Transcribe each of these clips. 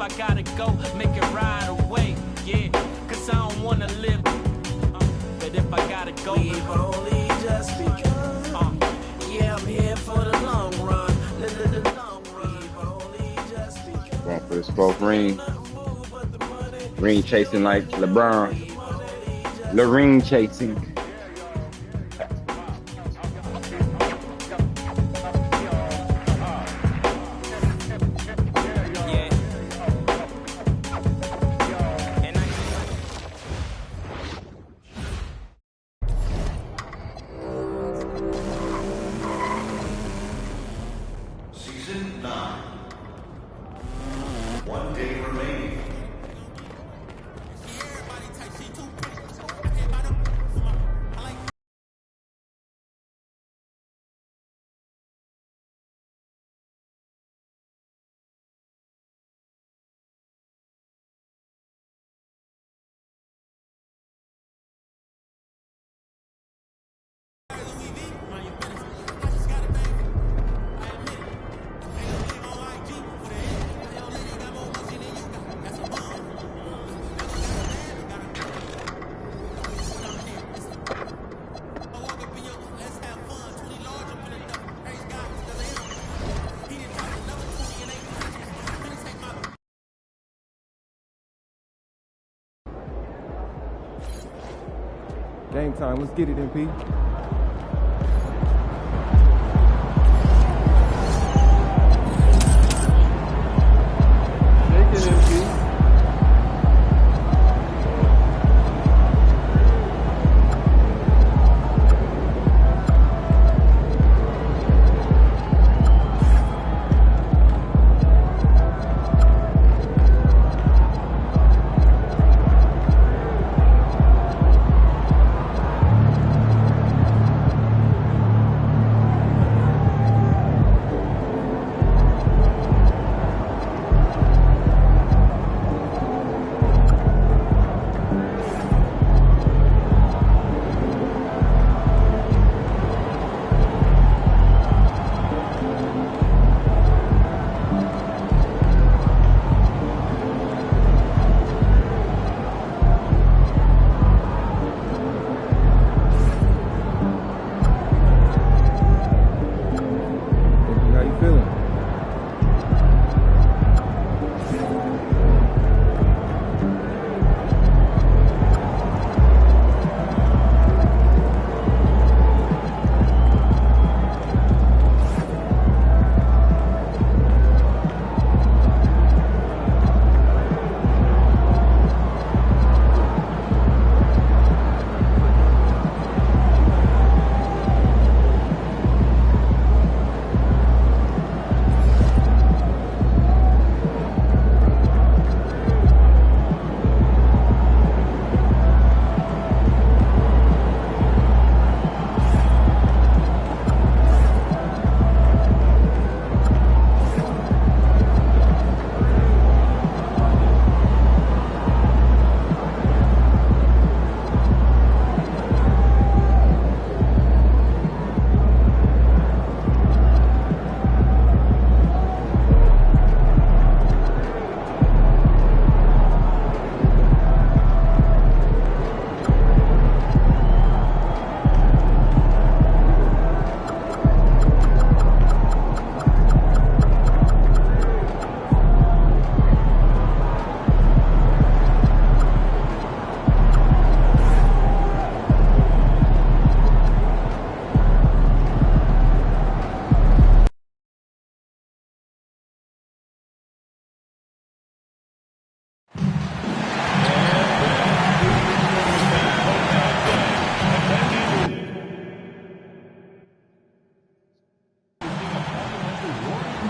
I gotta go, make it right away. Yeah, cause I don't wanna live. But if I gotta go, leave only just because. Yeah, I'm here for the long run. Leave only just because. Going for this fourth ring. Ring chasing like LeBron. LeRING Chasing. Season 9. 1 day remaining. Game time. Let's get it, MP. Shake it, MP.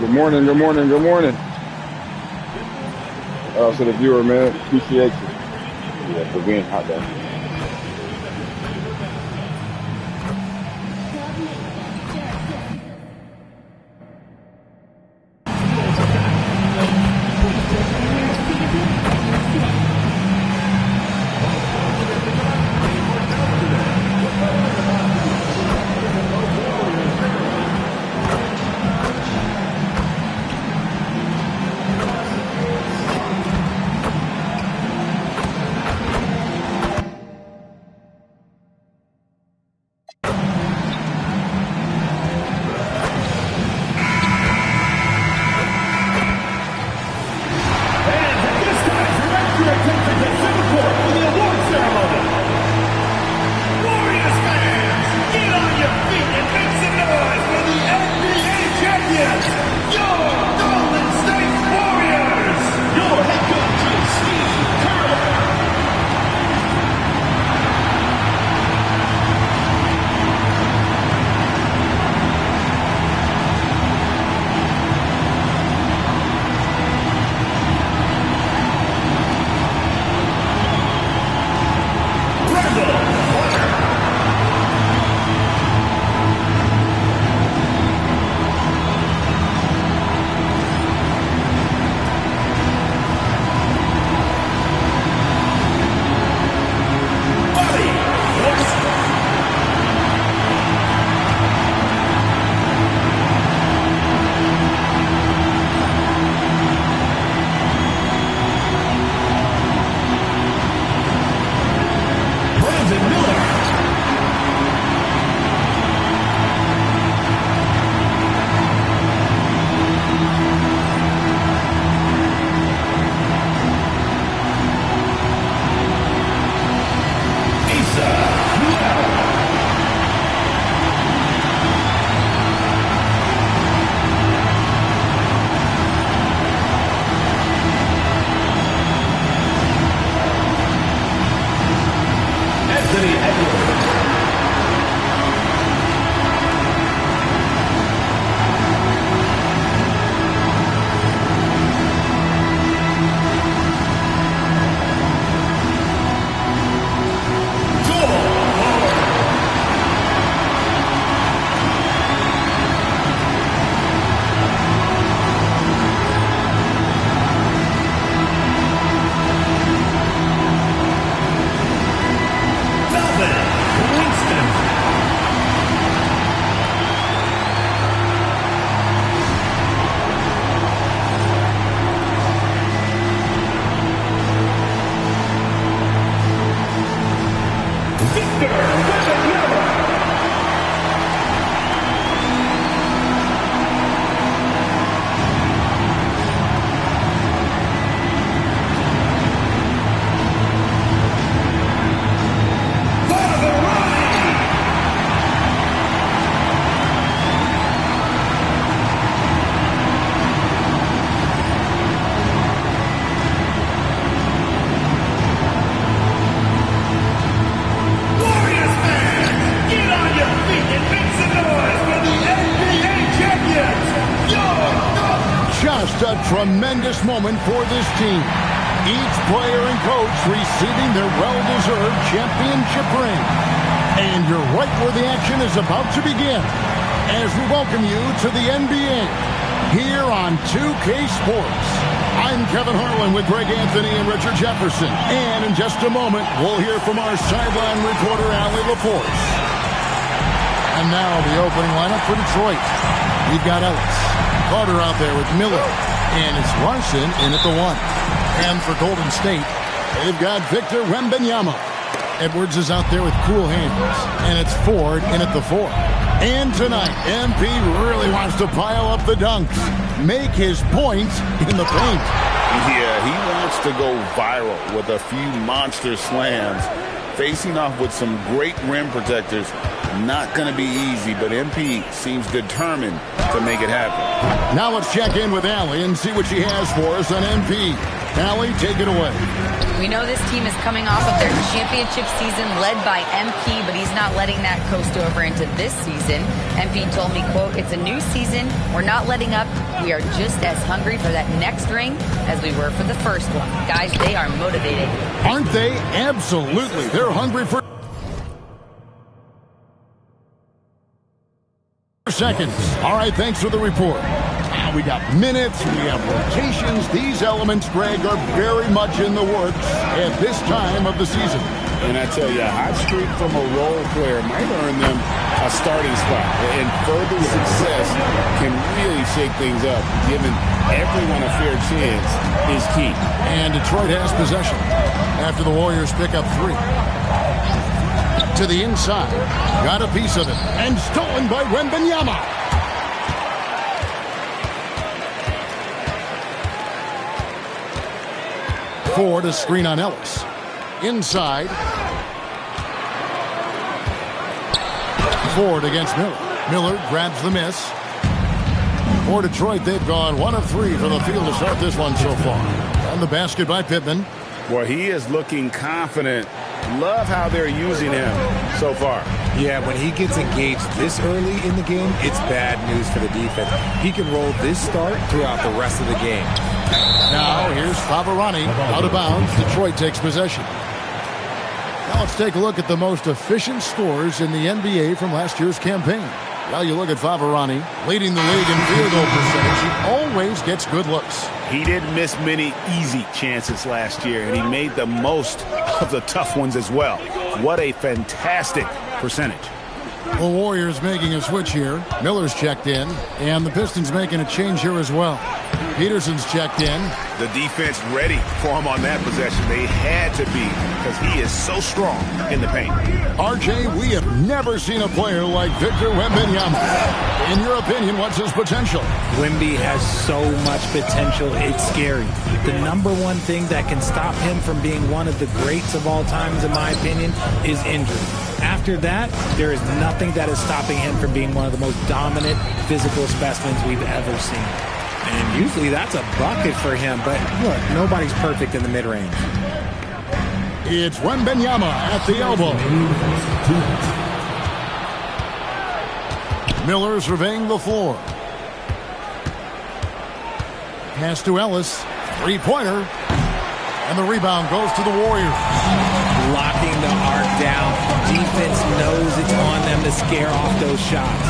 Good morning, good morning, good morning. To the viewer, man, appreciate you. Yeah, for being out there. tremendous moment for this team. Each player and coach receiving their well-deserved championship ring. And you're right where the action is about to begin as we welcome you to the NBA here on 2K Sports. I'm Kevin Harlan with Greg Anthony and Richard Jefferson. And in just a moment, we'll hear from our sideline reporter, Allie LaForce. And now the opening lineup for Detroit. We've got Ellis. Carter out there with Miller. And it's Larson in at the 1. And for Golden State, they've got Victor Wembanyama. Edwards is out there with cool hands. And it's Ford in at the 4. And tonight, MP really wants to pile up the dunks. Make his points in the paint. Yeah, he wants to go viral with a few monster slams. Facing off with some great rim protectors. Not going to be easy, but MP seems determined to make it happen. Now let's check in with Allie and see what she has for us on MP. Allie, take it away. We know this team is coming off of their championship season led by MP, but he's not letting that coast over into this season. MP told me, quote, "It's a new season. We're not letting up. We are just as hungry for that next ring as we were for the first one." Guys, they are motivated. Aren't they? Absolutely. They're hungry for seconds. All right, thanks for the report. We got minutes, we have rotations. These elements, Greg, are very much in the works at this time of the season. And I tell you, a hot streak from a role player might earn them a starting spot. And further success can really shake things up. Giving everyone a fair chance is key. And Detroit has possession after the Warriors pick up 3. To the inside. Got a piece of it. And stolen by Wembanyama. Ford a screen on Ellis. Inside. Ford against Miller. Miller grabs the miss. For Detroit, they've gone 1 of 3 from the field to start this one so far. And the basket by Pittman. Well, he is looking confident. Love how they're using him so far. Yeah, when he gets engaged this early in the game, it's bad news for the defense. He can roll this start throughout the rest of the game. Now, here's Favarani out of bounds. Detroit takes possession. Now let's take a look at the most efficient scorers in the NBA from last year's campaign. Well, you look at Favarani, leading the league in field goal percentage. He always gets good looks. He didn't miss many easy chances last year, and he made the most of the tough ones as well. What a fantastic percentage. The Warriors making a switch here. Miller's checked in, and the Pistons making a change here as well. Peterson's checked in. The defense ready for him on that possession. They had to be, because he is so strong in the paint. RJ, we have never seen a player like Victor Wembanyama. In your opinion, what's his potential? Wemby has so much potential, it's scary. The number one thing that can stop him from being one of the greats of all times, in my opinion, is injury. After that, there is nothing that is stopping him from being one of the most dominant physical specimens we've ever seen. And usually that's a bucket for him, but look, nobody's perfect in the mid-range. It's Wembanyama at the elbow. Miller surveying the floor. Pass to Ellis. Three-pointer. And the rebound goes to the Warriors. Locking the arc down. Defense knows it's on them to scare off those shots.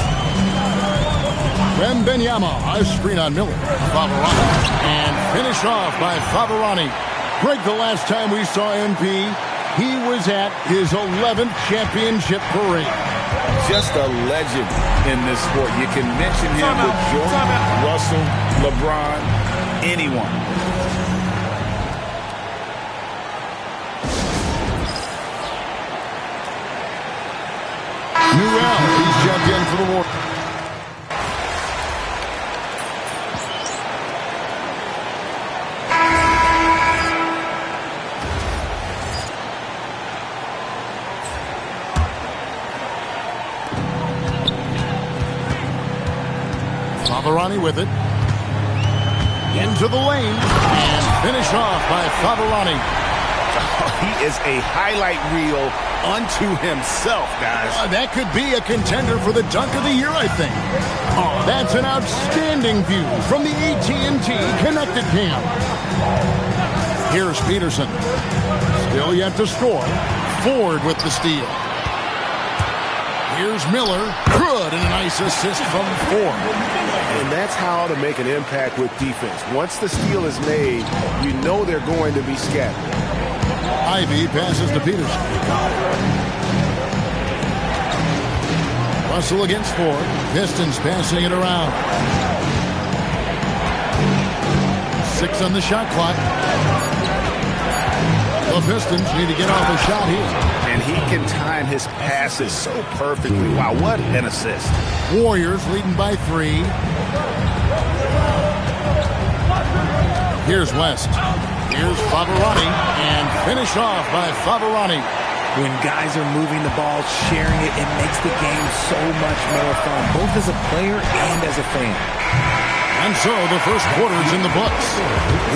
Wembanyama, a screen on Miller. Favarani. And finish off by Favarani. Greg, the last time we saw MP, he was at his 11th championship parade. Just a legend in this sport. You can mention him with Jordan, Russell, LeBron, anyone. Newell, he's checked in for the Warriors. Favarani with it. Into the lane. And finish off by Favarani. He is a highlight reel unto himself, guys. That could be a contender for the dunk of the year, I think. Oh, that's an outstanding view from the AT&T Connected Cam. Here's Peterson. Still yet to score. Ford with the steal. Here's Miller. Good, and a nice assist from Ford. And that's how to make an impact with defense. Once the steal is made, you know they're going to be scattered. Ivy passes to Peterson. Russell against Ford. Pistons passing it around. 6 on the shot clock. The Pistons need to get off a shot here. And he can time his passes so perfectly. Wow, what an assist. Warriors leading by 3. Here's West. Here's Favarani. And finished off by Favarani. When guys are moving the ball, sharing it, it makes the game so much more fun, both as a player and as a fan. And so the first quarter's in the books.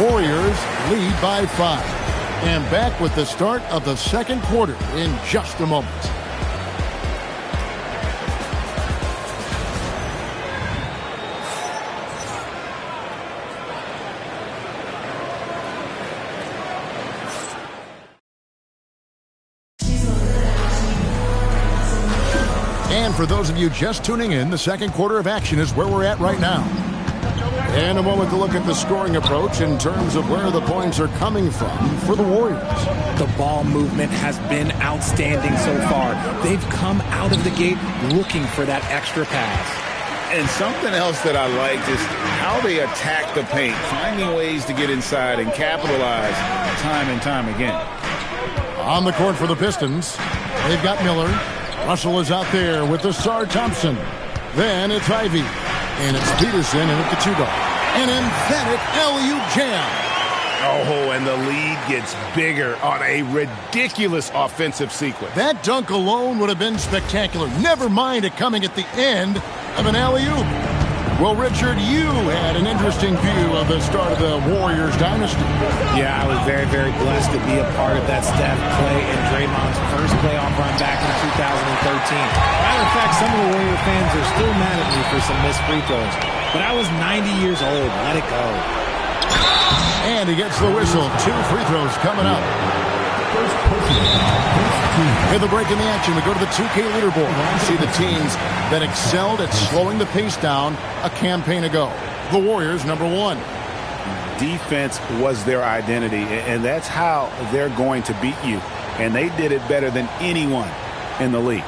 Warriors lead by 5. And back with the start of the second quarter in just a moment. And for those of you just tuning in, the second quarter of action is where we're at right now. And a moment to look at the scoring approach in terms of where the points are coming from for the Warriors. The ball movement has been outstanding so far. They've come out of the gate looking for that extra pass. And something else that I like is how they attack the paint, finding ways to get inside and capitalize time and time again. On the court for the Pistons, they've got Miller. Russell is out there with the Sar Thompson. Then it's Ivy. And it's Peterson and at the 2-guard. An emphatic LU jam. Oh, and the lead gets bigger on a ridiculous offensive sequence. That dunk alone would have been spectacular. Never mind it coming at the end of an alley-oop. Well, Richard, you had an interesting view of the start of the Warriors dynasty. Yeah, I was very, very blessed to be a part of that Steph, Clay, and Draymond's first playoff run back in 2013. Matter of fact, some of the Warrior fans are still mad at me for some missed free throws. But I was 90 years old. Let it go. And he gets the whistle. 2 free throws coming up. With a break in the action, we go to the 2K leaderboard. You see the teams that excelled at slowing the pace down a campaign ago. The Warriors, number 1. Defense was their identity, and that's how they're going to beat you. And they did it better than anyone in the league.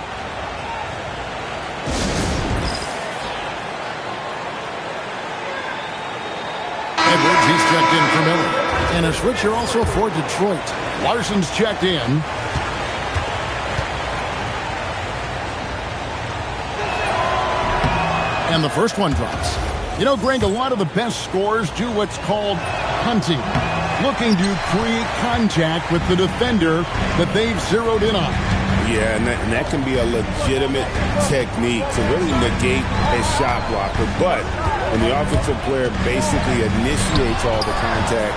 Edwards, he's checked in for Miller. And a switcher also for Detroit. Larson's checked in. And the first one drops. You know, Greg, a lot of the best scorers do what's called hunting. Looking to create contact with the defender that they've zeroed in on. Yeah, and that can be a legitimate technique to really negate a shot blocker. But when the offensive player basically initiates all the contact,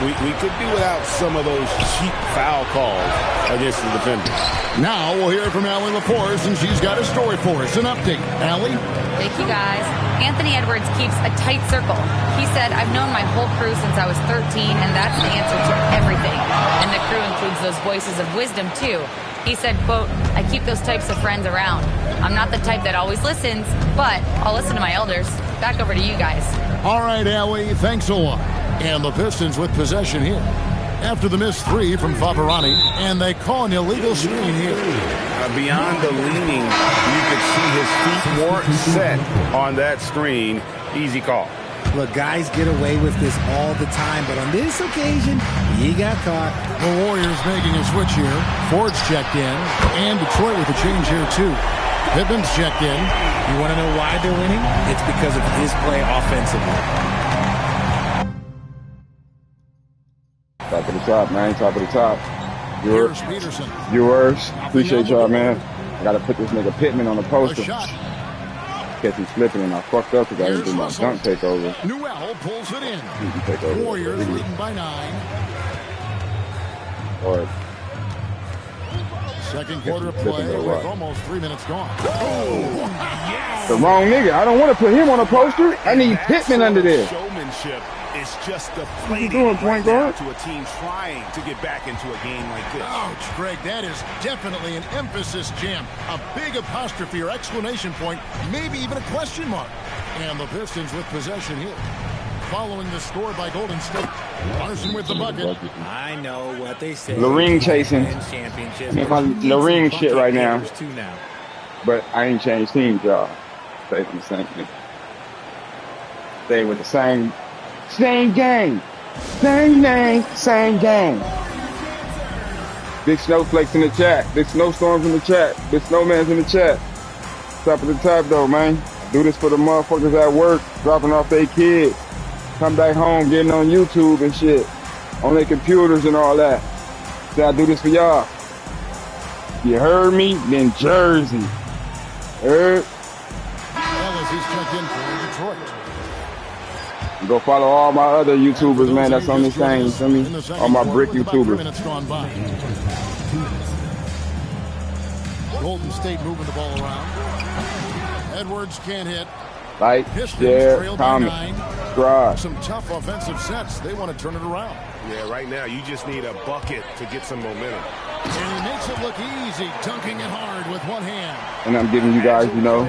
we could do without some of those cheap foul calls against the defender. Now we'll hear from Allie Laporte, and she's got a story for us. An update. Allie? Thank you, guys. Anthony Edwards keeps a tight circle. He said, I've known my whole crew since I was 13, and that's the answer to everything. And the crew includes those voices of wisdom, too. He said, quote, I keep those types of friends around. I'm not the type that always listens, but I'll listen to my elders. Back over to you guys. All right, Allie, thanks a lot. And the Pistons with possession here. After the missed 3 from Favarani, and they call an illegal screen here. Beyond the leaning, you could see his feet weren't set on that screen. Easy call. Look, guys get away with this all the time, but on this occasion, he got caught. The Warriors making a switch here. Ford's checked in, and Detroit with a change here, too. Pittman's checked in. You want to know why they're winning? It's because of his play offensively. Top of the top, man. Top of the top. Here's Peterson. Viewers, appreciate y'all, man. I got to put this nigga Pittman on the poster. Catch him slipping, and I fucked up because I didn't do my dunk takeover. Newell pulls it in. Take over. Warriors leading by 9. Or Second quarter of play with almost 3 minutes gone. Oh, yes. the wrong nigga. I don't want to put him on a poster. I need Pittman under there. Showmanship is just What you deflating doing, point guard? to a team trying to get back into a game like this. Ouch, Greg, that is definitely an emphasis jam. A big apostrophe or exclamation point, maybe even a question mark. And the Pistons with possession here. Following the score by Golden State. Larson with the bucket. I know what they say. LeRING chasing. Championships. Me and my LeRING shit right now. Too now. But I ain't changed teams, y'all. Stay from the same thing. Stay with the same game. Same name, same game. Big snowflakes in the chat. Big snowstorms in the chat. Big snowmans in the chat. Top of the top, though, man. Do this for the motherfuckers at work, dropping off their kids. Come back home, getting on YouTube and shit. On their computers and all that. Say I do this for y'all. You heard me? Then Jersey. Heard? Ellis is checked in for Detroit. Go follow all my other YouTubers, man. That's on this thing. You feel me? All my brick YouTubers. Minutes gone by. Golden State moving the ball around. Edwards can't hit. Like, share, comment, subscribe. Some tough offensive sets. They want to turn it around. Yeah, right now you just need a bucket to get some momentum. And he makes it look easy, dunking it hard with one hand. And I'm giving you guys, you know,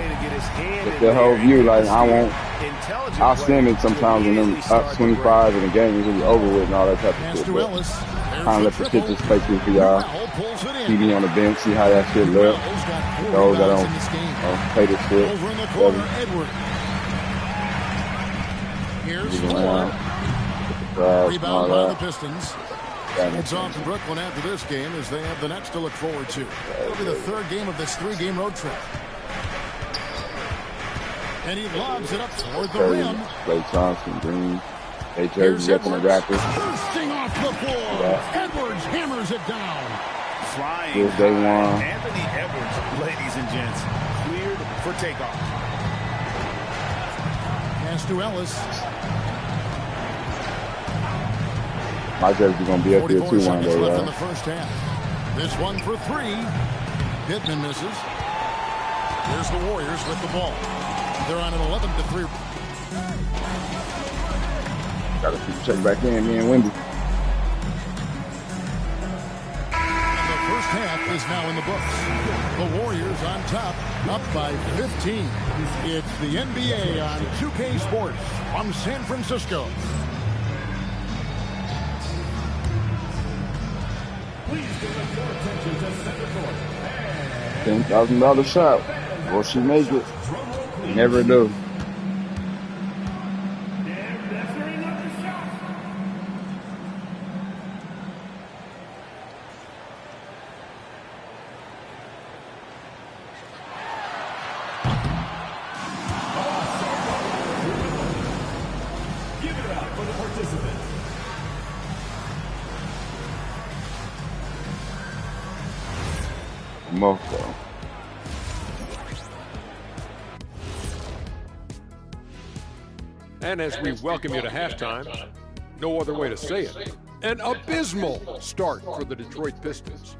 the whole view. Like, I'll send it sometimes when I'm up 25 and the game is really over with and all that type of shit. But kind of let the shit just play through for y'all. TV on the bench, see how that shit look. Those that don't play this shit. Here's rebound by the Pistons. It's on to Brooklyn after this game as they have the next to look forward to. It'll be the third game of this 3-game road trip. And he lobs it up toward the rim. Clay Thompson, Green. Hey, Jersey up in the Raptors. Bursting off the floor. Edwards hammers it down. Flying. Here's day one. Anthony Edwards, ladies and gents, cleared for takeoff. Pass to Ellis. My jersey's gonna be up there too one day, left in y'all. the first half. This one for 3. Pittman misses. Here's the Warriors with the ball. They're on an 11-3. Gotta check back in, me and Wendy. And the first half is now in the books. The Warriors on top, up by 15. It's the NBA on 2K Sports from San Francisco. $10,000 shot. Will she make it? Never do. Give it up for the participants. Mofo. And as we welcome you to halftime, no other way to say it, an abysmal start for the Detroit Pistons.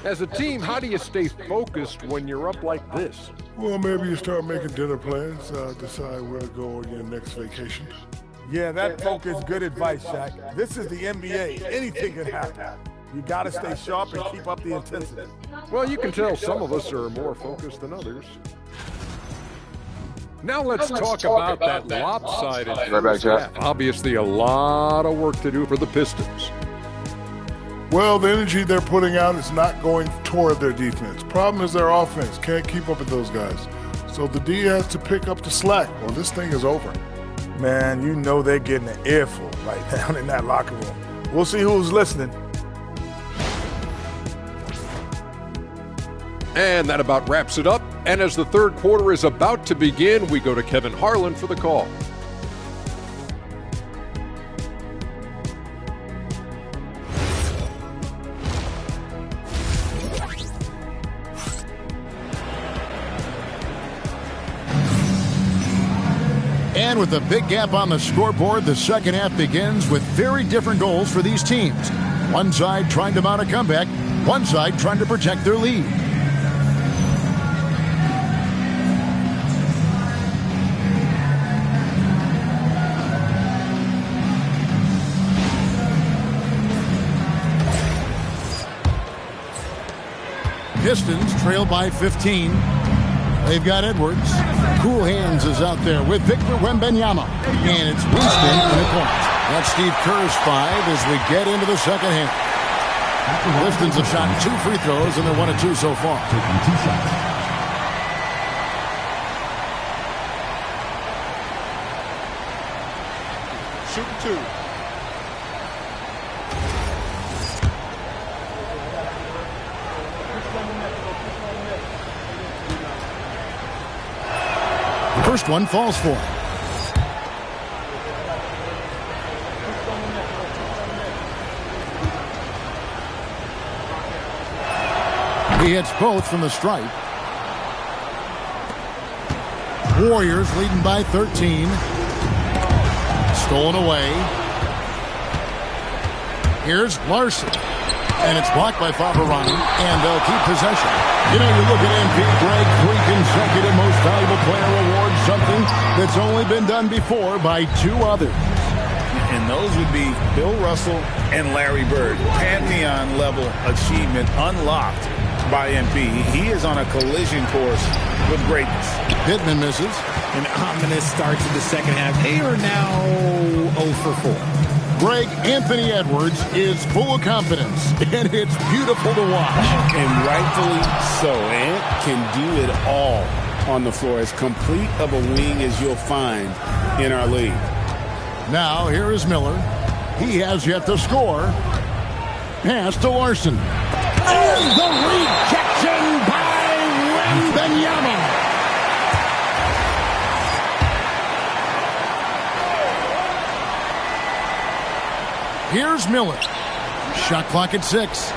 As a team, how do you stay focused when you're up like this? Well, maybe you start making dinner plans, decide where to go on your next vacation. Yeah, that folk is good advice, Shaq. This is the NBA. Anything can happen. You got to stay sharp and keep up the intensity. Well, you can tell some of us are more focused than others. Now let's talk about that lopsided first half. Obviously, a lot of work to do for the Pistons. Well, the energy they're putting out is not going toward their defense. Problem is their offense can't keep up with those guys. So the D has to pick up the slack or this thing is over. Man, you know they're getting an earful right now in that locker room. We'll see who's listening. And that about wraps it up. And as the third quarter is about to begin, we go to Kevin Harlan for the call. And with a big gap on the scoreboard, the second half begins with very different goals for these teams. One side trying to mount a comeback, one side trying to protect their lead. Pistons trail by 15. They've got Edwards. Cool Hands is out there with Victor Wembanyama. And it's Winston in the corner. That's Steve Kerr's 5 as we get into the second half. Pistons have shot 2 free throws, and they're 1 of 2 so far. Shooting 2. First one falls for him. He hits both from the stripe. Warriors leading by 13. Stolen away. Here's Larson. And it's blocked by Favarani, and they'll keep possession. You know, you look at MP, Greg, 3 consecutive Most Valuable Player awards, something that's only been done before by 2 others. And those would be Bill Russell and Larry Bird. Pantheon-level achievement unlocked by MP. He is on a collision course with greatness. Pittman misses. An ominous start to the second half. They are now 0 for 4. Greg Anthony Edwards is full of confidence, and it's beautiful to watch. And rightfully so. Ant can do it all on the floor. As complete of a wing as you'll find in our league. Now, here is Miller. He has yet to score. Pass to Larson. And the rejection by Wembanyama. Here's Miller. Shot clock at 6.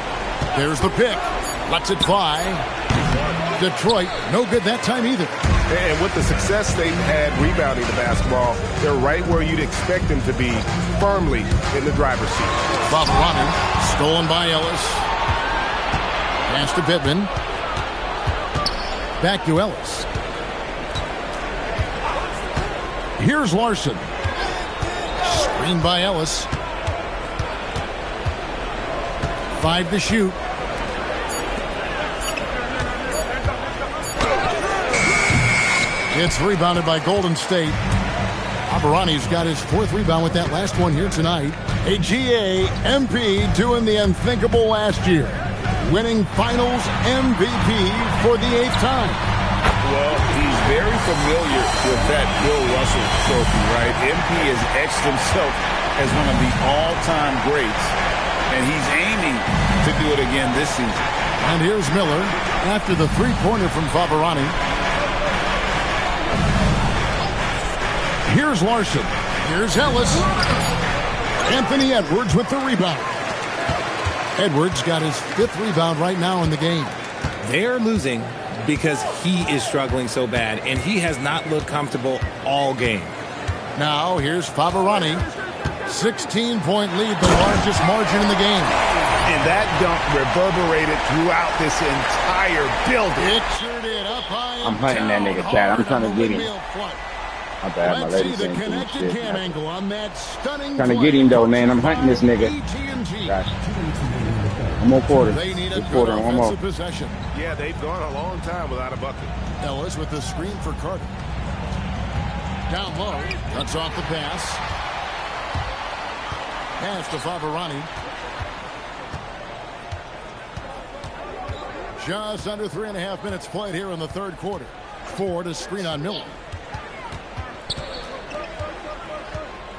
There's the pick. Lets it fly. Detroit, no good that time either. And with the success they've had rebounding the basketball, they're right where you'd expect them to be, firmly in the driver's seat. Favarani, stolen by Ellis. Pass to Pittman. Back to Ellis. Here's Larson. Screened by Ellis. 5 to shoot. It's rebounded by Golden State. Favarani's got his 4th rebound with that last one here tonight. A GA MP doing the unthinkable last year. Winning Finals MVP for the 8th time. Well, he's very familiar with that Bill Russell trophy, right? MP has etched himself as one of the all-time greats, and he's aiming to do it again this season. And here's Miller after the 3-pointer from Favarani. Here's Larson. Here's Ellis. Anthony Edwards with the rebound. Edwards got his 5th rebound right now in the game. They're losing because he is struggling so bad, and he has not looked comfortable all game. Now, here's Favarani. 16-point lead, the largest margin in the game. And that dunk reverberated throughout this entire building. Pictured it up high. I'm hunting that nigga, Chad. I'm trying to get him. My bad, my lady saying some shit. Trying to get him though, man. I'm hunting this nigga. Gotcha. One more quarter. This quarter and one more. Possession. Yeah, they've gone a long time without a bucket. Ellis with the screen for Carter. Down low. Cuts off the pass. Pass to Favarani. Just under 3.5 minutes played here in the 3rd quarter. 4 to screen on Miller.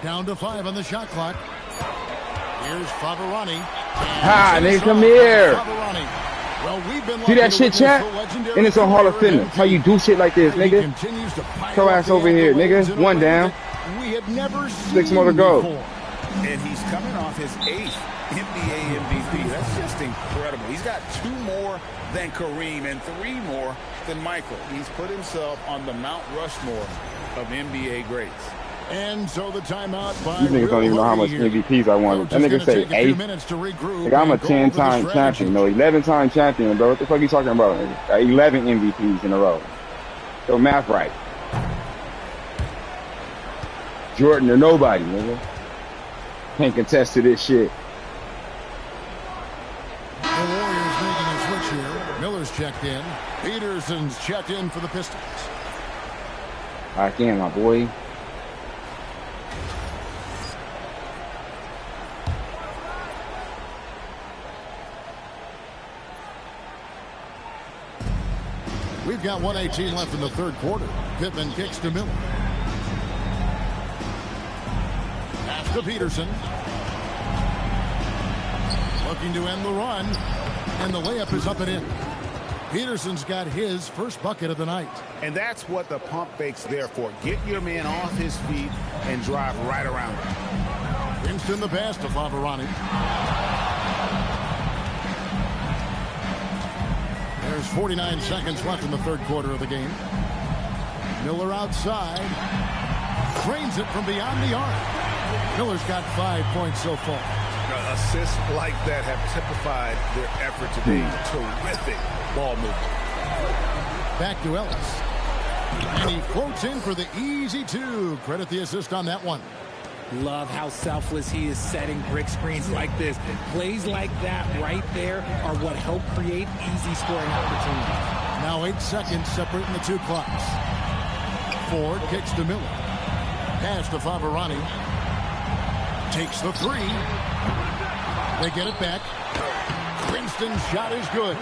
Down to 5 on the shot clock. Here's Favarani. Hi, nigga, come here. Well, see that shit, chat? And it's on Hall of Fitness. How you do shit like this, nigga? Throw ass over here, nigga. 1 down. We have never 6 more to go. And he's coming off his 8th NBA MVP. That's just incredible. He's got 2 more than Kareem and 3 more than Michael. He's put himself on the Mount Rushmore of NBA greats. And so the timeout by These niggas don't even know how much here. MVPs I won. That nigga say 8. Like, I'm a 10-time champion. No, 11-time champion, bro. What the fuck are you talking about? Nigga? Got 11 MVPs in a row. So math right. Jordan or nobody, nigga. Can't contest to this shit. The Warriors making a switch here. Miller's checked in. Peterson's checked in for the Pistons. Back in, my boy. We've got 1:18 left in the third quarter. Pittman kicks to Miller. Pass to Peterson. Looking to end the run. And the layup is up and in. Peterson's got his first bucket of the night. And that's what the pump fake's there for. Get your man off his feet and drive right around him. Winston the pass to Favarani. There's 49 seconds left in the third quarter of the game. Miller outside. Drains it from beyond the arc. Miller's got 5 points so far. Assists like that have typified their effort today. Terrific ball movement. Back to Ellis. And he floats in for the easy two. Credit the assist on that one. Love how selfless he is setting brick screens like this. Plays like that right there are what help create easy scoring opportunities. Now 8 seconds separating the two clocks. Ford kicks to Miller. Pass to Favarani. Takes the three. They get it back. Winston's shot is good.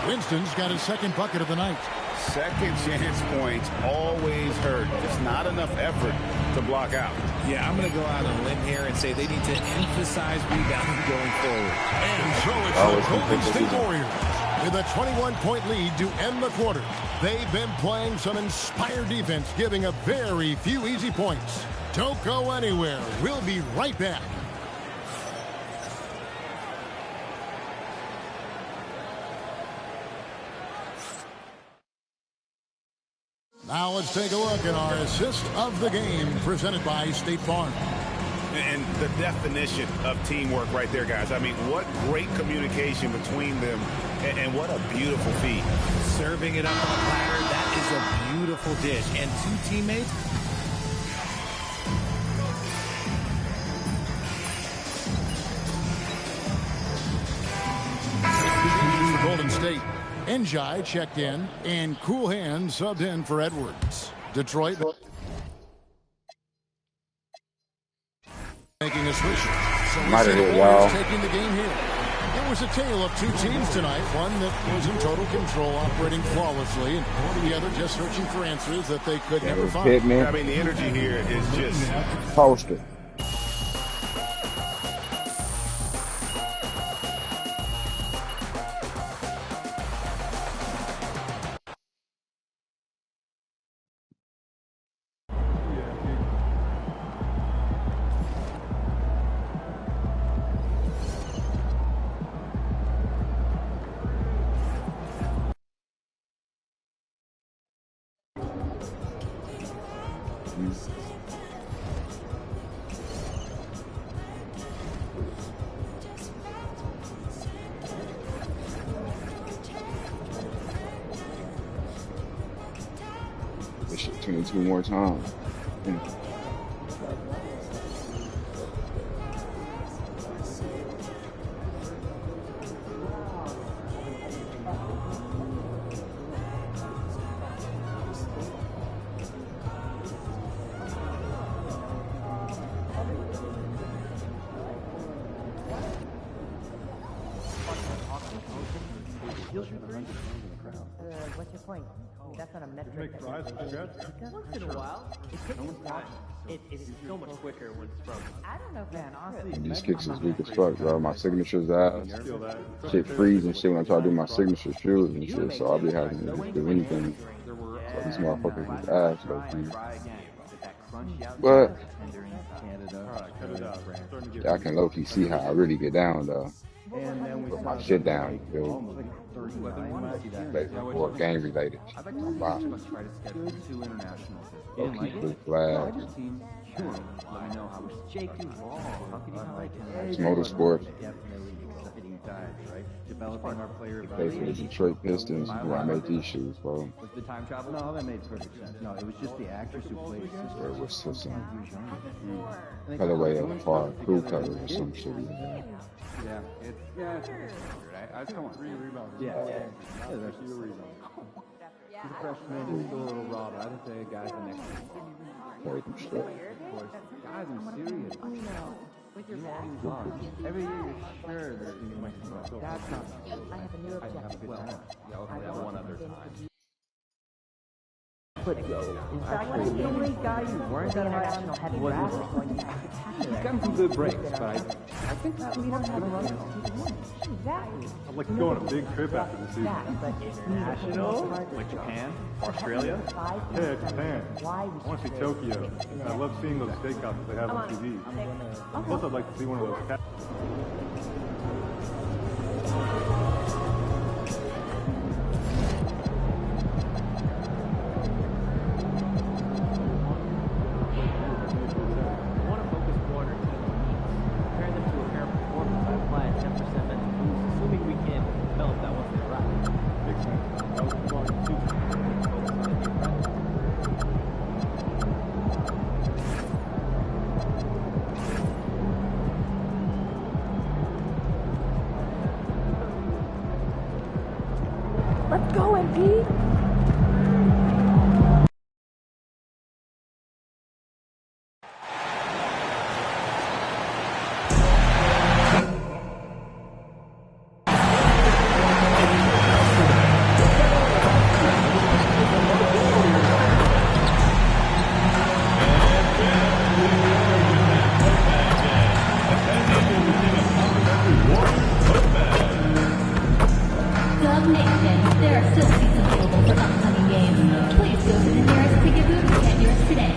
Winston's got his second bucket of the night. Second chance points always hurt. Just not enough effort to block out. Yeah, I'm going to go out on a limb here and say they need to emphasize rebounding going forward. And so it's the Golden State Warriors with a 21-point lead to end the quarter. They've been playing some inspired defense, giving up very few easy points. Don't go anywhere. We'll be right back. Now let's take a look at our assist of the game presented by State Farm. And the definition of teamwork right there, guys. I mean, what great communication between them, and what a beautiful feat. Serving it up on a platter, that is a beautiful dish. And two teammates. For Golden State. Njai checked in, and Cool Hand subbed in for Edwards. Detroit making a switch. So we see the Warriors taking the game here. It was a tale of two teams tonight. One that was in total control, operating flawlessly, and the other just searching for answers that they could never find. I mean, the energy here is just poster. This shit 22 more times. What's your point? I mean, that's not a metric. Once in a while, it takes time. It is so much quicker when it's from. I don't know, man. Honestly, These kicks is weak as fuck, bro. My signature's ass. Shit freeze and shit when I try to do my signature shoes and shit, so I'll be having to just do anything. So these motherfuckers is ass, though, man. But I can low-key see how I really get down, though. And then we Put my saw shit down, you feel? almost like 39. Basically, more game related. Wow. Try to schedule 2 international visits. Low key blue flag. Team, sure. Let me know how it's Jake Duvall. How could you not like him? It's motorsport. Definitely exciting times, right? Developing our player They play for the Detroit Pistons. Who I made these shoes for. Was the time travel? No, that made perfect sense. No, it was just the actress who played his sister. It was just some colorway of our crew color or some shit. Yeah, it's I just want 3 rebounds. Yeah, that's actually a rebound. He's a freshman, he's still a little raw, but I would say guys the next Play them straight. of course. Guys are serious. With your every year you're sure there's going to be something. That's not I have a new objective. Yeah, okay, that one other time. But in fact, the only guy you weren't that high on was he's gotten some good breaks, but I think that leader's going to run it. Exactly. I'd like to go on a big trip after the season. International? Like Japan? Australia? Yeah, Japan. I want to see Tokyo. I love seeing those steakhouses they have on TV. Plus, I'd like to see one of those Let's go, MP! NexGen, there are still seats available for upcoming games. Please go to the nearest ticket booth and get yours today.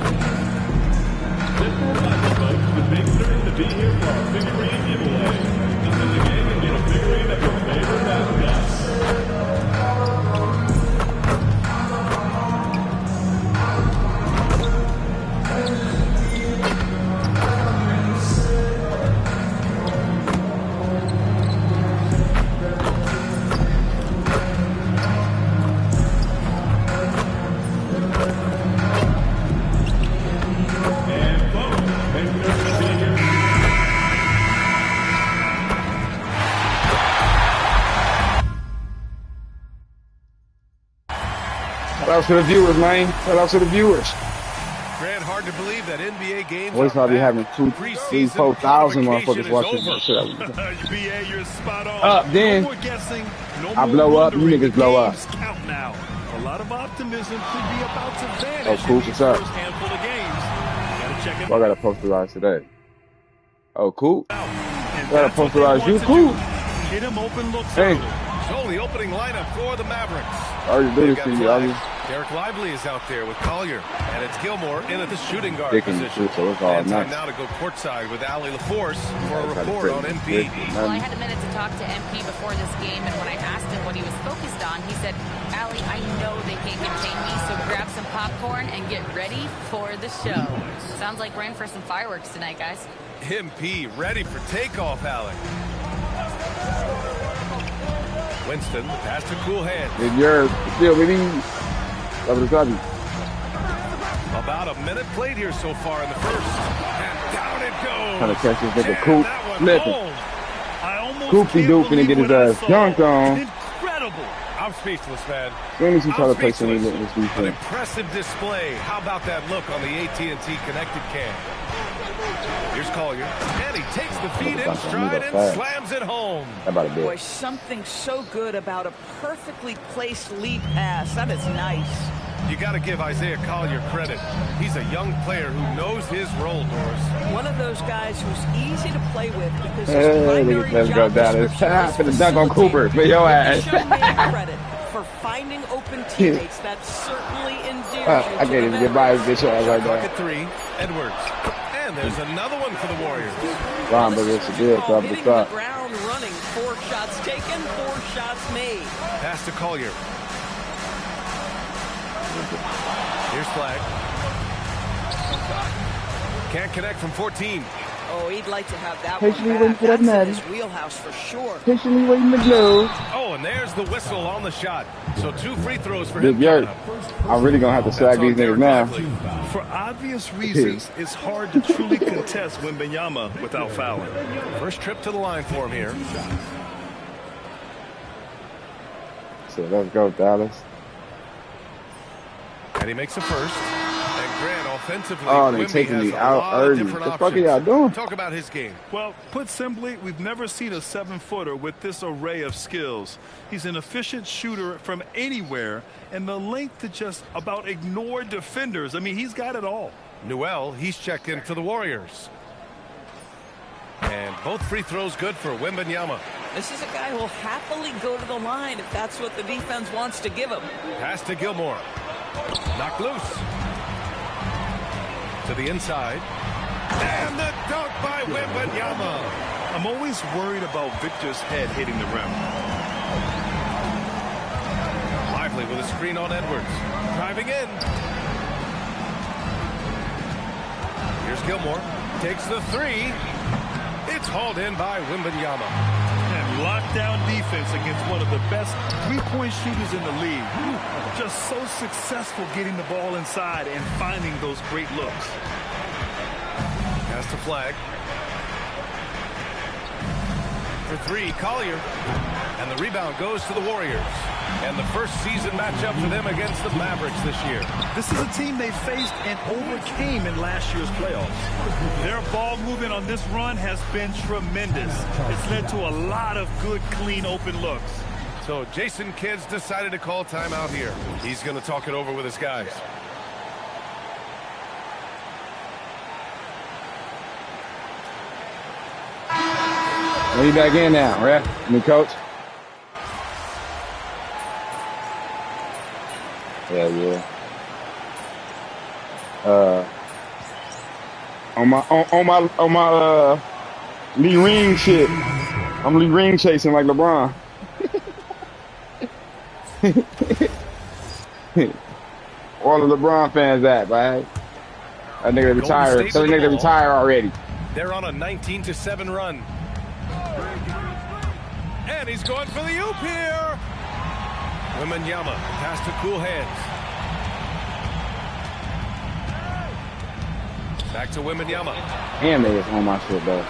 Simple but folks, the big certain to be here for our figurine giveaway. Come in the game and get a figurine of your favorite mascots. Shout out to the viewers, man. Shout out to the viewers. Grant, hard to believe that NBA games Boys probably having 2, 3, 4,000 motherfuckers watching this shit. BA, you're spot on. Up, then no more guessing, no I more blow up, you wondering. niggas blow up. Count now. A lot of optimism could be about to vanish. Oh, cool. in these What's up? first handful of games. Gotta check it Well, I got to posterize today. Oh, cool. out. And Got to that's what they posterize want you. to Cool. do. Hit him open looks Hey. early. So the opening lineup for the Mavericks. I already do this to you, Augie. Derek Lively is out there with Collier, and it's Gilmore in at the shooting guard Dick and position. shit, so it's all And time nice. now to go courtside with Allie LaForce for a Gotta report quit. on MP. Well, I had a minute to talk to MP before this game, and when I asked him what he was focused on, he said, Allie, I know they can't contain me, so grab some popcorn and get ready for the show. Sounds like we're in for some fireworks tonight, guys. MP ready for takeoff, Allie. Winston, pass to Cool Hand. If you're still with me, love the W. About a minute played here so far in the first. And down it goes. Trying to catch this nigga Coop slipping. I almost Koopy can't Doop and believe get his what I ass saw. dunked on. Incredible. I'm speechless, man. As soon as he try to play some speechless. in this An defense. impressive display. How about that look on the AT&T connected cam? Here's Collier, and he takes the feed in stride and slams it home. How about a bit? Boy, something so good about a perfectly placed lead pass. That is nice. You got to give Isaiah Collier credit. He's a young player who knows his role, Doris. One of those guys who's easy to play with because his Hey, primary let's go job down. It's description is finna dunk on Cooper for your ass. Show man credit for finding open teammates. That certainly endears you I to can't the even get veteran. by his bitch ass like Clock that. at 3, Edwards. And there's another one for the Warriors. Ron, but it's a good top to Hitting the start. ground running for shots taken, 4 shots made. Pass to Collier. Here's Flag. Can't connect from 14. Oh, he'd like to have that Patiently one waiting back. for that That's in Maddie. his wheelhouse for sure. Patiently waiting to blow. Oh, and there's the whistle on the shot. So 2 free throws for Big him. Yurt. I'm really going to have to swag these niggas now. For obvious reasons, it's hard to truly contest Wembanyama without fouling. First trip to the line for him here. So let's go, Dallas. And he makes a first. And Grant offensively, Oh, they Wemby taking has me a out lot of early. different The fuck options. are y'all doing? Talk about his game. Well, put simply, we've never seen a 7-footer with this array of skills. He's an efficient shooter from anywhere, and the length to just about ignore defenders. I mean, he's got it all. Newell, he's checked in for the Warriors. And both free throws good for Wembanyama. This is a guy who'll happily go to the line if that's what the defense wants to give him. Pass to Gilmore. Knocked loose. To the inside. And the dunk by Wembanyama. I'm always worried about Victor's head hitting the rim. Lively with a screen on Edwards. Driving in. Here's Gilmore. Takes the 3. It's hauled in by Wembanyama. And lockdown defense against one of the best three-point shooters in the league. Just so successful getting the ball inside and finding those great looks. Pass to Flag. For 3, Collier. And the rebound goes to the Warriors. And the first season matchup for them against the Mavericks this year. This is a team they faced and overcame in last year's playoffs. Their ball movement on this run has been tremendous. It's led to a lot of good, clean, open looks. So Jason Kidd's decided to call timeout here. He's going to talk it over with his guys. Well, you back in now, right? New coach? Yeah. On my LeRING shit. I'm LeRING chasing like LeBron. All the LeBron fans at, right? That nigga retired. So the nigga retired already. They're on a 19-7 run. And he's going for the oop here. Wembanyama pass to cool hands. Back to Wembanyama. Damn, they is on my shit though.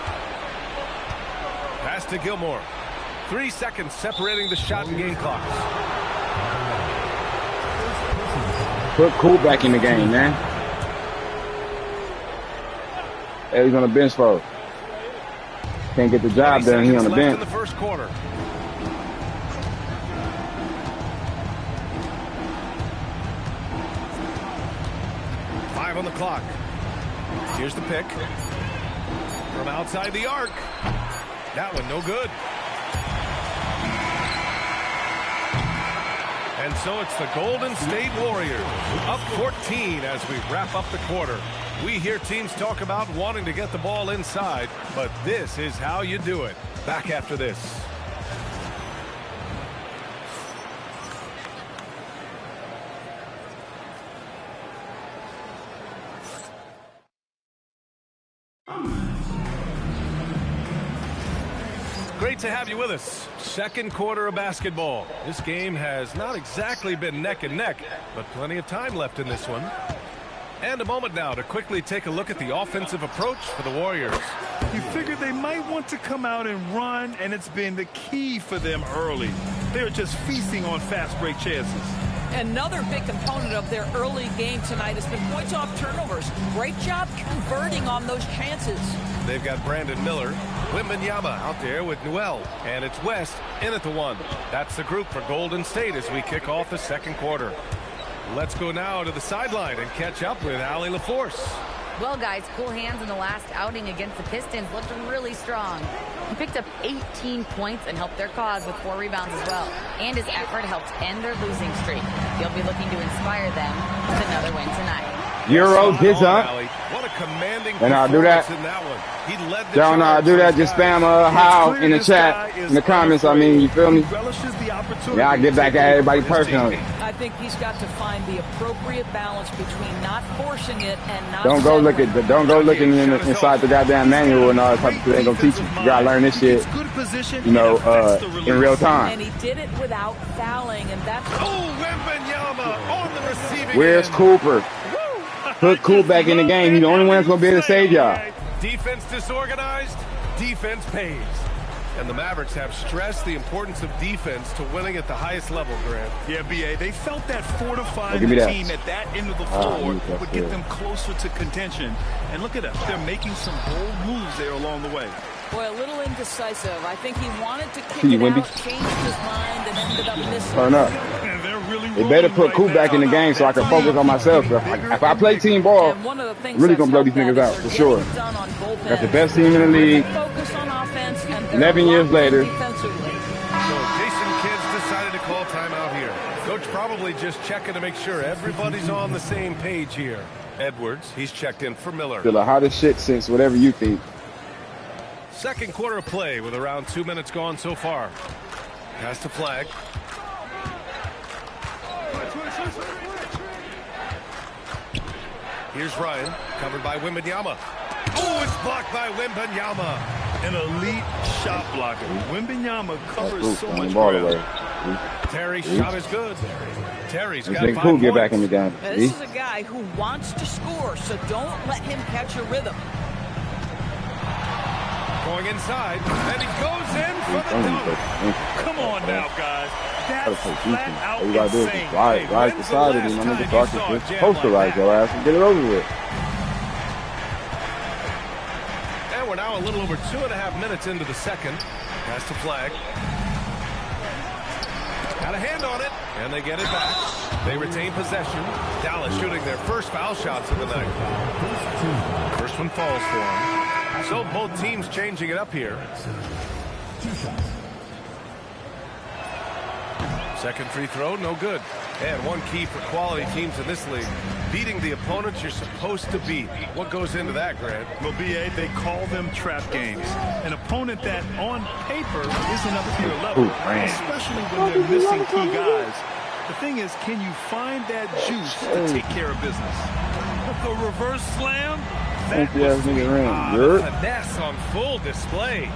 Pass to Gilmore. 3 seconds separating the shot and game clocks. Put Cool back in the game, man. Hey, he's on the bench for. Can't get the job done. He on the bench. In the first quarter. Five on the clock. Here's the pick. From outside the arc. That one no good. And so it's the Golden State Warriors up 14 as we wrap up the quarter. We hear teams talk about wanting to get the ball inside, but this is how you do it. Back after this. Great to have you with us. Second quarter of basketball. This game has not exactly been neck and neck, but plenty of time left in this one. And a moment now to quickly take a look at the offensive approach for the Warriors. You figured they might want to come out and run, and it's been the key for them early. They're just feasting on fast break chances. Another big component of their early game tonight has been points off turnovers. Great job converting on those chances. They've got Brandon Miller, Wembanyama out there with Newell, and it's West in at the 1. That's the group for Golden State as we kick off the second quarter. Let's go now to the sideline and catch up with Allie LaForce. Well, guys, cool hands in the last outing against the Pistons looked really strong. He picked up 18 points and helped their cause with 4 rebounds as well. And his effort helped end their losing streak. He'll be looking to inspire them with another win tonight. Euro, this up. What a commanding And I'll do that. performance in that one. He led the Y'all know how to do that. Just spam how in the chat, in the comments. I mean, you feel me? Yeah, I'll get back at everybody personally. I think he's got to find the appropriate balance between not forcing it and not. Don't go looking inside the goddamn manual and all that type of shit. They ain't gonna teach you. You gotta learn this shit, you know, in real time. And he did it without fouling, and that's. Wembanyama on the receiving Where's end. Cooper? Put Coop back in the game. He's the only one that's gonna be able to save y'all. Defense disorganized, defense pays. And the Mavericks have stressed the importance of defense to winning at the highest level, Grant. Yeah, B.A., they felt that fortifying give me the that. team at that end of the floor would get them closer to contention. And look at them. They're making some bold moves there along the way. Boy, a little indecisive. I think he wanted to kick See you, it Wemby. out, changed his mind, and ended up missing. Turn up. They better put Coop back in the game so I can focus on myself. If I play team ball, I'm really gonna blow these niggas out for sure. Got the best team in the league. 11 years later. So Jason Kidd's decided to call timeout here. Coach probably just checking to make sure everybody's on the same page here. Edwards, he's checked in for Miller. Feel the hottest shit since whatever you think. Second quarter of play with around 2 minutes gone so far. Pass to Flag. Here's Ryan, covered by Wembanyama. Oh, it's blocked by Wembanyama. An elite shot blocker. Wembanyama covers so much Ball ground. away. Terry's shot is good. Terry's Let's got make 5 Coop points. get back in the game. Now, this is a guy who wants to score, so don't let him catch a rhythm. Going inside, and he goes in for the dunk. Come on now, guys. That's flat out All you gotta do is insane. just ride the side of him. My nigga Clark is just posterize your ass and get it over with. And we're now a little over 2.5 minutes into the second. Pass to Flag. Got a hand on it, and they get it back. They retain possession. Dallas shooting their first foul shots of the night. First one falls for them. So both teams changing it up here. Second free throw, no good. And one key for quality teams in this league, beating the opponents you're supposed to beat. What goes into that, Grant? Well, B.A., they call them trap games. An opponent that, on paper, isn't up to your level, especially when they're missing key guys. The thing is, can you find that juice to take care of business? The reverse slam? That was sweet. The finesse on full display.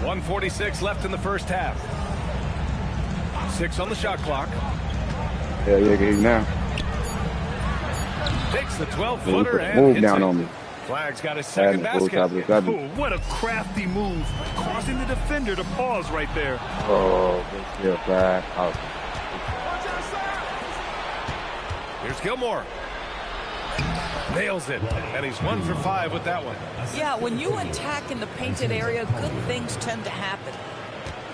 1:46 left in the first half. 6 on the shot clock. Yeah, get it now. Takes the 12-footer and Move hits down it. on me. Flag's got his second basket. Oh, what a crafty move, causing the defender to pause right there. Oh, good Flag. Oh. Here's Gilmore. Nails it. And he's 1 for 5 with that one. Yeah, when you attack in the painted area, good things tend to happen.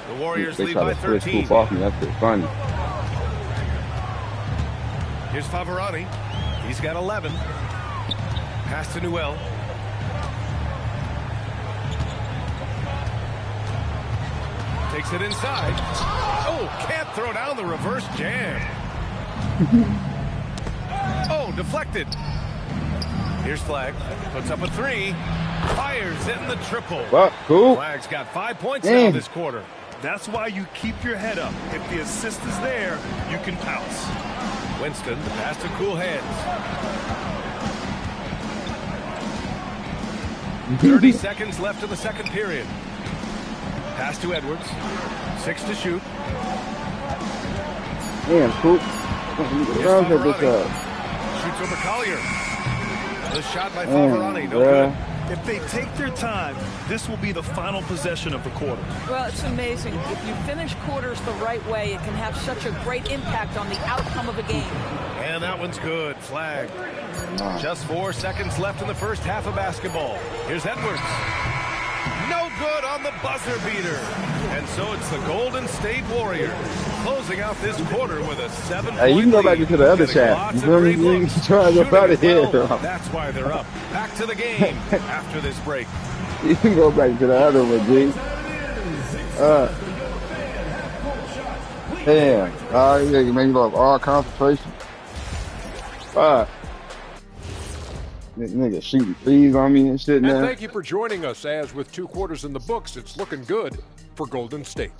The Warriors They lead try by to switch 13. Coop off me. That's pretty funny. Here's Favarani. He's got 11. Pass to Newell. Takes it inside. Oh, can't throw down the reverse jam. Oh, deflected. Here's Flag. Puts up a 3. Fires in the triple. What? Cool. Flag's got 5 points now this quarter. That's why you keep your head up. If the assist is there, you can pounce. Winston, the pass to Cool Hands. 30 seconds left in the second period. Pass to Edwards. 6 to shoot. Damn, Coop. Shoots over Collier. The shot by Favarani, no good. If they take their time, this will be the final possession of the quarter. Well, it's amazing. If you finish quarters the right way, it can have such a great impact on the outcome of a game. And that one's good. Flag. Just 4 seconds left in the first half of basketball. Here's Edwards. No good on the buzzer beater. And so it's the Golden State Warriors closing out this quarter with a 7-point Hey, you can go back lead. into the other Getting chat. lots You of feel me? great You looks. can try to Shooting go out of as here. well. That's why they're up. Back to the game after this break. You can go back to the other one, G. Damn. Yeah, you make love all concentration. Fuck. Nigga shooting threes on me and shit And now. thank you for joining us, as with 2 quarters in the books, it's looking good for Golden State.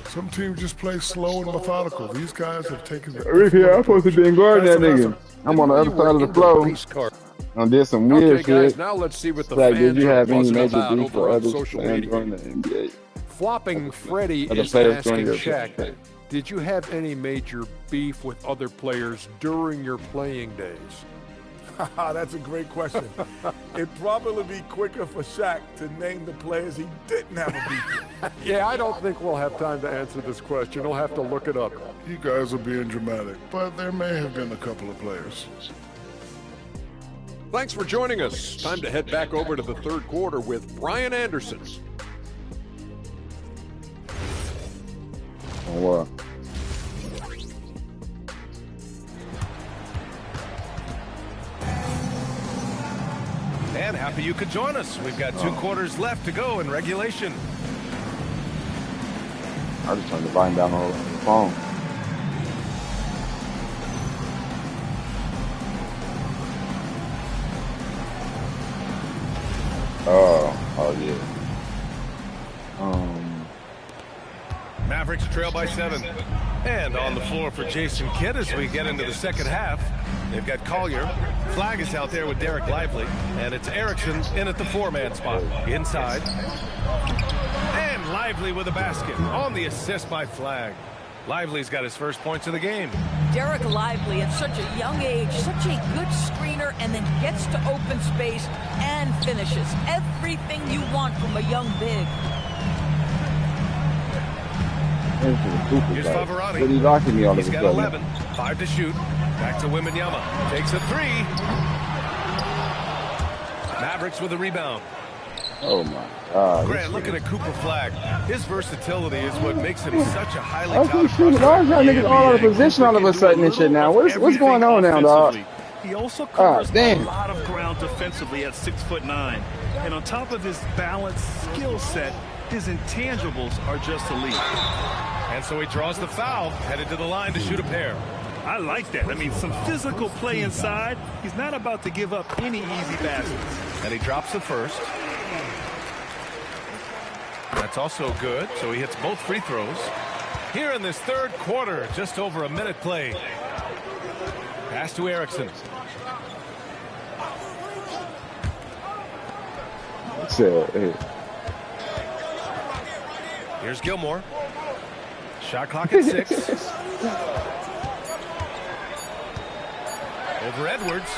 Some teams just play slow and methodical. These guys have taken the Ricky, I'm supposed to be guarding that nigga. I'm on the other side of the floor. I did some weird Okay, guys, shit. now let's see what the Like, fans did you are have any buzzing major about beef over or on other social fans media. during the NBA? Flopping Freddy Other is players asking during your Shaq, did you have any major beef with other players during your playing days? That's a great question. It'd probably be quicker for Shaq to name the players he didn't have a beef with. Yeah, I don't think we'll have time to answer this question. We'll have to look it up. You guys are being dramatic, but there may have been a couple of players. Thanks for joining us. Time to head back over to the 3rd quarter with Brian Anderson. Oh, wow. And happy you could join us. We've got 2 quarters left to go in regulation. I just turned the volume down on the phone. Oh yeah. Mavericks trail by 7. And on the floor for Jason Kidd as we get into the second half. They've got Collier. Flag is out there with Derek Lively. And it's Erickson in at the 4-man spot. Inside. And Lively with a basket on the assist by Flag. Lively's got his first points of the game. Derek Lively at such a young age, such a good screener, and then gets to open space and finishes. Everything you want from a young big. Here's Favarani. But he's locking me all He's of a got sudden. 11. 5 to shoot. Back to Wembanyama. Takes a 3. Mavericks with a rebound. Oh my God. Grant, looking at Cooper Flag. His versatility is what makes him such a highly Why touted is y'all niggas all out of position all of a sudden and shit now? What's going on now, dog? He also covers a damn. lot of ground defensively at 6'9". And on top of his balanced skill set, his intangibles are just elite. And so he draws the foul, headed to the line to shoot a pair. I like that. I mean, some physical play inside. He's not about to give up any easy baskets. And he drops the first. That's also good, so he hits both free throws. Here in this 3rd quarter, just over a minute played. Pass to Erickson. Here's Gilmore. Shot clock at 6. Over Edwards.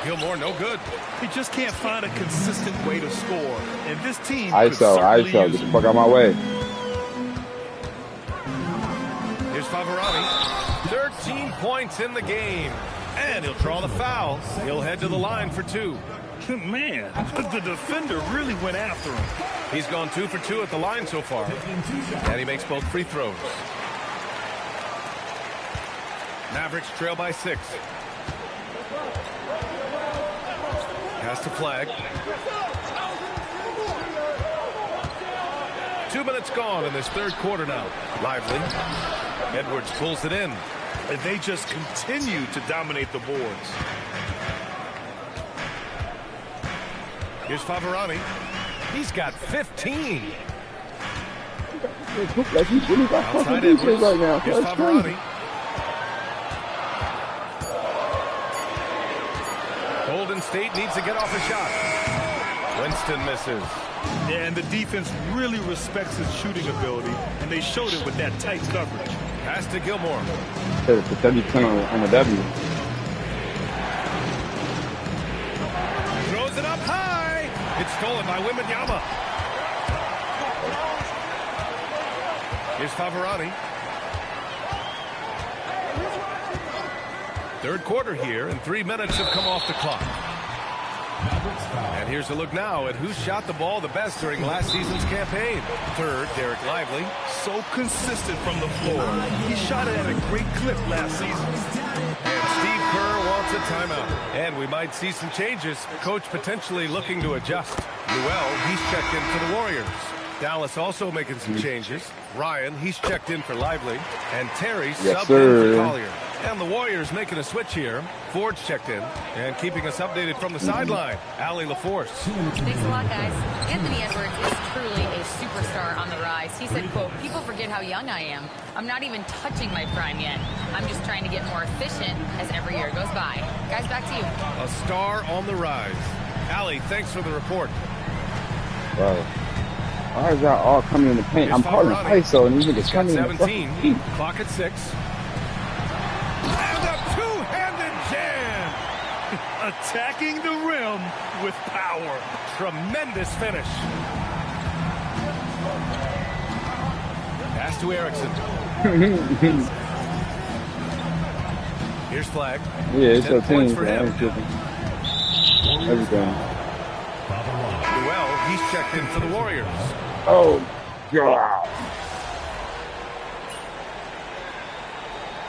Gilmore, no good. He just can't find a consistent way to score. And this team ISO, get the fuck out of my way. Here's Favarani. 13 points in the game. And he'll draw the foul. He'll head to the line for 2. Man, the defender really went after him. He's gone 2 for 2 at the line so far. And he makes both free throws. Mavericks trail by 6. Pass to Flag. 2 minutes gone in this 3rd quarter now. Lively. Edwards pulls it in. And they just continue to dominate the boards. Here's Favarani. He's got 15. Like he's really got Outside fucking Edwards. defense right now. Here's That's Favarani. crazy. Golden State needs to get off a shot. Winston misses. And the defense really respects his shooting ability, and they showed it with that tight coverage. Pass to Gilmore. The 30% on the W. Throws it up high. It's stolen by Wembanyama. Here's Favarani. 3rd quarter here, and 3 minutes have come off the clock. And here's a look now at who shot the ball the best during last season's campaign. 3rd, Derek Lively. So consistent from the floor. He shot it at a great clip last season. And Steve Kerr wants a timeout. And we might see some changes. Coach potentially looking to adjust. Newell, he's checked in for the Warriors. Dallas also making some changes. Ryan, he's checked in for Lively. And Terry Yes, subbed in sir. for Collier. And the Warriors making a switch here. Ford's checked in. And keeping us updated from the sideline, Allie LaForce. Thanks a lot, guys. Anthony Edwards is truly a superstar on the rise. He said, quote, people forget how young I am. I'm not even touching my prime yet. I'm just trying to get more efficient as every year goes by. Guys, back to you. A star on the rise. Allie, thanks for the report. Bro. Why is y'all all coming in the paint? I'm calling ISO and these niggas coming in the 17. fucking paint. Clock at 6. And a two-handed jam. Attacking the rim with power. Tremendous finish. Pass to Erickson. Here's Flag. Yeah, it's 10 your points team, for bro. him. I'm tripping. Everything. Well, he's checked in for the Warriors. Oh, God.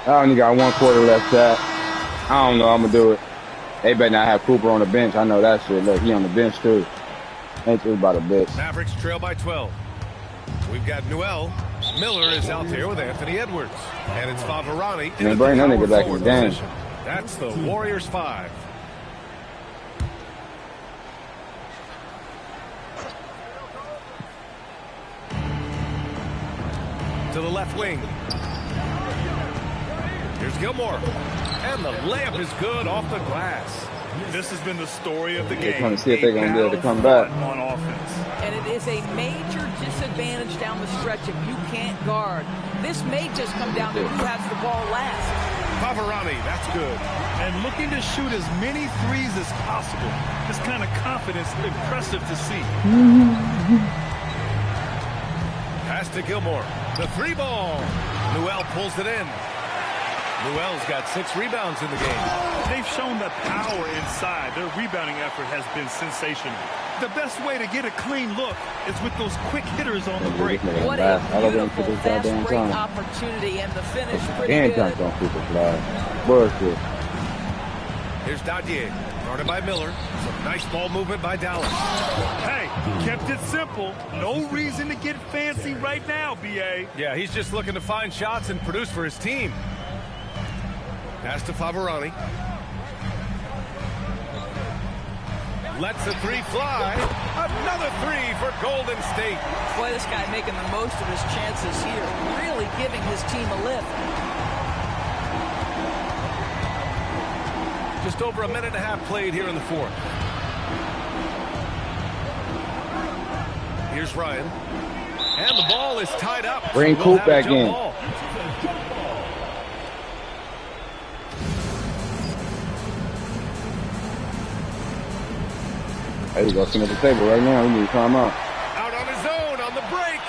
I only got 1 quarter left, Chad. I don't know. I'm going to do it. They better not have Cooper on the bench. I know that shit. Look, he on the bench, too. Ain't just about a bitch. Mavericks trail by 12. We've got Newell. Miller is out there with Anthony Edwards. And it's Favarani in Man, the bring that power nigga back in forward the game. position. That's the Warriors 5. To the left wing. Here's Gilmore. And the layup is good off the glass. This has been the story of the They're game. trying to see if they're going to be able to come back. On offense. And it is a major disadvantage down the stretch if you can't guard. This may just come down to who has the ball last. Favarani, that's good. And looking to shoot as many threes as possible. This kind of confidence, impressive to see. Pass to Gilmore. The 3-ball. Newell pulls it in. Newell's got 6 rebounds in the game. They've shown the power inside. Their rebounding effort has been sensational. The best way to get a clean look is with those quick hitters on the break. What a beautiful fast break opportunity, and the finish pretty And good. jump on Cooper flag. Bullshit. Here's Dadier. Guarded by Miller. Some nice ball movement by Dallas. Hey, kept it simple. No reason to get fancy right now, B.A. Yeah, he's just looking to find shots and produce for his team. Pass to Favarani. Lets the 3 fly. Another 3 for Golden State. Boy, this guy making the most of his chances here. Really giving his team a lift. Just over a minute and a half played here in the 4th. Here's Ryan. And the ball is tied up. Bring So we'll Coop have a back jump in. ball. There you go. Sitting at the table right now. We need to time out. Out on his own on the break.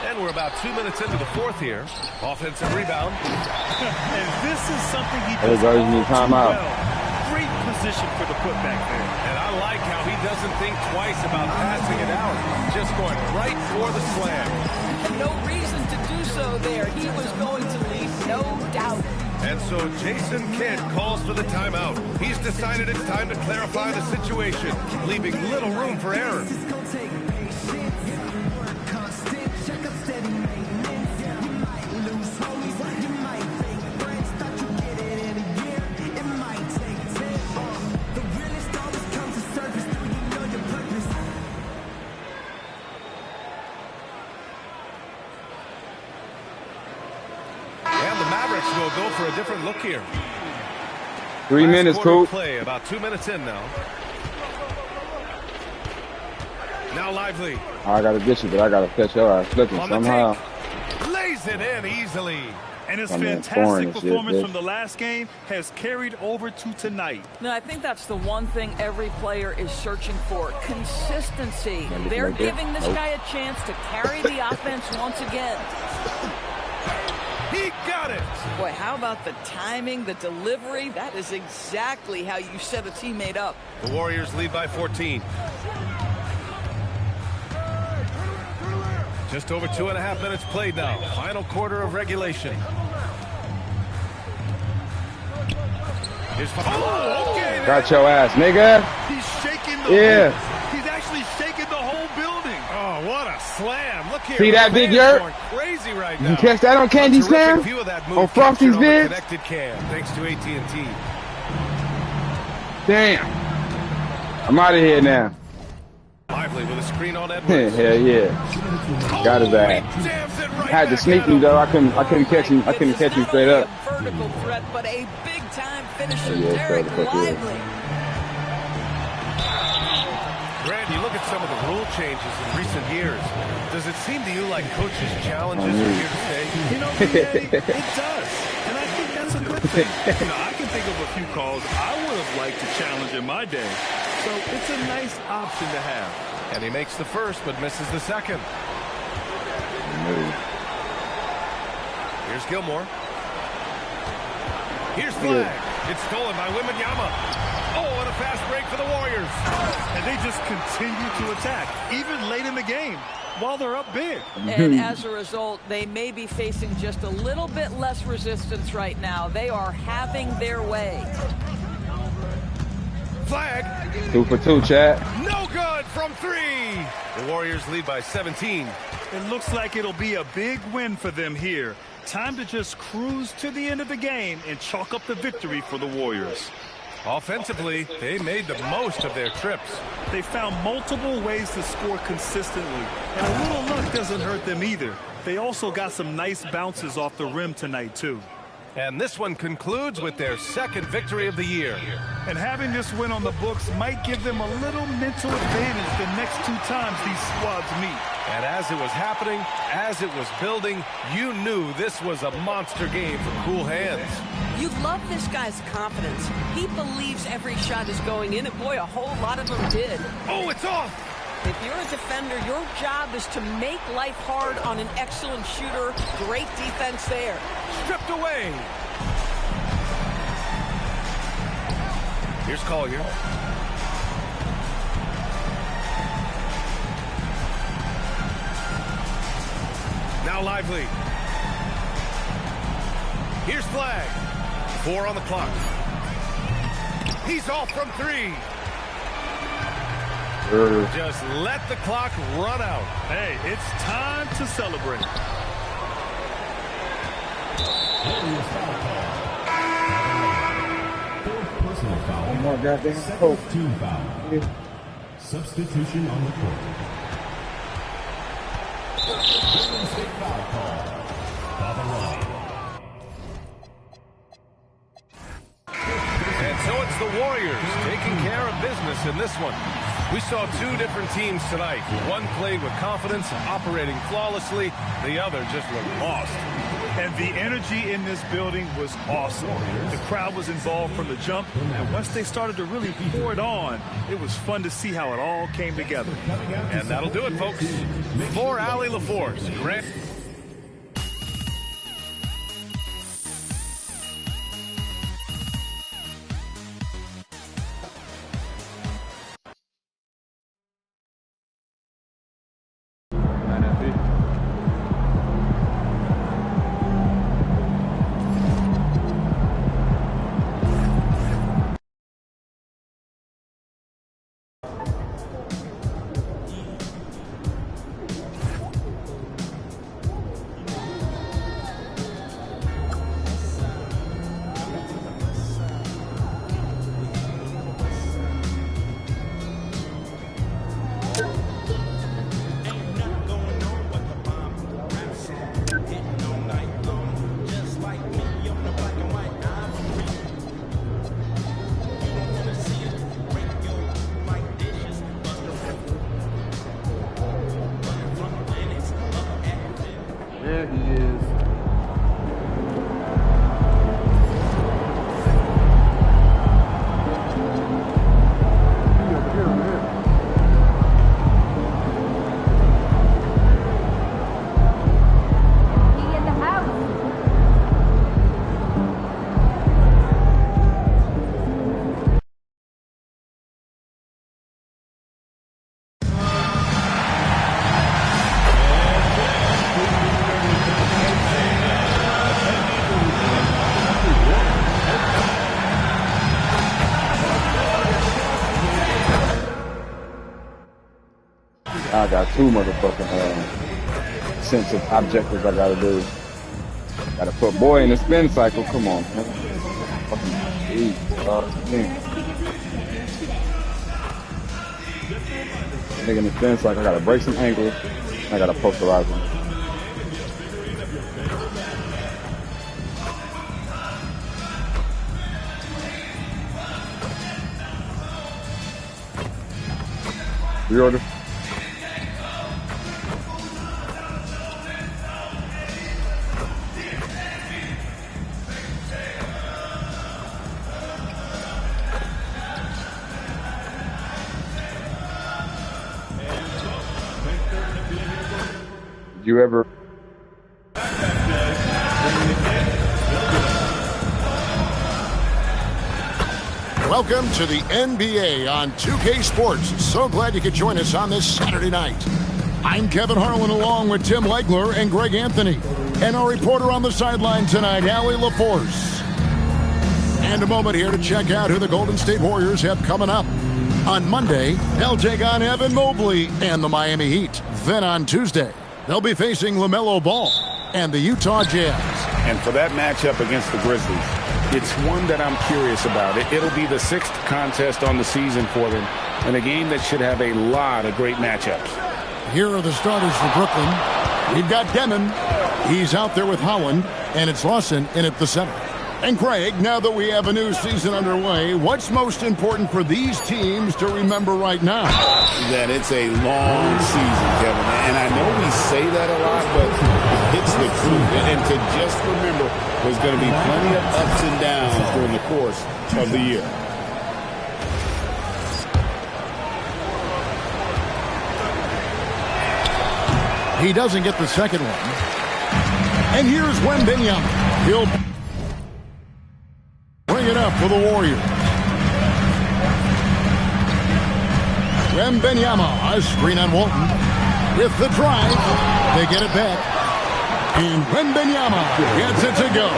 And we're about 2 minutes into the 4th here. Offensive rebound. And this is something he There you does go. You all need too time out. well. Great position for the putback there. And I like how he doesn't think twice about passing it out. Just going right for the slam. And no reason to do so there. He was going to leave, no doubt. And so Jason Kidd calls for the timeout. He's decided it's time to clarify the situation, leaving little room for error. And the Mavericks will go for a different look here. 3 minutes, quarter Coop. play, about 2 minutes in now. Now Lively. I got to get you, but I got to catch your ass slipping On the somehow. take. Lays it in easily. And his I mean, fantastic foreign and shit, performance bitch. from the last game has carried over to tonight. No, I think that's the one thing every player is searching for. Consistency. Nope. They're Nope. giving this guy a chance to carry the offense once again. He got it. Boy, how about the timing, the delivery? That is exactly how you set a teammate up. The Warriors lead by 14. Just over 2.5 minutes played now. Final quarter of regulation. Here's okay. Got your ass, nigga. He's shaking Yeah. He's actually shaking the whole building. Oh, what a slam. Look here. See that big yurt? Crazy right now. You catch that on Candy's cam? On Frosty's vids? Connected cam, thanks to AT&T. Damn. I'm out of here now. Lively with a screen on Edwards. Hell yeah. Got his ass. Had to sneak him though. I couldn't catch him. I couldn't catch him straight up. Vertical threat, but a big time finisher. Yeah, Derek Lively. Grant, you look at some of the rule changes in recent years. Does it seem to you like coaches' challenges are here to stay? You know, it does. And I think that's a good thing. You know, I can think of a few calls I would have liked to challenge in my day. So it's a nice option to have. And he makes the first, but misses the second. Here's Gilmore. Here's Flag. It's stolen by Wembanyama. Oh, and a fast break for the Warriors. And they just continue to attack, even late in the game, while they're up big. And as a result, they may be facing just a little bit less resistance right now. They are having their way. Flag. 2 for 2, Chad. No good from 3. The Warriors lead by 17. It looks like it'll be a big win for them here. Time to just cruise to the end of the game and chalk up the victory for the Warriors. Offensively, they made the most of their trips. They found multiple ways to score consistently, and a little luck doesn't hurt them either. They also got some nice bounces off the rim tonight, too. And this one concludes with their second victory of the year. And having this win on the books might give them a little mental advantage the next 2 times these squads meet. And as it was happening, as it was building, you knew this was a monster game for cool hands. You love this guy's confidence. He believes every shot is going in, and boy, a whole lot of them did. Oh, it's off! If you're a defender, your job is to make life hard on an excellent shooter. Great defense there. Stripped away. Here's Collier. Now Lively. Here's Flag. 4 on the clock. He's off from 3. Just let the clock run out. Hey, it's time to celebrate. Oh my goddamn hope. Team foul. Substitution on the court. Golden State foul call. Babarani. And so it's the Warriors taking care of business in this one. We saw 2 different teams tonight. One played with confidence, operating flawlessly. The other just looked lost. And the energy in this building was awesome. The crowd was involved from the jump, and once they started to really pour it on, it was fun to see how it all came together. And that'll do it, folks. For Allie LaForce, Grant. I got 2 motherfucking sense of objectives I gotta do. Gotta put boy in the spin cycle. Come on, man. Fucking geez, man. Nigga in the spin cycle. I gotta break some angles. I gotta posterize them. Reorder. You ever Welcome to the NBA on 2K Sports. So glad you could join us on this Saturday night. I'm Kevin Harlan along with Tim Legler and Greg Anthony. And our reporter on the sideline tonight, Allie LaForce. And a moment here to check out who the Golden State Warriors have coming up. On Monday, they'll take on Evan Mobley and the Miami Heat. Then on Tuesday, they'll be facing LaMelo Ball and the Utah Jazz. And for that matchup against the Grizzlies, it's one that I'm curious about. It'll be the 6th contest on the season for them, and a game that should have a lot of great matchups. Here are the starters for Brooklyn. We've got Demon. He's out there with Howland, and it's Lawson in at the center. And Craig, now that we have a new season underway, what's most important for these teams to remember right now? That it's a long season, Kevin. And I know we say that a lot, but it's the truth. And to just remember, there's going to be plenty of ups and downs during the course of the year. He doesn't get the second one. And here's Wembanyama. He'll bring it up for the Warriors. Wembanyama, a screen on Walton. With the drive, they get it back. And Wembanyama gets it to go.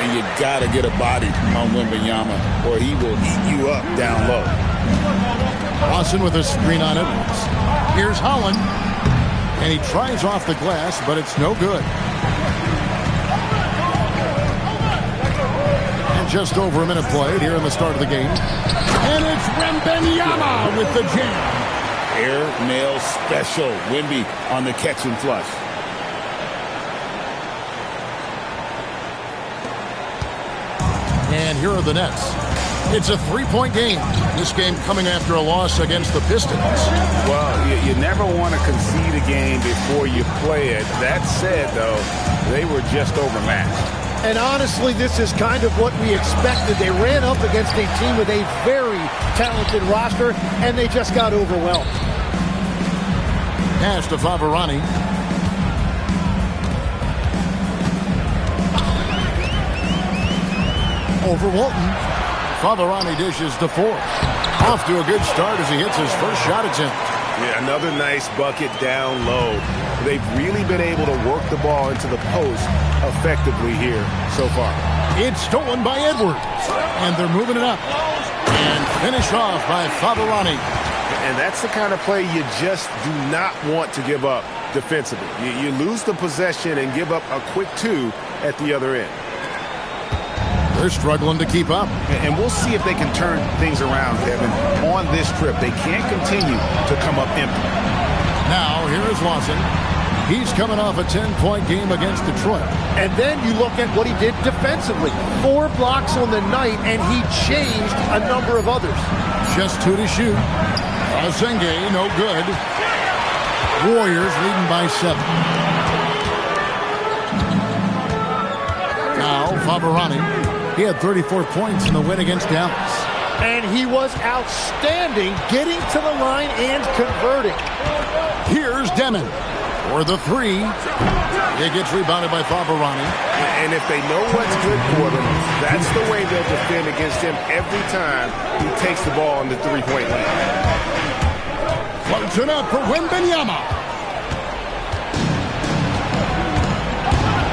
And you got to get a body on Wembanyama, or he will eat you up down low. Lawson with a screen on Edwards. Here's Holland. And he tries off the glass, but it's no good. And just over a minute played here in the start of the game. And it's Wembanyama with the jam. Air nail special. Wemby on the catch and flush. And here are the Nets. It's a 3-point game. This game coming after a loss against the Pistons. Well, you never want to concede a game before you play it. That said, though, they were just overmatched. And honestly, this is kind of what we expected. They ran up against a team with a very talented roster, and they just got overwhelmed. Pass to Favarani. Over Walton. Favarani dishes to four. Off to a good start as he hits his first shot attempt. Yeah, another nice bucket down low. They've really been able to work the ball into the post effectively here so far. It's stolen by Edwards. And they're moving it up. And finished off by Favarani. And that's the kind of play you just do not want to give up defensively. You lose the possession and give up a quick 2 at the other end. They're struggling to keep up. And we'll see if they can turn things around, Kevin, on this trip. They can't continue to come up empty. Now, here is Lawson. He's coming off a 10-point game against Detroit. And then you look at what he did defensively. 4 blocks on the night, and he changed a number of others. Just 2 to shoot. Azenge, no good. Warriors leading by 7. Now, Favarani. He had 34 points in the win against Dallas. And he was outstanding getting to the line and converting. Here's Demon for the 3. It gets rebounded by Favarani. And if they know what's good for them, that's the way they'll defend against him every time he takes the ball in the 3-point line. Floats it up for Wembanyama.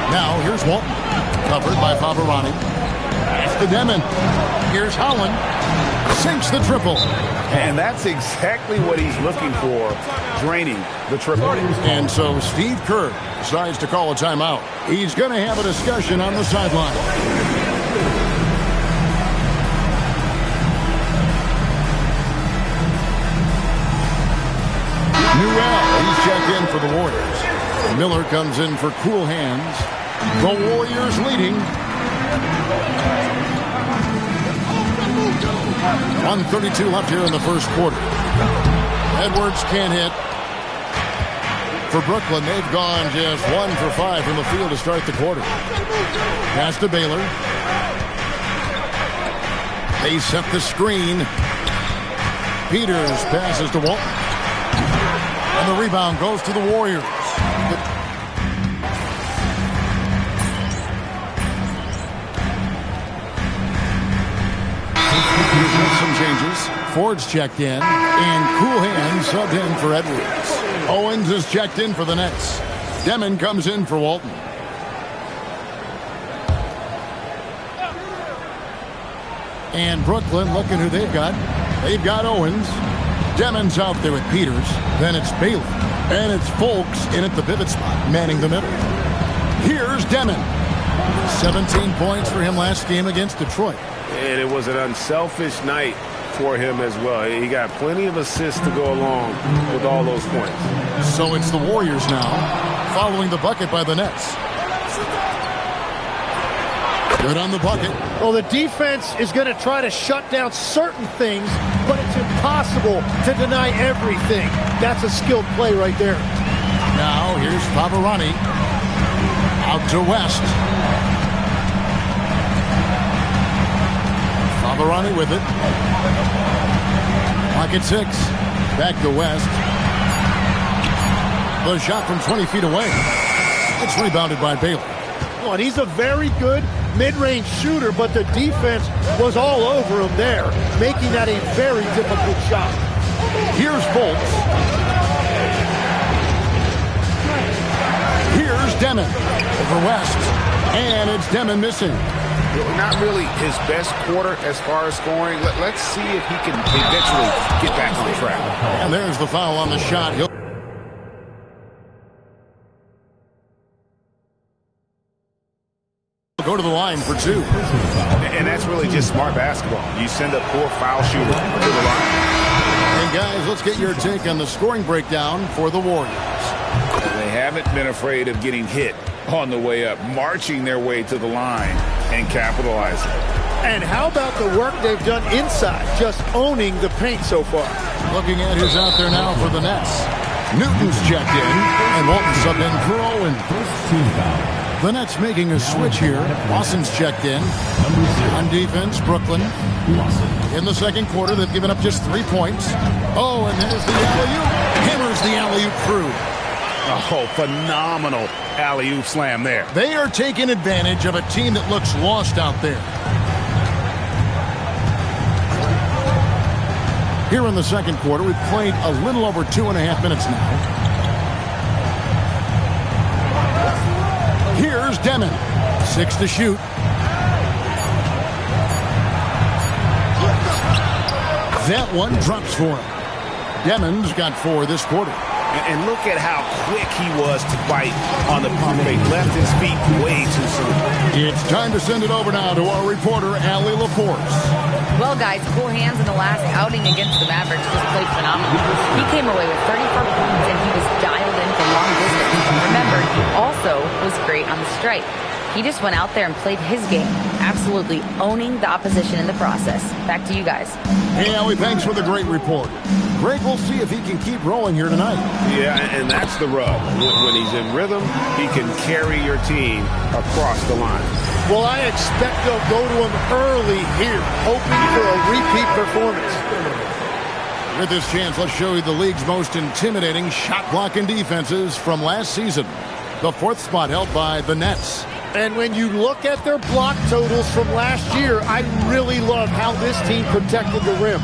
Now here's Walton. Covered by Favarani. to Demon. Here's Holland. Sinks the triple. And that's exactly what he's looking for, draining the triple. And so Steve Kerr decides to call a timeout. He's going to have a discussion on the sideline. Newell, he's checked in for the Warriors. Miller comes in for cool hands. The Warriors leading. 1:32 left here in the first quarter. Edwards can't hit. For Brooklyn, they've gone just 1 for 5 from the field to start the quarter. Pass to Baylor. They set the screen. Peters passes to Walton. And the rebound goes to the Warriors. Some changes. Ford's checked in, and Cool Hands subbed in for Edwards. Owens is checked in for the Nets. Demon comes in for Walton. And Brooklyn, looking who they've got. They've got Owens. Demon's out there with Peters. Then it's Bailey. And it's Folks in at the pivot spot, manning the middle. Here's Demon. 17 points for him last game against Detroit. And it was an unselfish night for him as well. He got plenty of assists to go along with all those points. So it's the Warriors now, following the bucket by the Nets. Good on the bucket. Well, the defense is going to try to shut down certain things, but it's impossible to deny everything. That's a skilled play right there. Now here's Favarani. Out to West. Favarani with it. Pocket 6. Back to West. The shot from 20 feet away. It's rebounded by Baylor. And he's a very good mid-range shooter, but the defense was all over him there, making that a very difficult shot. Here's Bolts. Here's Demon over West. And it's Demon missing. Not really his best quarter as far as scoring. Let's see if he can eventually get back on track. And there's the foul on the shot. He'll go to the line for 2. And that's really just smart basketball. You send a poor foul shooter to the line. And guys, let's get your take on the scoring breakdown for the Warriors. They haven't been afraid of getting hit on the way up, marching their way to the line and capitalizing. And how about the work they've done inside, just owning the paint so far? Looking at who's out there now for the Nets. Newton's checked in, and Walton subbed in for Owen. The Nets making a switch here. Lawson's checked in. On defense, Brooklyn. In the second quarter, they've given up just 3 points. Oh, and there's the alley-oop. Hammers the alley-oop through. Oh, phenomenal alley-oop slam there. They are taking advantage of a team that looks lost out there. Here in the second quarter, we've played a little over 2.5 minutes now. Here's Demon. 6 to shoot. That one drops for him. Demon's got 4 this quarter. And look at how quick he was to bite on the pump fake. Left his feet way too soon. It's time to send it over now to our reporter, Allie LaForce. Well, guys, Cool Hands in the last outing against the Mavericks just played phenomenal. He came away with 34 points, and he was dialed in for long distance. Remember, he also was great on the strike. He just went out there and played his game, absolutely owning the opposition in the process. Back to you guys. Hey, Allie, thanks for the great report. Greg, we'll see if he can keep rolling here tonight. Yeah, and that's the rub. When he's in rhythm, he can carry your team across the line. Well, I expect they'll go to him early here, hoping for a repeat performance. With this chance, let's show you the league's most intimidating shot-blocking defenses from last season. The 4th spot held by the Nets. And when you look at their block totals from last year, I really love how this team protected the rim.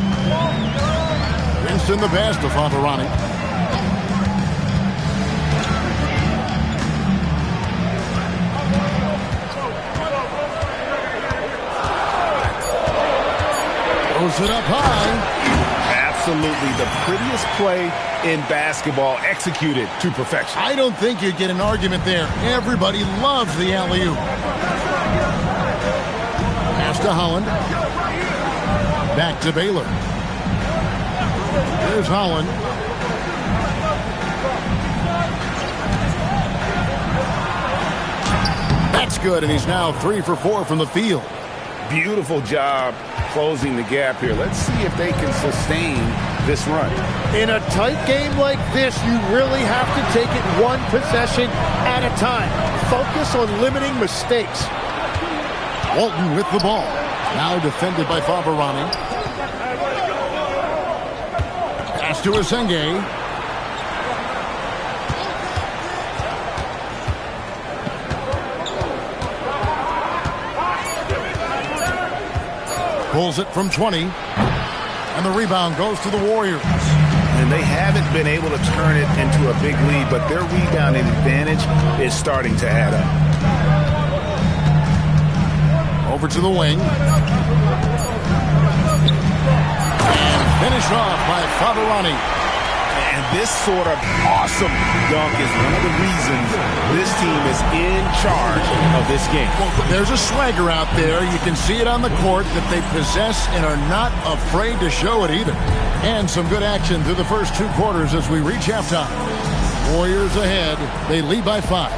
Winston the pass to Favarani. Throws it up high. Absolutely the prettiest play in basketball, executed to perfection. I don't think you'd get an argument there. Everybody loves the alley-oop. Pass to Holland. Back to Baylor. There's Holland. That's good, and he's now 3 for 4 from the field. Beautiful job closing the gap here. Let's see if they can sustain this run. In a tight game like this, you really have to take it one possession at a time. Focus on limiting mistakes. Walton with the ball. Now defended by Fabarani. Pass to Asenge. Pulls it from 20. And the rebound goes to the Warriors. And they haven't been able to turn it into a big lead, but their rebounding advantage is starting to add up. Over to the wing. And finished off by Fabarani. And this sort of awesome dunk is one of the reasons this team is in charge of this game. Well, there's a swagger out there. You can see it on the court that they possess and are not afraid to show it either. And some good action through the first 2 quarters as we reach halftime. Warriors ahead. They lead by 5.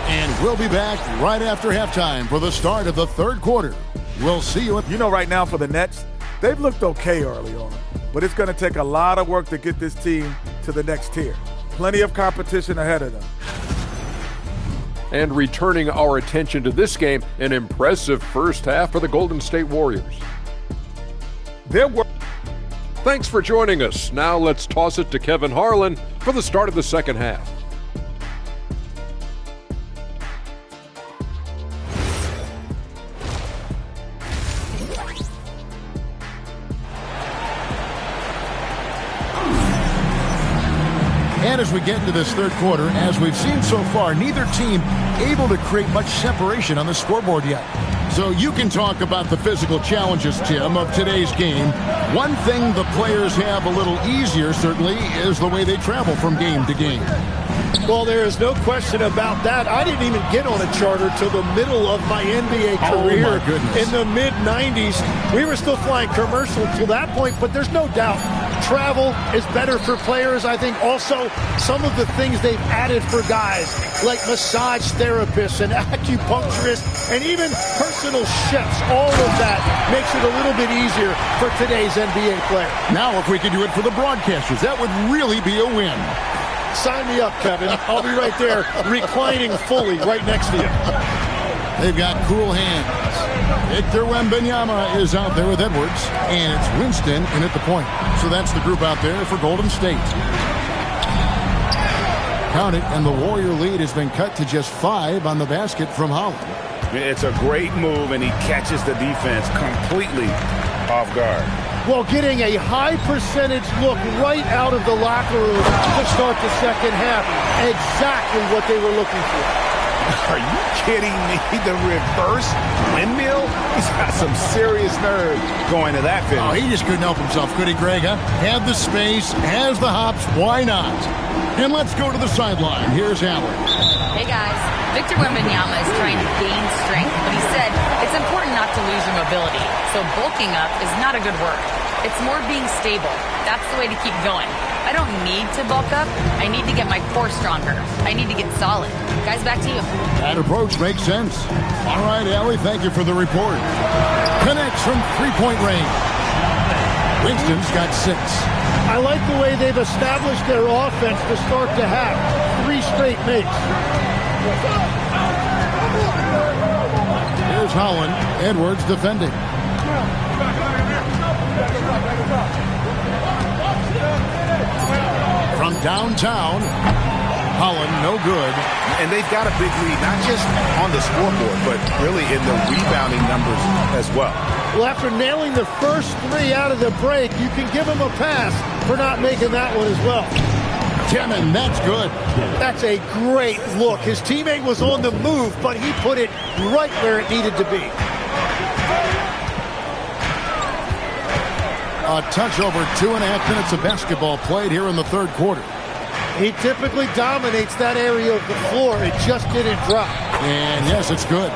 And we'll be back right after halftime for the start of the 3rd quarter. We'll see you. You know, right now for the Nets, they've looked okay early on. But it's going to take a lot of work to get this team to the next tier. Plenty of competition ahead of them. And returning our attention to this game, an impressive first half for the Golden State Warriors. Thanks for joining us. Now let's toss it to Kevin Harlan for the start of the second half. And as we get into this 3rd quarter, as we've seen so far, neither team able to create much separation on the scoreboard yet. So you can talk about the physical challenges, Tim, of today's game. One thing the players have a little easier, certainly, is the way they travel from game to game. Well, there is no question about that. I didn't even get on a charter till the middle of my NBA career. Oh, my goodness. In the mid-90s. We were still flying commercial till that point, but there's no doubt travel is better for players. I think also some of the things they've added for guys, like massage therapists and acupuncturists and even personal chefs, all of that makes it a little bit easier for today's NBA player. Now, if we could do it for the broadcasters, that would really be a win. Sign me up, Kevin. I'll be right there reclining fully right next to you. They've got cool hands. Victor Wembanyama is out there with Edwards, and it's Winston in at the point. So that's the group out there for Golden State. Count it, and the Warrior lead has been cut to just 5 on the basket from Holland. It's a great move, and he catches the defense completely off guard. Well, getting a high percentage look right out of the locker room to start the second half. Exactly what they were looking for. Are you kidding me? The reverse windmill? He's got some serious nerve going to that finish. Oh, he just couldn't help himself, could he, Greg? Huh? Had the space, has the hops, why not? And let's go to the sideline. Here's Allen. Hey, guys. Victor Wembanyama is trying to gain strength, but he said it's important not to lose your mobility. So bulking up is not a good word. It's more being stable. That's the way to keep going. I don't need to bulk up. I need to get my core stronger. I need to get solid. Guys, back to you. That approach makes sense. All right, Allie, thank you for the report. Connects from 3-point range. Winston's got 6. I like the way they've established their offense to start the half. 3 straight makes. Here's Holland. Edwards defending. From downtown, Holland, no good. And they've got a big lead, not just on the scoreboard, but really in the rebounding numbers as well. Well, after nailing the first 3 out of the break, you can give him a pass for not making that one as well. Tim, and that's good. That's a great look. His teammate was on the move, but he put it right where it needed to be. A touch over 2.5 minutes of basketball played here in the third quarter. He typically dominates that area of the floor. It just didn't drop. And yes, it's good.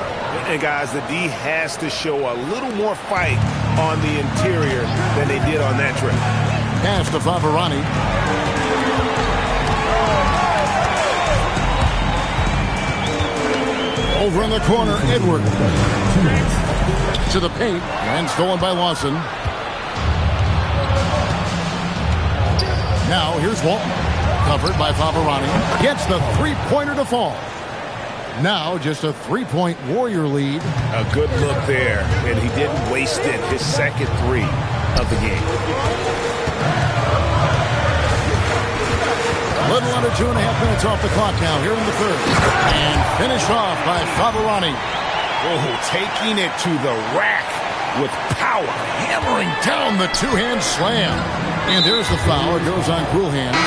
And guys, the D has to show a little more fight on the interior than they did on that trip. Pass to Favarani. Over in the corner, Edward. To the paint, and stolen by Lawson. Now, here's Walton. Covered by Favarani. Gets the three-pointer to fall. Now, just a three-point Warrior lead. A good look there, and he didn't waste it. His second three of the game. A little under 2.5 minutes off the clock now here in the third. And finished off by Favarani. Oh, taking it to the rack with power. Hammering down the two-hand slam. And there's the foul. It goes on cool hands.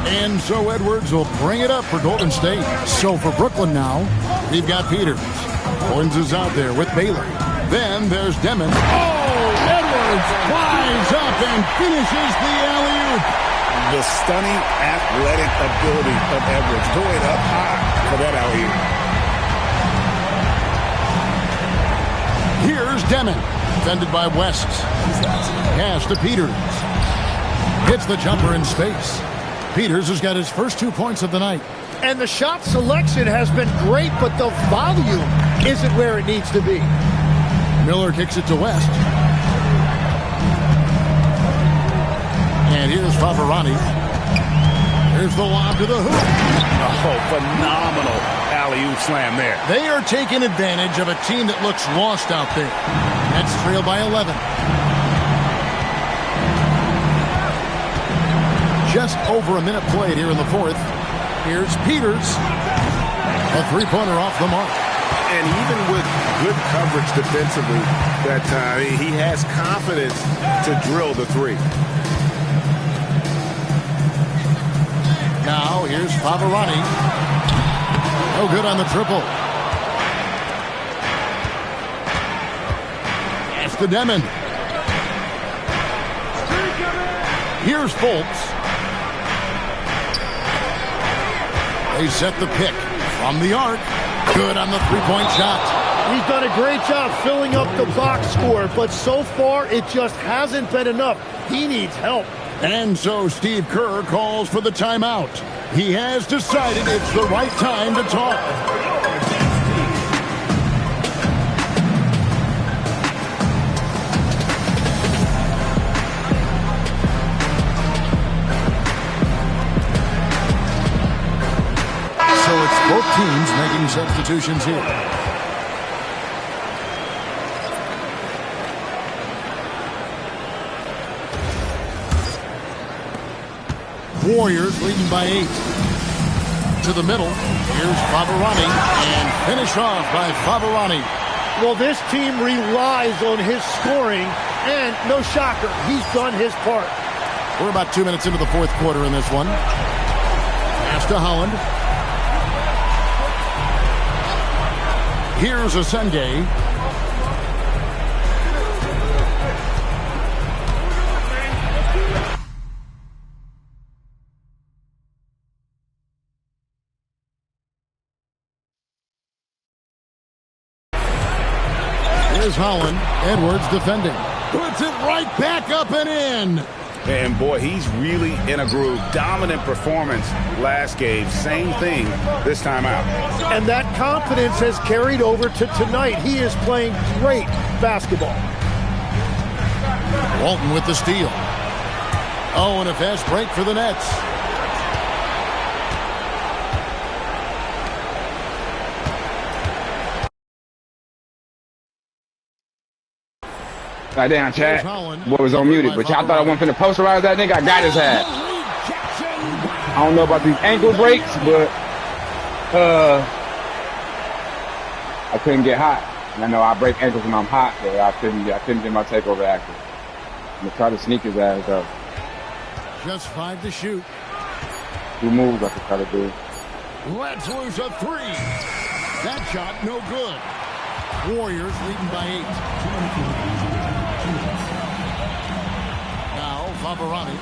And so Edwards will bring it up for Golden State. So for Brooklyn now, we've got Peters. Owens is out there with Baylor. Then there's Demon. Oh, Edwards flies up and finishes the alley-oop. The stunning athletic ability of Edwards going up high for that alley-oop. Here's Demon. Defended by West. Pass to Peters. Hits the jumper in space. Peters has got his first 2 points of the night. And the shot selection has been great, but the volume isn't where it needs to be. Miller kicks it to West. And here's Favarani. Here's the lob to the hoop. Oh, phenomenal alley-oop slam there. They are taking advantage of a team that looks lost out there. Nets trail by 11. Just over a minute played here in the fourth. Here's Peters. A three-pointer off the mark. And even with good coverage defensively that time, he has confidence to drill the three. Now, here's Favarani. No good on the triple. Pass to Demon. Here's Fultz. They set the pick from the arc. Good on the three-point shot. He's done a great job filling up the box score, but so far it just hasn't been enough. He needs help. And so Steve Kerr calls for the timeout. He has decided it's the right time to talk. So it's both teams making substitutions here. Warriors leading by 8. To the middle. Here's Favarani. And finish off by Favarani. Well, this team relies on his scoring. And no shocker, he's done his part. We're about 2 minutes into the fourth quarter in this one. Pass to Holland. Here's Asende. Here's Holland. Edwards defending. Puts it right back up and in. And boy, he's really in a groove. Dominant performance last game. Same thing this time out. And that confidence has carried over to tonight. He is playing great basketball. Walton with the steal. Oh, and a fast break for the Nets. Right down, chat. Boy was unmuted, but y'all thought I wasn't finna posterize that nigga. I got his ass. I don't know about these ankle breaks, but I couldn't get hot. And I know I break ankles when I'm hot, but I couldn't get my takeover active. I'm gonna try to sneak his ass though. Just 5 to shoot. 2 moves I could try to do. Let's lose a three. That shot no good. Warriors leading by 8. Now Favarani.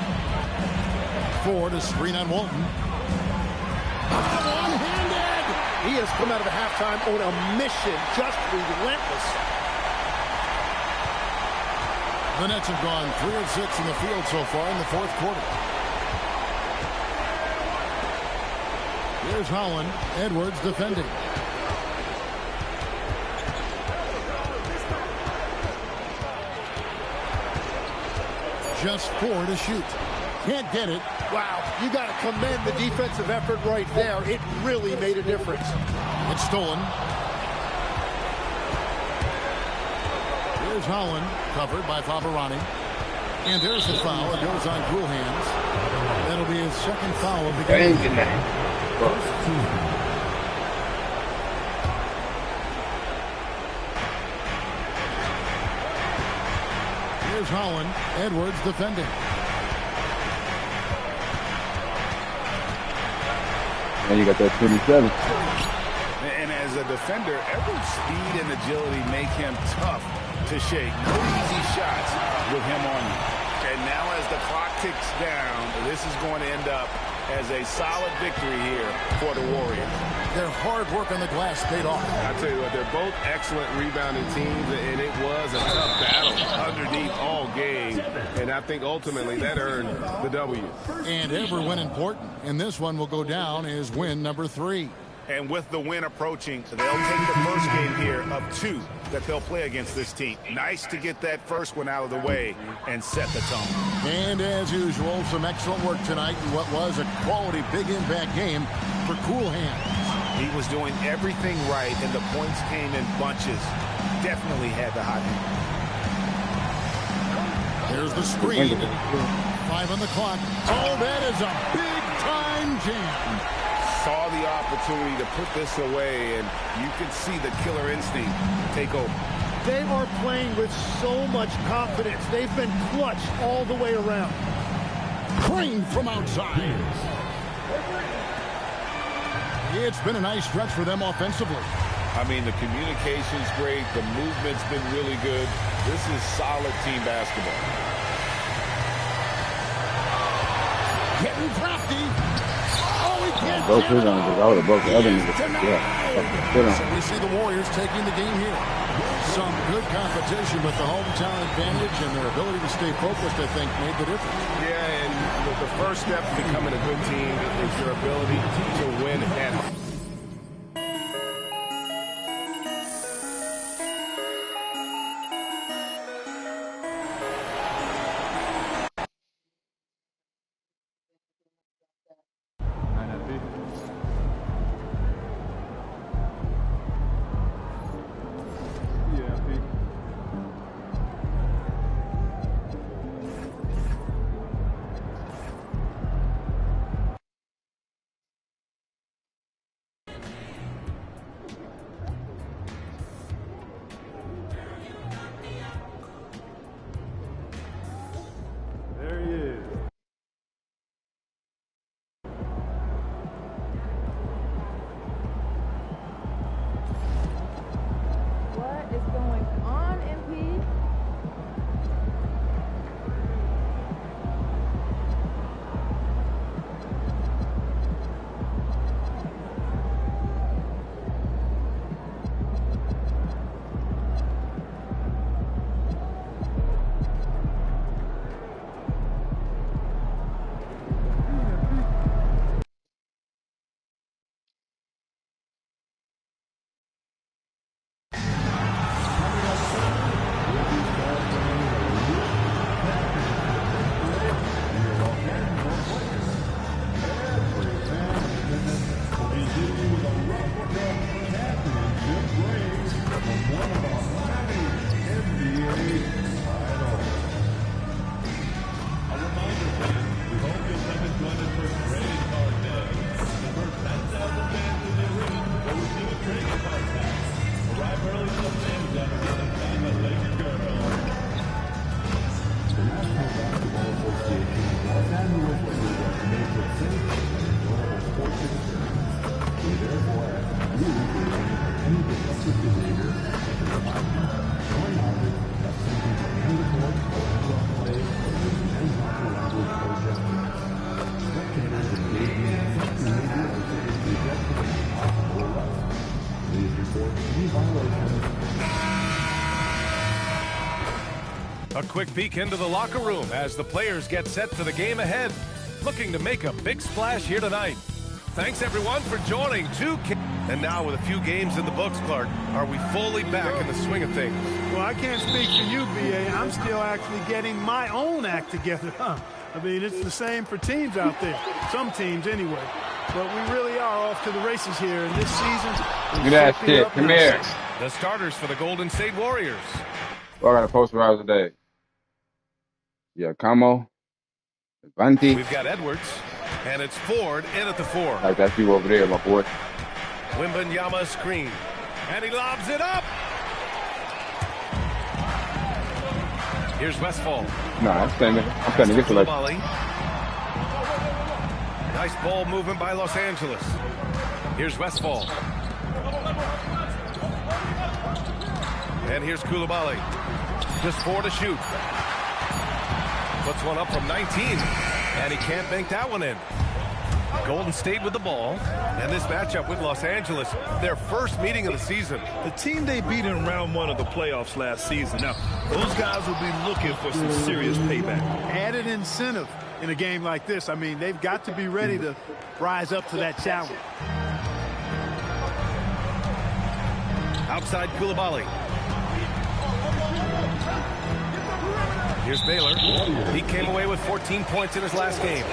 4 to screen on Walton. One-handed. He has come out of the halftime on a mission, just relentless. The Nets have gone 3 of 6 in the field so far in the fourth quarter. Here's Holland. Edwards defending. Just 4 to shoot. Can't get it. Wow, you got to commend the defensive effort right there. It really made a difference. It's stolen. Here's Holland, covered by Favarani. And there's the foul. It goes on cool hands. That'll be his second foul of the game. Here's Holland. Edwards defending. And you got that 27. And as a defender, Edwards' speed and agility make him tough to shake. No easy shots with him on you. And now as the clock ticks down, this is going to end up as a solid victory here for the Warriors. Their hard work on the glass paid off. I tell you what, they're both excellent rebounding teams, and it was a tough battle underneath all game. And I think ultimately that earned the W. And every win important. And this one will go down as win number 3. And with the win approaching, they'll take the first game here of 2 that they'll play against this team. Nice to get that first one out of the way and set the tone. And as usual, some excellent work tonight in what was a quality big impact game for Cool Hands. He was doing everything right, and the points came in bunches. Definitely had the hot hand. There's the screen. 5 on the clock. Oh, that is a big-time jam. Saw the opportunity to put this away, and you can see the killer instinct take over. They are playing with so much confidence. They've been clutch all the way around. Crane from outside. It's been a nice stretch for them offensively. I mean, the communication's great. The movement's been really good. This is solid team basketball. Getting crafty. Oh, he can't Both get it. I would have broke the other niggas. Yeah. So we see the Warriors taking the game here. Some good competition, but the hometown advantage and their ability to stay focused, I think, made the difference. Yeah, and the first step to becoming a good team is your ability to win at home. A quick peek into the locker room as the players get set for the game ahead, looking to make a big splash here tonight. Thanks everyone for joining. And now with a few games in the books, Clark, are we fully back in the swing of things? Well, I can't speak for you, B.A. I'm still actually getting my own act together. I mean, it's the same for teams out there. Some teams anyway. But we really are off to the races here in this season. Look at that shit. Come here. The starters for the Golden State Warriors. Well, I got a posterize today. Yeah, Camo. Vanti. We've got Edwards. And it's Ford in at the 4. Like that view over there, my boy. Wembanyama screen. And he lobs it up. Here's Westfall. Nah, I'm standing to get to like. Nice ball movement by Los Angeles. Here's Westfall. And here's Coulibaly. Just 4 to shoot. Puts one up from 19. And he can't bank that one in. Golden State with the ball. And this matchup with Los Angeles, their first meeting of the season. The team they beat in round 1 of the playoffs last season. Now, those guys will be looking for some serious payback. Added incentive in a game like this. I mean, they've got to be ready to rise up to that challenge. Outside Coulibaly. Here's Baylor. He came away with 14 points in his last game.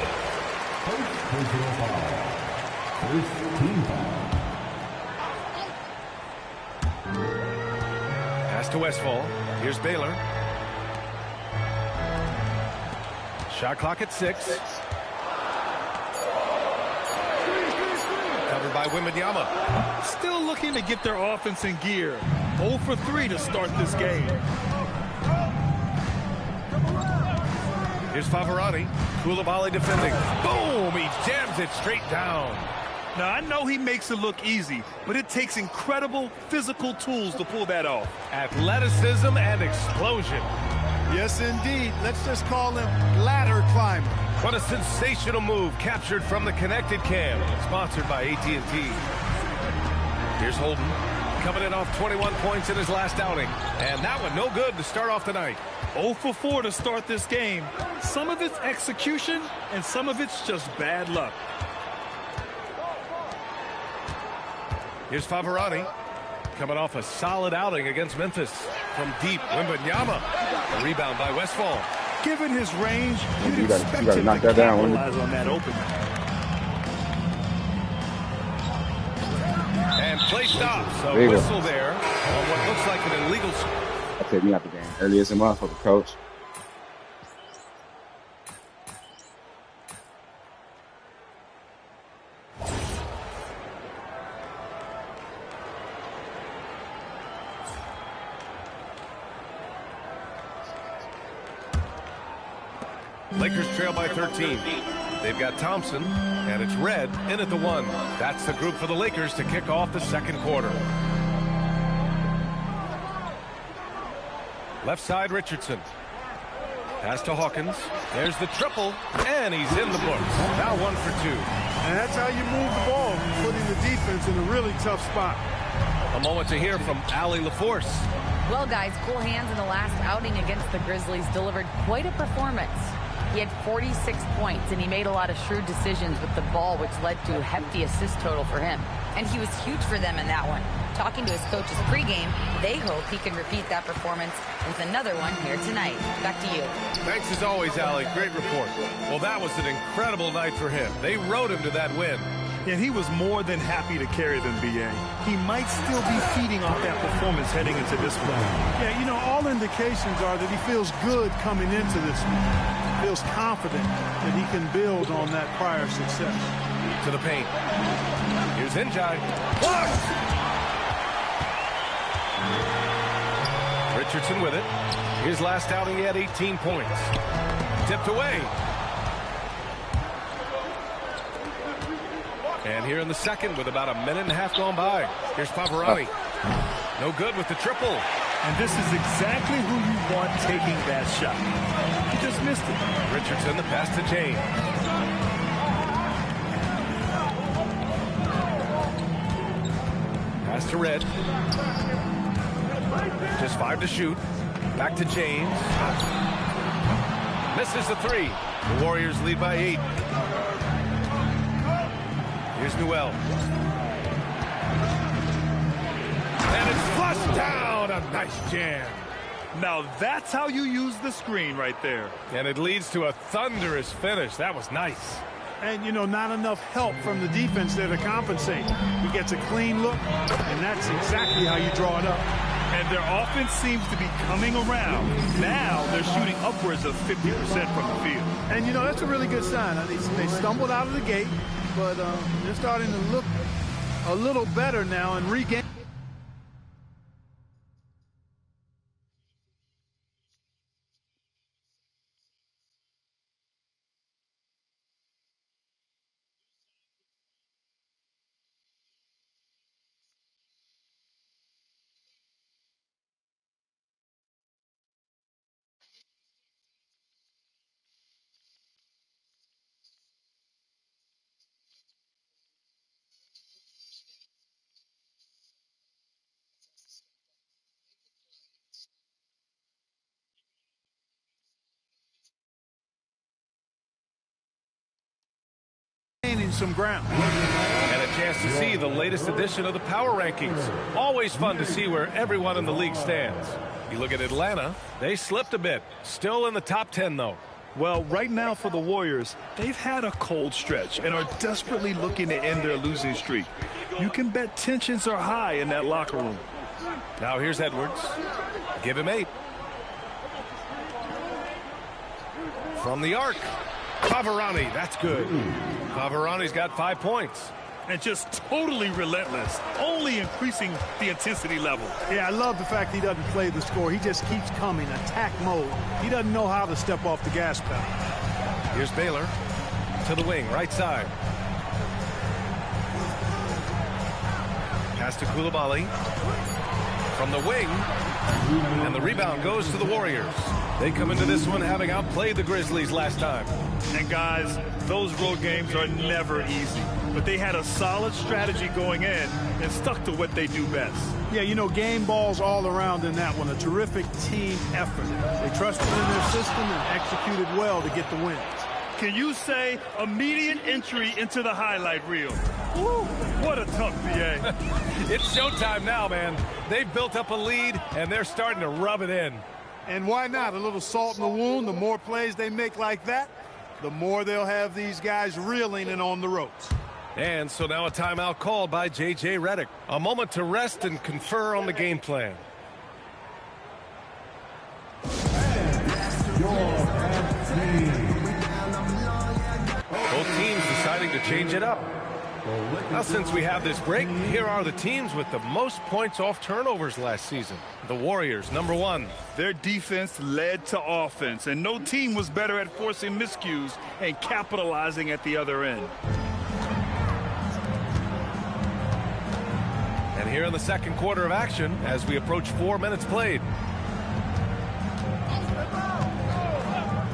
Pass to Westfall. Here's Baylor. Shot clock at 6. Covered by Wembanyama. Still looking to get their offense in gear. 0 for 3 to start this game. Here's Favorani. Coulibaly defending. Boom! He jams it straight down. Now, I know he makes it look easy, but it takes incredible physical tools to pull that off. Athleticism and explosion. Yes, indeed. Let's just call him ladder climber. What a sensational move captured from the connected cam. Sponsored by AT&T. Here's Holden. Coming in off 21 points in his last outing. And that one no good to start off tonight. 0 for 4 to start this game. Some of it's execution, and some of it's just bad luck. Here's Favorani. Coming off a solid outing against Memphis. From deep, Wembanyama. A rebound by Westfall. Given his range, you'd You expect gotta him knock to that down, capitalize on that opening. And play stops. A There you go. whistle there on what looks like an illegal. I take me out the game early as a motherfucker, coach. Lakers trail by 13. They've got Thompson, and it's Red in at the 1. That's the group for the Lakers to kick off the second quarter. Left side, Richardson. Pass to Hawkins. There's the triple, and he's in the books. Now 1 for 2. And that's how you move the ball, putting the defense in a really tough spot. A moment to hear from Allie LaForce. Well, guys, cool hands in the last outing against the Grizzlies delivered quite a performance. He had 46 points, and he made a lot of shrewd decisions with the ball, which led to a hefty assist total for him. And he was huge for them in that one. Talking to his coaches pregame, they hope he can repeat that performance with another one here tonight. Back to you. Thanks as always, Allie. Great report. Well, that was an incredible night for him. They rode him to that win. And he was more than happy to carry them, B.A. He might still be feeding off that performance heading into this one. Yeah, you know, all indications are that he feels good coming into this one. Feels confident that he can build on that prior success. To the paint. Here's Njai. Blocked! Richardson with it. His last outing, he had 18 points. Tipped away. And here in the second with about a minute and a half gone by. Here's Favorani. No good with the triple. And this is exactly who you want taking that shot. He just missed it. Richardson, the pass to James. Pass to Red. Just 5 to shoot. Back to James. Misses the 3. The Warriors lead by 8. Here's Newell. And it's flushed down. A nice jam. Now that's how you use the screen right there. And it leads to a thunderous finish. That was nice. And, you know, not enough help from the defense there to compensate. He gets a clean look, and that's exactly how you draw it up. And their offense seems to be coming around. Now they're shooting upwards of 50% from the field. And, you know, that's a really good sign. They stumbled out of the gate, but they're starting to look a little better now and regain. Some ground. And a chance to see the latest edition of the power rankings. Always fun to see where everyone in the league stands. You look at Atlanta, they slipped a bit. Still in the top 10, though. Well, right now for the Warriors, they've had a cold stretch and are desperately looking to end their losing streak. You can bet tensions are high in that locker room. Now here's Edwards. Give him 8. From the arc. Favarani, that's good. Favarani's got 5 points. And just totally relentless, only increasing the intensity level. Yeah, I love the fact he doesn't play the score. He just keeps coming, attack mode. He doesn't know how to step off the gas pedal. Here's Baylor to the wing, right side. Pass to Coulibaly from the wing. And the rebound goes to the Warriors. They come into this one having outplayed the Grizzlies last time. And guys, those road games are never easy. But they had a solid strategy going in and stuck to what they do best. Yeah, you know, game balls all around in that one. A terrific team effort. They trusted in their system and executed well to get the wins. Can you say immediate entry into the highlight reel? Woo, what a tough PA. It's showtime now, man. They've built up a lead, and they're starting to rub it in. And why not? A little salt in the wound. The more plays they make like that, the more they'll have these guys reeling and on the ropes. And so now a timeout called by J.J. Redick. A moment to rest and confer on the game plan. Both teams deciding to change it up. Now, since we have this break, here are the teams with the most points off turnovers last season. The Warriors, number 1. Their defense led to offense, and no team was better at forcing miscues and capitalizing at the other end. And here in the second quarter of action, as we approach 4 minutes played.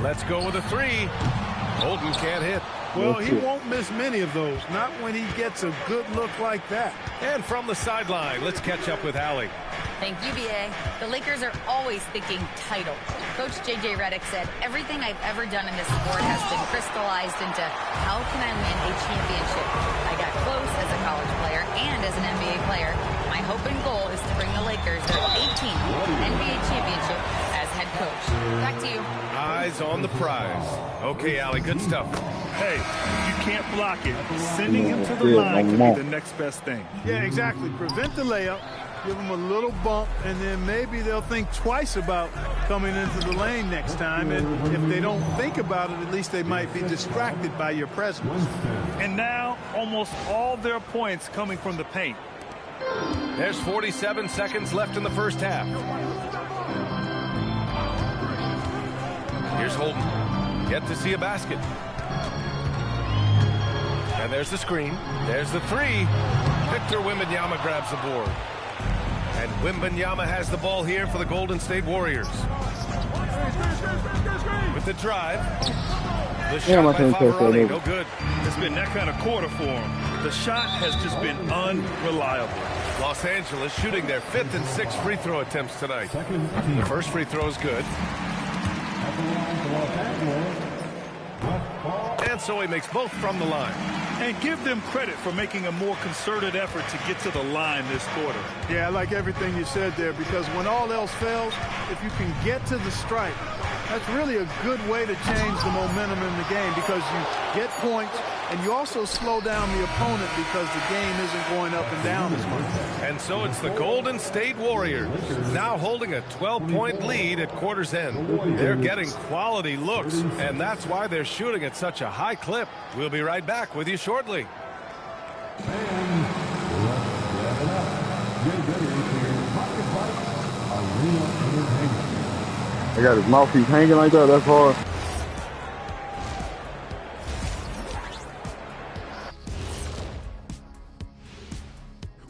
Let's go with a 3. Holden can't hit. Well, he won't miss many of those, not when he gets a good look like that. And from the sideline, let's catch up with Allie. Thank you, B.A. The Lakers are always thinking title. Coach J.J. Redick said, everything I've ever done in this sport has been crystallized into how can I win a championship. I got close as a college player and as an NBA player. My hope and goal is to bring the Lakers their 18th NBA championship as head coach. Back to you. Eyes on the prize. Okay, Allie, good stuff. Hey, you can't block it. Sending him to the line could be the next best thing. Yeah, exactly. Prevent the layup, give them a little bump, and then maybe they'll think twice about coming into the lane next time. And if they don't think about it, at least they might be distracted by your presence. And now, almost all their points coming from the paint. There's 47 seconds left in the first half. Here's Holden. Yet to see a basket. And there's the screen. There's the 3. Victor Wembanyama grabs the board. And Wembanyama has the ball here for the Golden State Warriors. With the drive. The shot by Favarani, no good. It's been that kind of quarter for him. The shot has just been unreliable. Los Angeles shooting their 5th and 6th free throw attempts tonight. The first free throw is good. And so he makes both from the line. And give them credit for making a more concerted effort to get to the line this quarter. Yeah, I like everything you said there, because when all else fails, if you can get to the stripe, that's really a good way to change the momentum in the game, because you get points and you also slow down the opponent because the game isn't going up and down as much. And so it's the Golden State Warriors now holding a 12-point lead at quarter's end. They're getting quality looks, and that's why they're shooting at such a high clip. We'll be right back with you shortly. I got his mouthpiece hanging like that. That's hard.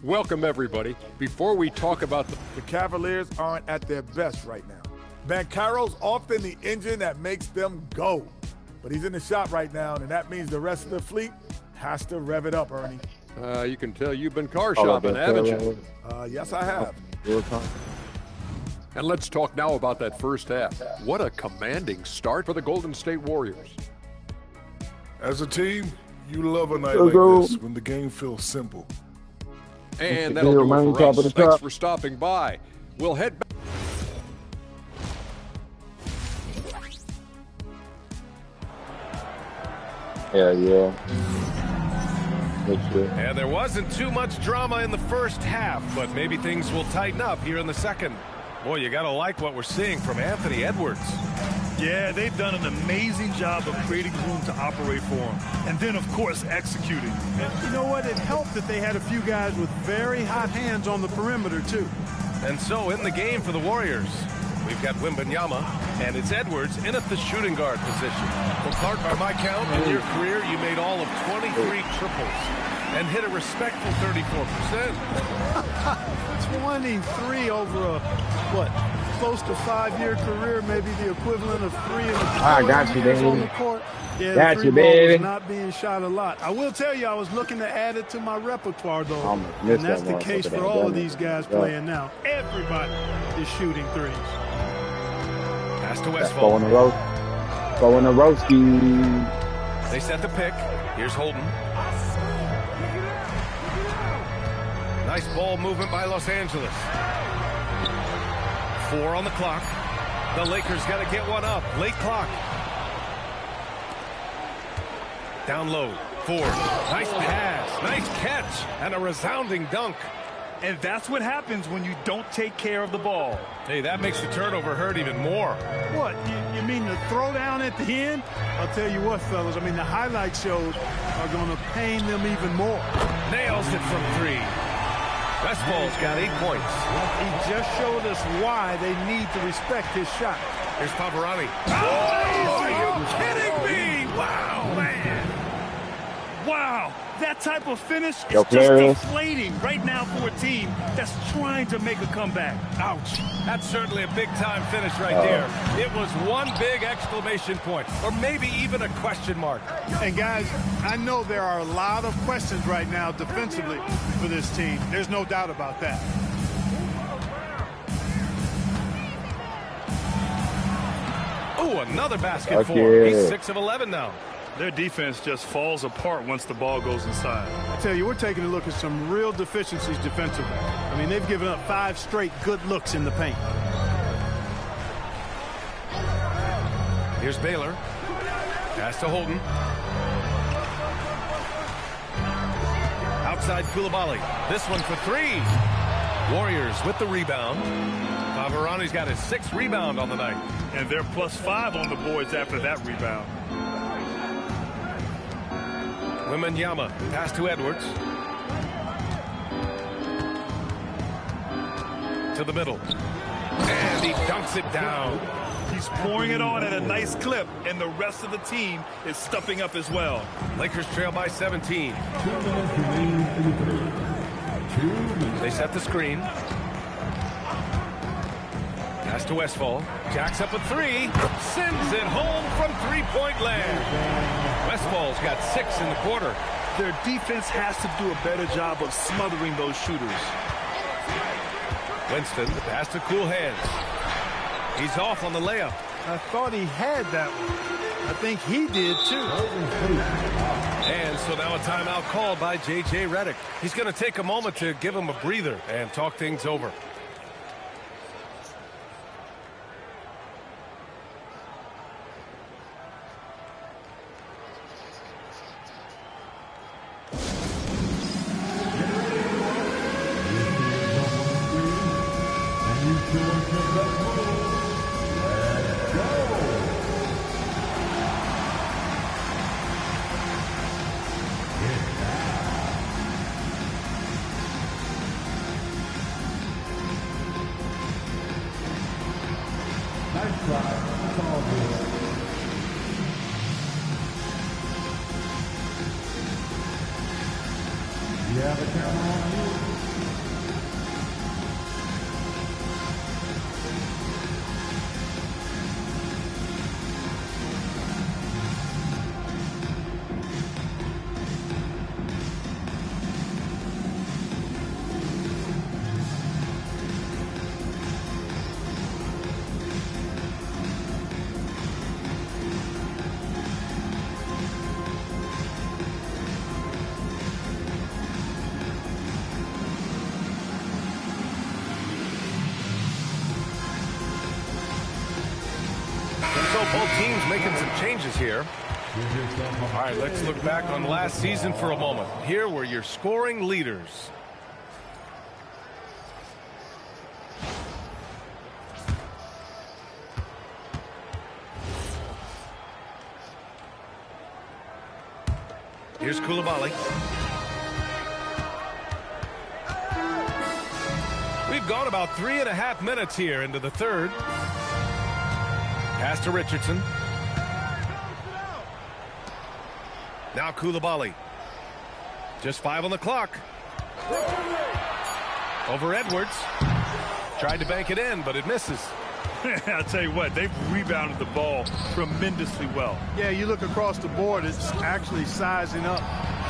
Welcome, everybody. Before we talk about the Cavaliers aren't at their best right now. Banchero's often the engine that makes them go. But he's in the shop right now, and that means the rest of the fleet has to rev it up, Ernie. You can tell you've been car shopping, haven't you? Yes, I have. And let's talk now about that first half. What a commanding start for the Golden State Warriors. As a team, you love a night like this when the game feels simple. And that'll do it for us. Thanks for stopping by. We'll head back. Yeah. And there wasn't too much drama in the first half, but maybe things will tighten up here in the second. Boy, you got to like what we're seeing from Anthony Edwards. Yeah, they've done an amazing job of creating room to operate for him. And then, of course, executing. And you know what? It helped that they had a few guys with very hot hands on the perimeter, too. And so in the game for the Warriors, we've got Wembanyama, and it's Edwards in at the shooting guard position. Well, Clark, by my count, in your career, you made all of 23 triples and hit a respectful 34%. 23 over a, close to 5-year career, maybe the equivalent of 3 years on the court. Yeah, got the you, three ball baby. is not being shot a lot. I will tell you, I was looking to add it to my repertoire, though. And that's the case for all of these guys playing now. Everybody is shooting threes. Pass to Westphal. Go in the roasty. They set the pick. Here's Holden. Nice ball movement by Los Angeles. 4 on the clock. The Lakers got to get one up. Late clock. Down low. Ford. Nice pass. Nice catch. And a resounding dunk. And that's what happens when you don't take care of the ball. Hey, that makes the turnover hurt even more. What? You mean the throwdown at the end? I'll tell you what, fellas. I mean, the highlight shows are going to pain them even more. Nails it from 3. Westfall's got 8 points. He just showed us why they need to respect his shot. Here's Favarani. Oh, are you kidding me? Wow, man. Wow, that type of finish is just deflating right now for a team that's trying to make a comeback. Ouch. That's certainly a big-time finish right there. It was one big exclamation point, or maybe even a question mark. And, guys, I know there are a lot of questions right now defensively for this team. There's no doubt about that. Oh, another basket for him. He's 6 of 11 now. Their defense just falls apart once the ball goes inside. I tell you, we're taking a look at some real deficiencies defensively. I mean, they've given up 5 straight good looks in the paint. Here's Baylor. Pass to Holden. Outside Koulibaly. This one for 3. Warriors with the rebound. Favarani's got his 6th rebound on the night. And they're +5 on the boards after that rebound. Wembanyama, pass to Edwards. To the middle. And he dunks it down. He's pouring it on at a nice clip, and the rest of the team is stepping up as well. Lakers trail by 17. They set the screen. Pass to Westfall. Jacks up a three. Sends it home from three-point land. Westfall's got 6 in the quarter. Their defense has to do a better job of smothering those shooters. Winston, the pass to Cool Hands. He's off on the layup. I thought he had that one. I think he did, too. And so now a timeout called by J.J. Redick. He's going to take a moment to give him a breather and talk things over. Both teams making some changes here. All right, let's look back on last season for a moment. Here were your scoring leaders. Here's Koulibaly. We've gone about 3.5 minutes here into the third. Pass to Richardson. Now Koulibaly. Just 5 on the clock. Over Edwards. Tried to bank it in, but it misses. I'll tell you what, they've rebounded the ball tremendously well. Yeah, you look across the board, it's actually sizing up,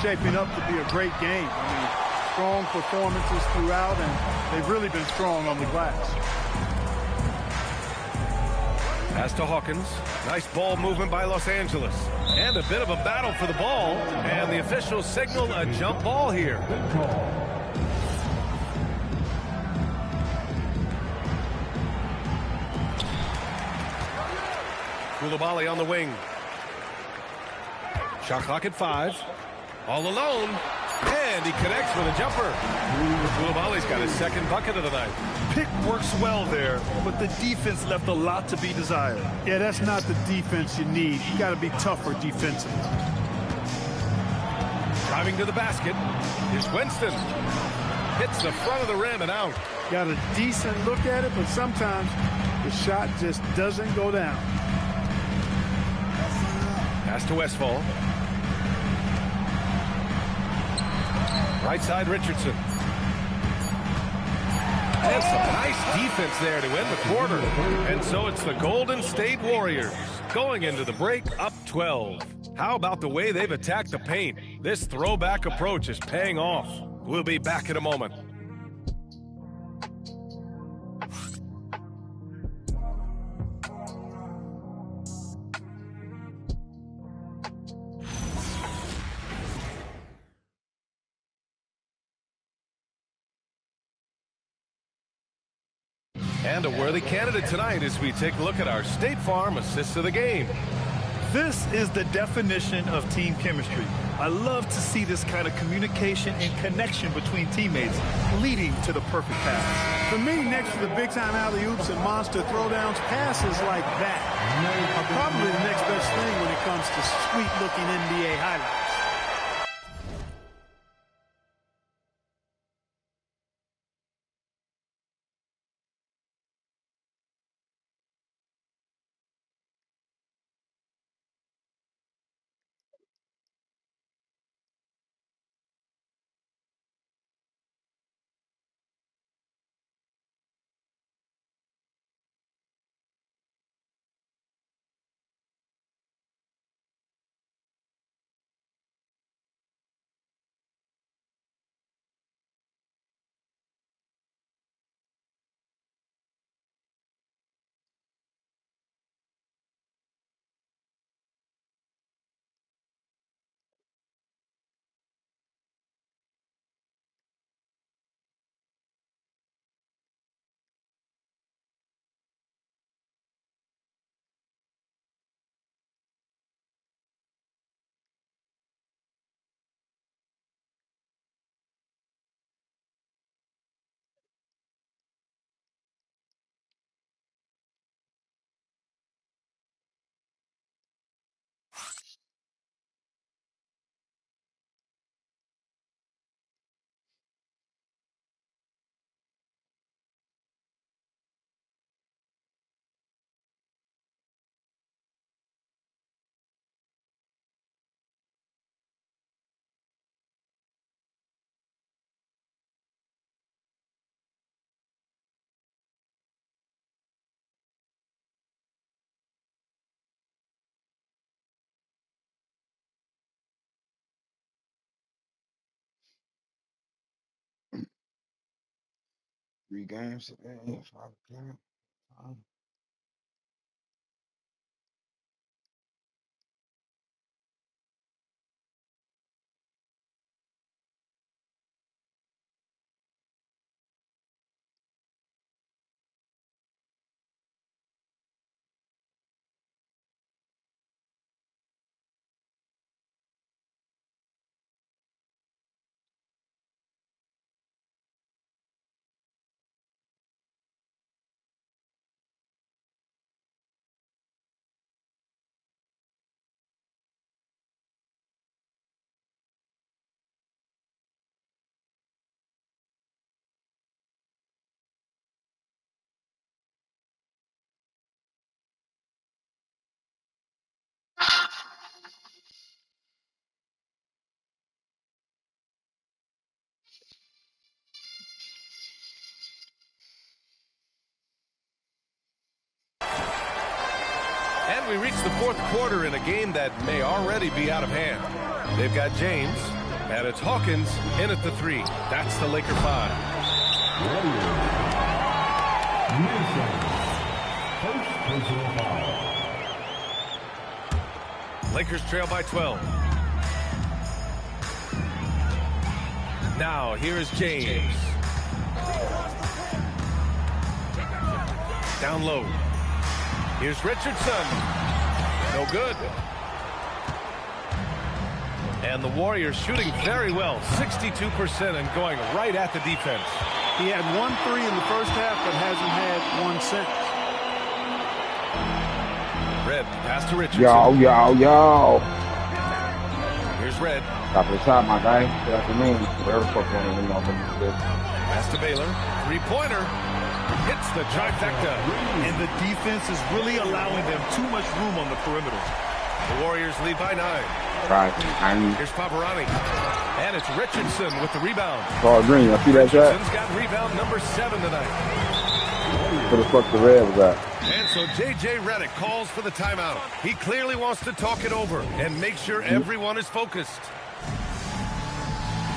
shaping up to be a great game. I mean, strong performances throughout, and they've really been strong on the glass. Pass to Hawkins. Nice ball movement by Los Angeles. And a bit of a battle for the ball. And the officials signal a jump ball here. Koulibaly on the wing. Shot clock at 5. All alone. And he connects with a jumper. Koulibaly's got his second bucket of the night. Pick works well there, but the defense left a lot to be desired. Yeah, that's not the defense you need. You got to be tougher defensively. Driving to the basket. Here's Winston. Hits the front of the rim and out. Got a decent look at it, but sometimes the shot just doesn't go down. Pass to Westfall. Right side, Richardson. And some nice defense there to end the quarter. And so it's the Golden State Warriors going into the break up 12. How about the way they've attacked the paint? This throwback approach is paying off. We'll be back in a moment. And a worthy candidate tonight as we take a look at our State Farm assists of the game. This is the definition of team chemistry. I love to see this kind of communication and connection between teammates leading to the perfect pass. For me, next to the big-time alley-oops and monster throwdowns, passes like that are probably the next best thing when it comes to sweet-looking NBA highlights. 3 games today. 5 games. And we reach the fourth quarter in a game that may already be out of hand. They've got James, and it's Hawkins in at the 3. That's the Laker 5. First personal foul. Lakers trail by 12. Now, here is James. Down low. Here's Richardson. No good. And the Warriors shooting very well, 62% and going right at the defense. He had 1 3 in the first half, but hasn't had one since. Red, pass to Richardson. Yo. Here's Red. Top of the shot, my guy. Good afternoon. Whatever fuck going on. Pass to Baylor. 3-pointer. Hits the trifecta. And the defense is really allowing them too much room on the perimeter. The Warriors lead by 9. Here's Pavarani. And it's Richardson with the rebound. Paul Green, I see that shot. Richardson's got rebound number 7 tonight. Where the fuck the red was at? And so J.J. Redick calls for the timeout. He clearly wants to talk it over and make sure everyone is focused.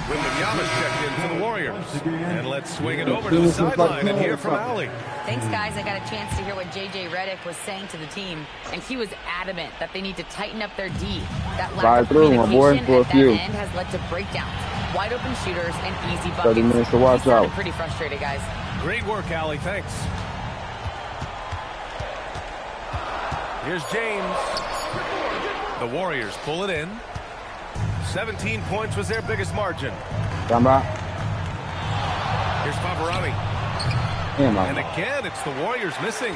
Wembanyama's checked in for the Warriors. And let's swing it over to the sideline and hear from Allie. Thanks, guys. I got a chance to hear what J.J. Redick was saying to the team, and he was adamant that they need to tighten up their D. That lack of communication at that end has led to breakdowns, wide open shooters, and easy buckets. 30 minutes to watch out. Pretty frustrated, guys. Great work, Allie. Thanks. Here's James. The Warriors pull it in. 17 points was their biggest margin. Come back. Here's Pavarani. And again, it's the Warriors missing.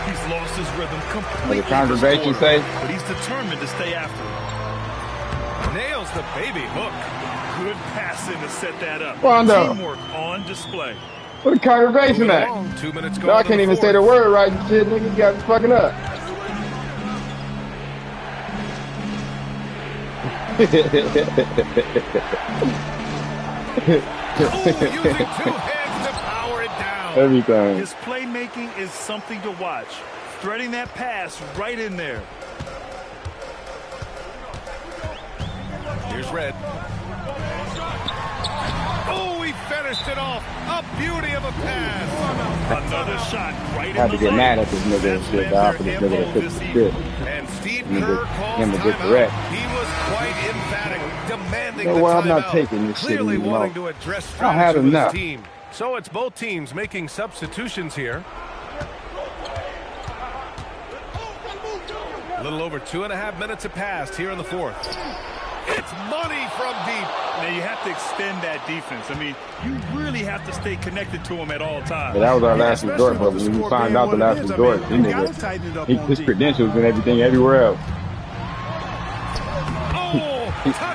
He's lost his rhythm completely. What the conservation say? But he's determined to stay after it. Nails the baby hook. Good passing to set that up. Rondo. Teamwork on display. What the congregation at? 2 minutes No, I can't even say the word right. Shit, nigga, you got me fucking up. Using 2 hands to power it down. Everything. His playmaking is something to watch. Threading that pass right in there. Here's Red. Oh, he finished it off. A beauty of a pass. Another shot right in the I have to get mad at this nigga and shit, dog, for this nigga that took the shit. And Steve Kerr calls timeout. He was quite emphatic, demanding You know the what? I'm timeout. not taking this shit Clearly anymore. wanting to address I don't have strategy with enough. his team. So it's both teams making substitutions here. A little over 2.5 minutes have passed here in the fourth. It's money from deep. Now you have to extend that defense. I mean, you really have to stay connected to him at all times. But that was our last resort, but when we find out the last resort, his credentials and everything everywhere else.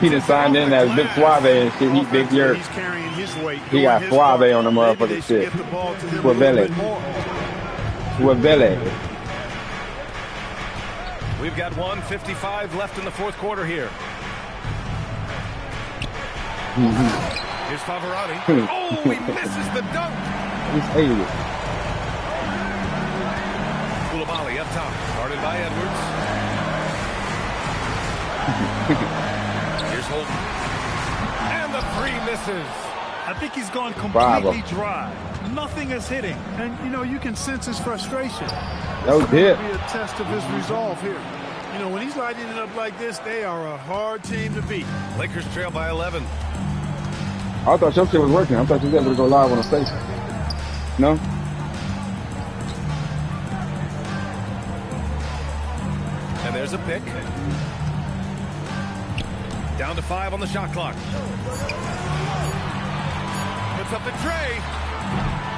He done signed in as Big Suave and shit. He Big Yerk. He got Suave on the motherfucking shit. Suavele. We've got 1:55 left in the fourth quarter here. Here's Pavarani. Oh, he misses the dunk. He's hated it. Koulibaly up top, guarded by Edwards. Here's Holton. And the 3 misses. I think he's gone completely dry. Nothing is hitting. And, you know, you can sense his frustration. No dip. This will be a test of his resolve here. You know, when he's lighting it up like this, they are a hard team to beat. Lakers trail by 11. I thought your shit was working. I thought you was able to go live on the station. No? And there's a pick. Down to 5 on the shot clock. Puts up the tray.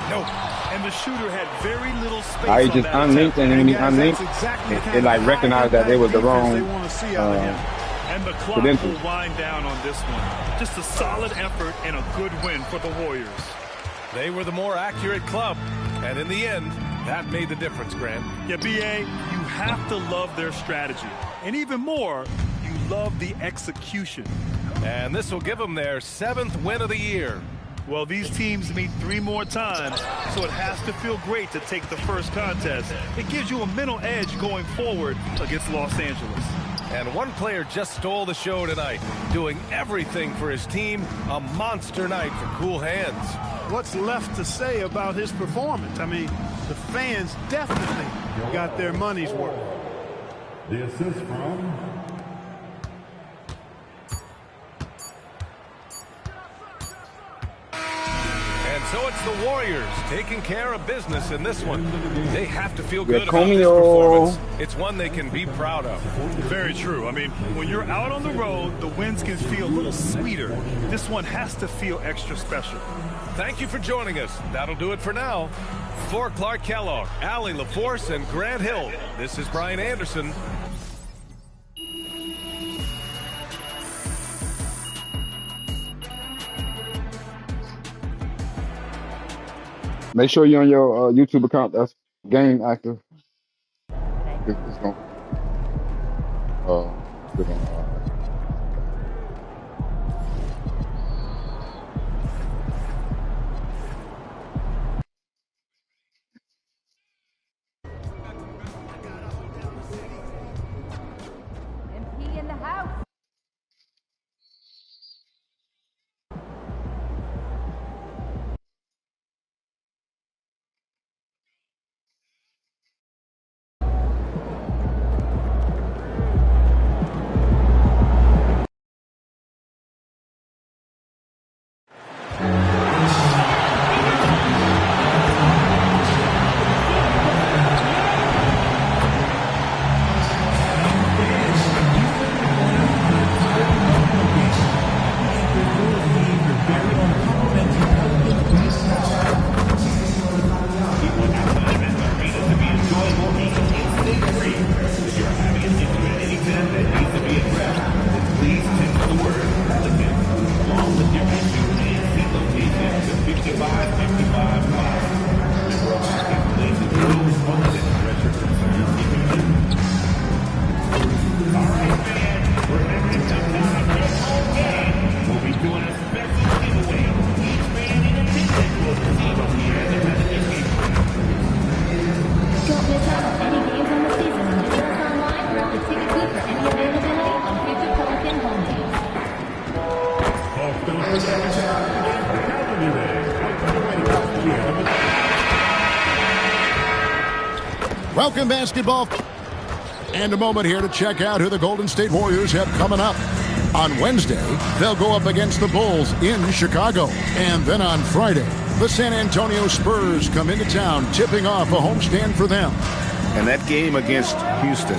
Nope. And the shooter had very little space. I just unlinked, and when he unlinked, it like recognized that it was the wrong and the clock will wind down on this one. Just a solid effort and a good win for the Warriors. They were the more accurate club, and in the end, that made the difference, Grant. Yeah, B.A., you have to love their strategy. And even more, you love the execution. And this will give them their 7th win of the year. Well, these teams meet 3 more times, so it has to feel great to take the first contest. It gives you a mental edge going forward against Los Angeles. And one player just stole the show tonight, doing everything for his team. A monster night for cool hands. What's left to say about his performance? I mean, the fans definitely got their money's worth. The assist from And so it's the Warriors taking care of business in this one. They have to feel good about this performance. It's one they can be proud of. Very true. I mean, when you're out on the road, the wins can feel a little sweeter. This one has to feel extra special. Thank you for joining us. That'll do it for now. For Clark Kellogg, Allie LaForce, and Grant Hill, this is Brian Anderson. Make sure you're on your YouTube account. That's game active. It's going. Click on, MP in the house. Welcome, basketball. And a moment here to check out who the Golden State Warriors have coming up. On Wednesday, they'll go up against the Bulls in Chicago. And then on Friday, the San Antonio Spurs come into town, tipping off a homestand for them. And that game against Houston,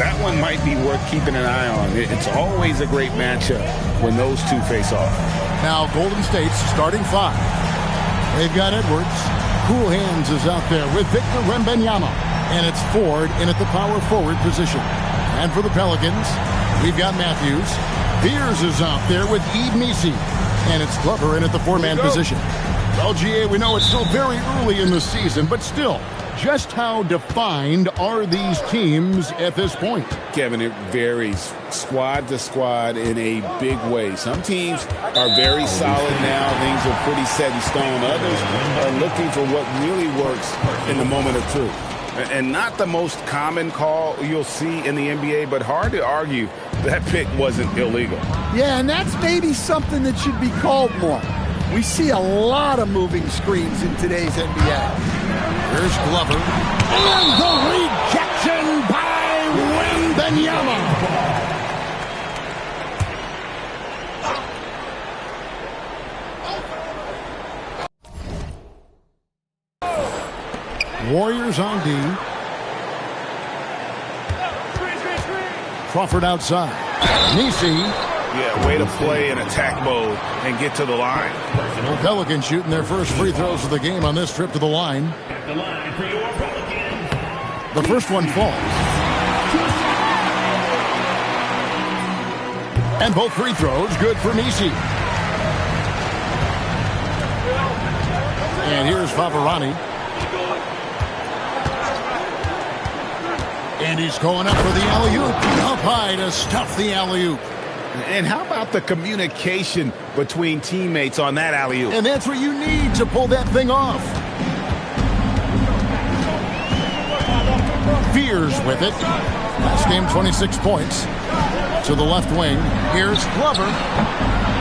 that one might be worth keeping an eye on. It's always a great matchup when those two face off. Now, Golden State's starting 5. They've got Edwards. Cool Hands is out there with Victor Wembanyama. And it's Ford in at the power forward position. And for the Pelicans, we've got Matthews. Beers is out there with Eve Nisi. And it's Glover in at the 4-man position. Well, GA, we know it's still very early in the season, but still, just how defined are these teams at this point? Kevin, it varies squad to squad in a big way. Some teams are very solid now. Things are pretty set in stone. Others are looking for what really works in the moment of truth. And not the most common call you'll see in the NBA, but hard to argue that pick wasn't illegal. Yeah, and that's maybe something that should be called more. We see a lot of moving screens in today's NBA. Here's Glover. And the rejection by Wembanyama. Warriors on D. Crawford outside. Nisi. Yeah, way to play in attack mode and get to the line. Pelicans shooting their first free throws of the game on this trip to the line. The first one falls. And both free throws good for Nisi. And here's Favarani. And he's going up for the alley-oop. Up high to stuff the alley-oop. And how about the communication between teammates on that alley-oop? And that's what you need to pull that thing off. Fears with it. Last game, 26 points. To the left wing. Here's Glover.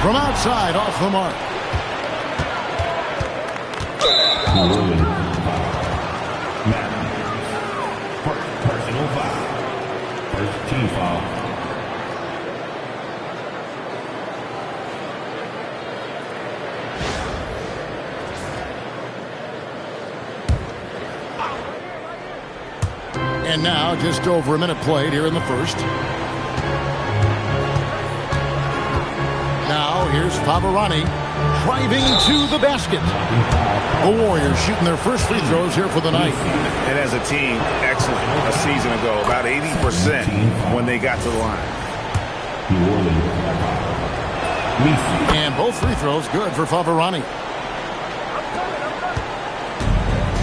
From outside, off the mark. Personal foul. First team foul. And now, just over a minute played here in the first. Now, here's Favarani driving to the basket. The Warriors shooting their first free throws here for the night. And as a team, excellent. A season ago, about 80% when they got to the line. And both free throws good for Favarani.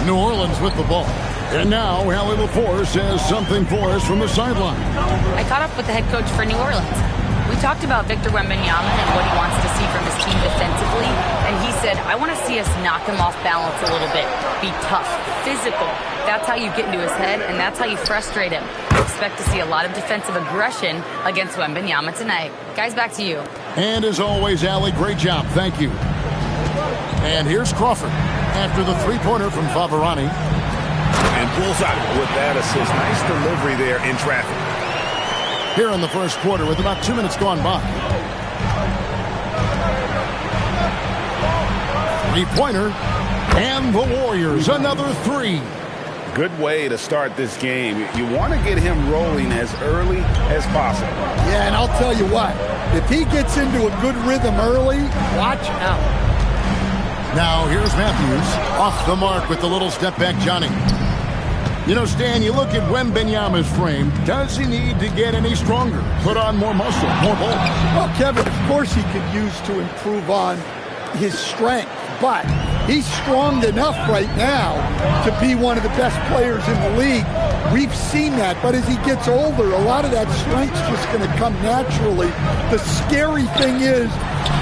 New Orleans with the ball. And now, Allie LaForce has something for us from the sideline. I caught up with the head coach for New Orleans. We talked about Victor Wembanyama and what he wants to see from his team defensively, and he said, I want to see us knock him off balance a little bit, be tough, physical. That's how you get into his head, and that's how you frustrate him. Expect to see a lot of defensive aggression against Wembanyama tonight. Guys, back to you. And as always, Allie, great job. Thank you. And here's Crawford after the three-pointer from Favarani. And bullseye with that assist. Nice delivery there in traffic. Here in the first quarter with about 2 minutes gone by. Three-pointer. And the Warriors, another three. Good way to start this game. You want to get him rolling as early as possible. Yeah, and I'll tell you what. If he gets into a good rhythm early, watch out. Now here's Matthews. Off the mark with the little step back, Johnny. You know, Stan, you look at Wembanyama's frame. Does he need to get any stronger? Put on more muscle, more bulk? Well, Kevin, of course he could use to improve on his strength, but he's strong enough right now to be one of the best players in the league. We've seen that, but as he gets older, a lot of that strength's just going to come naturally. The scary thing is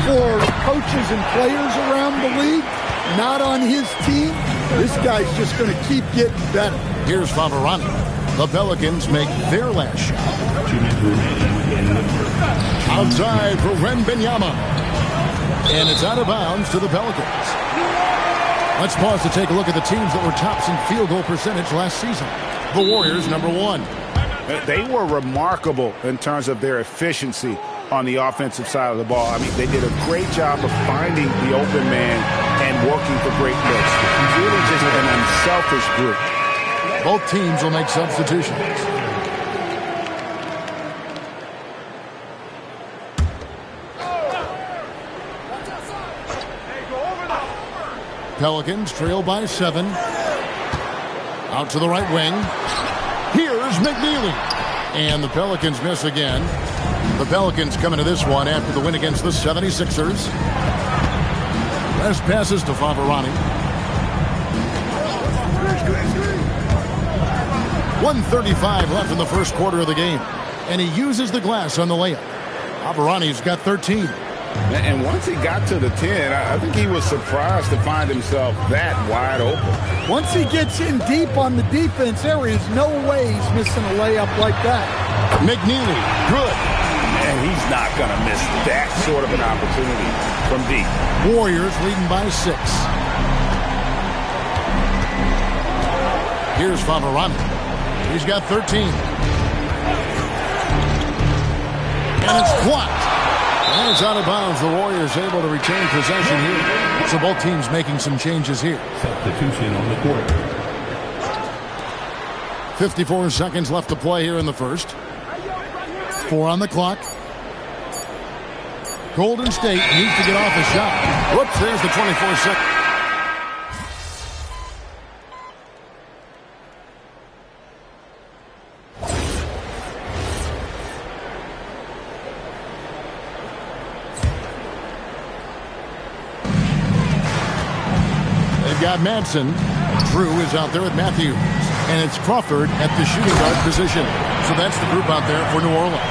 for coaches and players around the league, not on his team, this guy's just going to keep getting better. Here's Favarani. The Pelicans make their last shot. Outside for Wembanyama. And it's out of bounds to the Pelicans. Let's pause to take a look at the teams that were tops in field goal percentage last season. The Warriors, number one. They were remarkable in terms of their efficiency on the offensive side of the ball. I mean, they did a great job of finding the open man and working for great looks. Really just an unselfish group. Both teams will make substitutions. Pelicans trail by 7. Out to the right wing. Here's McNeely. And the Pelicans miss again. The Pelicans coming to this one after the win against the 76ers. Last passes to Favarani. 1:35 left in the first quarter of the game. And he uses the glass on the layup. Favarani's got 13. And once he got to the 10, I think he was surprised to find himself that wide open. Once he gets in deep on the defense, there is no way he's missing a layup like that. McNeely, good. And he's not going to miss that sort of an opportunity from deep. Warriors leading by 6. Here's Favarani. He's got 13. And it's blocked. And it's out of bounds. The Warriors able to retain possession here. So both teams making some changes here. Substitution on the court. 54 seconds left to play here in the first. 4 on the clock. Golden State needs to get off a shot. Whoops, there's the 24 seconds. They've got Madsen. Drew is out there with Matthews. And it's Crawford at the shooting guard position. So that's the group out there for New Orleans.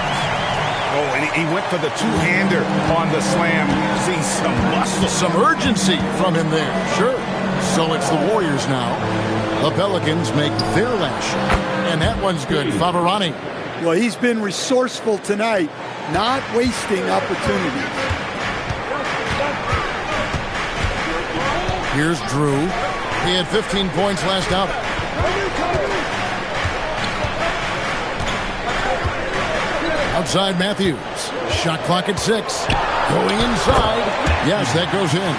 Oh, and he went for the two-hander on the slam. See some muscle. Some urgency from him there. Sure. So it's the Warriors now. The Pelicans make their last shot. And that one's good. Favarani. Well, he's been resourceful tonight, not wasting opportunities. Here's Drew. He had 15 points last outing. Outside Matthews. Shot clock at 6. Going inside. Yes, that goes in.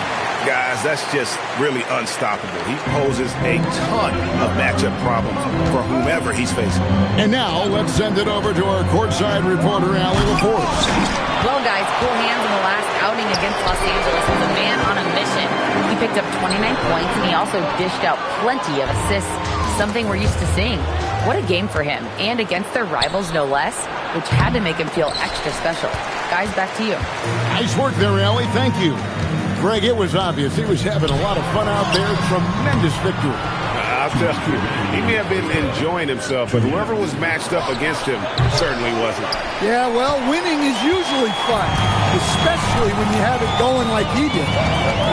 Guys, that's just really unstoppable. He poses a ton of matchup problems for whomever he's facing. And now, let's send it over to our courtside reporter, Allie LaForce. Well, guys, cool hands in the last outing against Los Angeles as a man on a mission. He picked up 29 points, and he also dished out plenty of assists, something we're used to seeing. What a game for him, and against their rivals, no less, which had to make him feel extra special. Guys, back to you. Nice work there, Allie. Thank you. Greg, it was obvious he was having a lot of fun out there. Tremendous victory. I'll tell you, he may have been enjoying himself, but whoever was matched up against him certainly wasn't. Yeah, well, winning is usually fun, especially when you have it going like he did.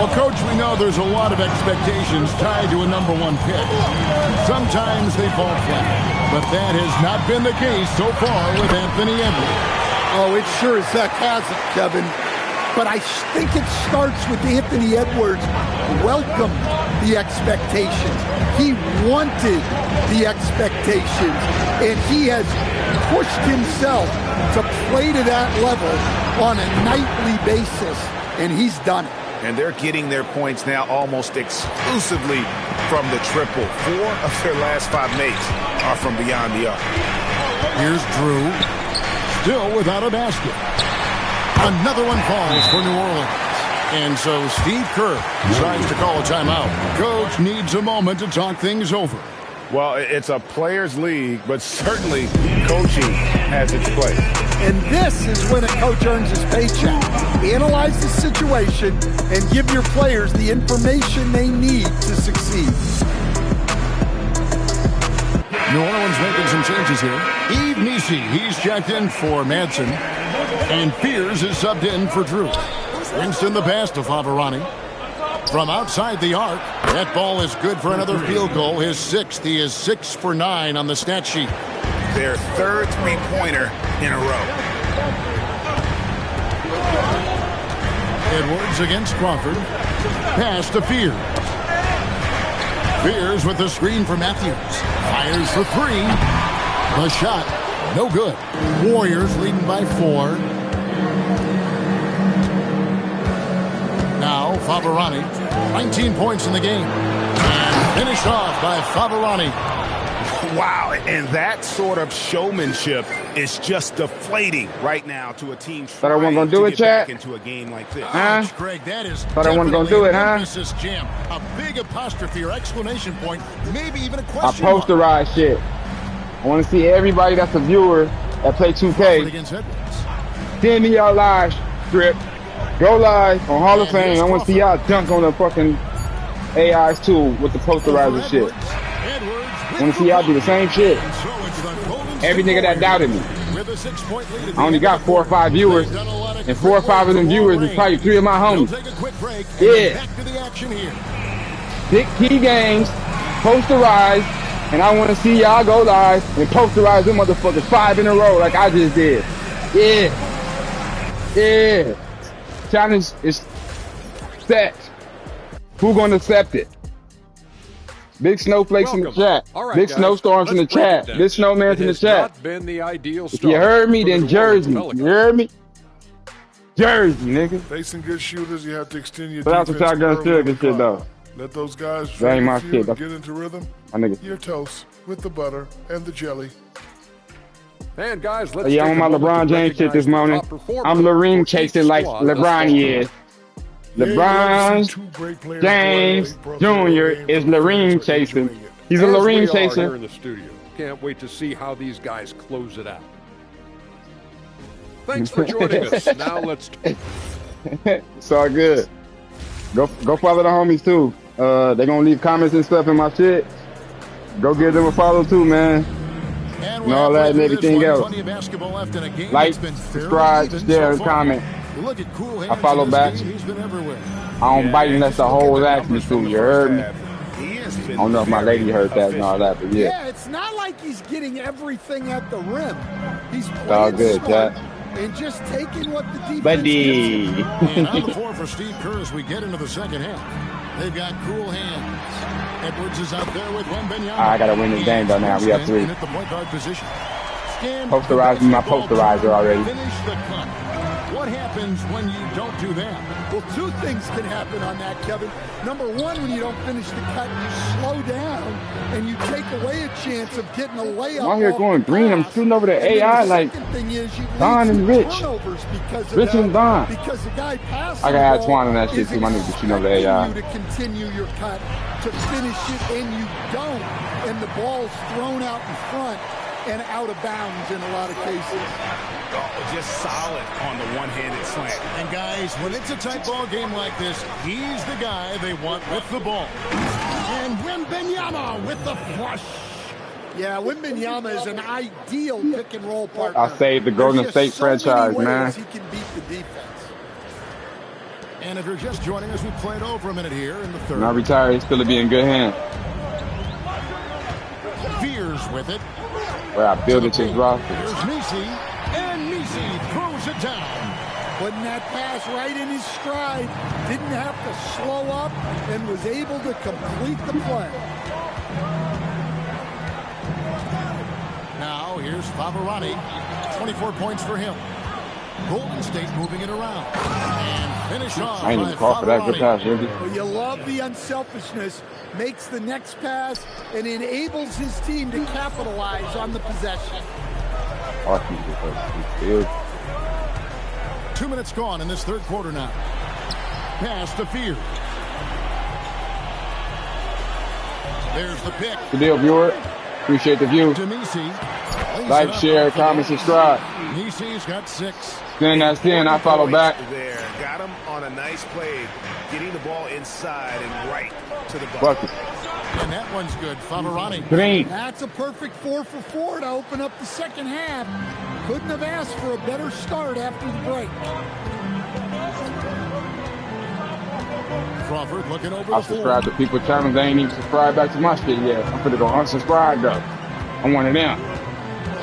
Well, Coach, we know there's a lot of expectations tied to a number 1 pick. Sometimes they fall flat, but that has not been the case so far with Anthony Edwards. Oh, it sure as heck hasn't, Kevin. But I think it starts with Anthony Edwards welcomed the expectations. He wanted the expectations, and he has pushed himself to play to that level on a nightly basis, and he's done it. And they're getting their points now almost exclusively from the triple. 4 of their last 5 makes are from beyond the arc. Here's Drew, still without a basket. Another one falls for New Orleans. And so Steve Kerr decides to call a timeout. Coach needs a moment to talk things over. Well, it's a players' league, but certainly coaching has its place. And this is when a coach earns his paycheck. Analyze the situation and give your players the information they need to succeed. New Orleans making some changes here. Yves Nisi, he's checked in for Madsen. And Fears is subbed in for Drew. Winston the pass to Favarani. From outside the arc, that ball is good for another field goal. His 6th. He is 6 for 9 on the stat sheet. Their 3rd three-pointer in a row. Edwards against Crawford. Pass to Fears. Fears with the screen for Matthews. Fires for 3. The shot, no good. Warriors leading by 4. Now Favarani, 19 points in the game. And finished off by Favarani. Wow, and that sort of showmanship is just deflating right now to a team Thought I wasn't gonna do it, back chat? into a game like this. Huh? Greg, that is Thought I wasn't gonna do it, huh? emphasis jam. A big apostrophe or exclamation point, maybe even a I question mark. posterize shit. I want to see everybody that's a viewer that play 2K. Against Edwards. Send me y'all live strip. Go live on Hall of Fame. I want to see y'all dunk on the fucking AIs too with the posterizer shit. I want to see y'all do the same shit. Every nigga that doubted me. I only got 4 or 5 viewers, and 4 or 5 of them viewers is probably 3 of my homies. Yeah. Big key games, posterize, and I want to see y'all go live and posterize them motherfuckers 5 in a row like I just did. Yeah. Yeah. Challenge is set. Who gonna accept it? Big snowflakes in the chat. All right, Big guys, snowstorms in the let's break it chat. down. Big snowmans It in the has chat. not been the ideal If you start heard me, for the then New Orleans Jersey. You Pelicans. heard me? Jersey, nigga. Facing good shooters, you have to extend your But that's defense. what shotgun early sugar on the shit, clock. though. Let those guys That ain't drag my a few shit. and get into rhythm. My nigga. Your toast with the butter and the jelly. And guys, let's Yeah, take I'm a on my moment to LeBron James shit recognize this the morning. top performer I'm LeRIng for chasing each like squad thus LeBron far. is. Yeah, you love to see two LeBron great players James play. They brought their Jr. game is to the fans LeRIng are chasing. enjoying it. He's a As we LeRIng are here chaser. in the studio. Can't wait to see how these guys close it out. Thanks for joining us. Now let's. It's all good. Go follow the homies too. They gonna leave comments and stuff in my shit. Go give them a follow too, man. And all that and everything else. Like, subscribe, share, and comment. I follow back. I don't bite unless the whole ask me to. You heard me? I don't know if my lady heard that and all that, but yeah. Yeah, it's not like he's getting everything at the rim. He's It's all playing good, smart Jack. and just taking what the defense Buddy. gives him. And on the floor for Steve Kerr as we get into the second half. They've got cool hands. Edwards is out there with Wembanyama. I gotta win this game though now. We have three. At the point guard position. Posterize my posterizer already. Finish the cut. What happens when you don't do that? Well, two things can happen on that, Kevin. Number one, when you don't finish the cut, you slow down and you take away a chance of getting a layup. I'm out here off going the green. I'm pass. shooting over the And then AI the like second thing is you Don lead and to Rich. turnovers because of Rich that, and Don. Because the guy passing I gotta add the Twan on that ball shit too. My is nigga shooting over the AI. expecting you to continue your cut, to finish it, and you don't. And the ball's thrown out in front and out of bounds in a lot of cases. Oh, just solid on the one-handed slant. And guys, when it's a tight ball game like this, he's the guy they want with the ball. And Wembanyama with the flush. Yeah, Wembanyama is an ideal pick and roll partner. I saved the Golden There's State just so many franchise, ways man. He can beat the defense. And if you're just joining us, we played over a minute here in the third. When I retire, he's still be in good hands. Veers with it. Where I build it to his roster. Here's Nisi, and Nisi throws it down. Putting that pass right in his stride. Didn't have to slow up and was able to complete the play. Now here's Favarani. 24 points for him. Golden State moving it around. And finish off I ain't even call for that. Good pass, Ricky. Well, you love the unselfishness. Makes the next pass and enables his team to capitalize on the possession. 2 minutes gone in this third quarter now. Pass to Fear. There's the pick. Good deal, viewer. Appreciate the view. Like, share, comment, subscribe. Nisi's got 6. Then that's 10. I follow back. There, got him on a nice play, getting the ball inside and right to the ball. Bucket. And that one's good. Favarani. Green. That's a perfect 4 for 4 to open up the second half. Couldn't have asked for a better start after the break. Crawford looking over I the floor. subscribe to people channels. They ain't even subscribed back to my shit yet. I'm finna go unsubscribe though. I'm one of them.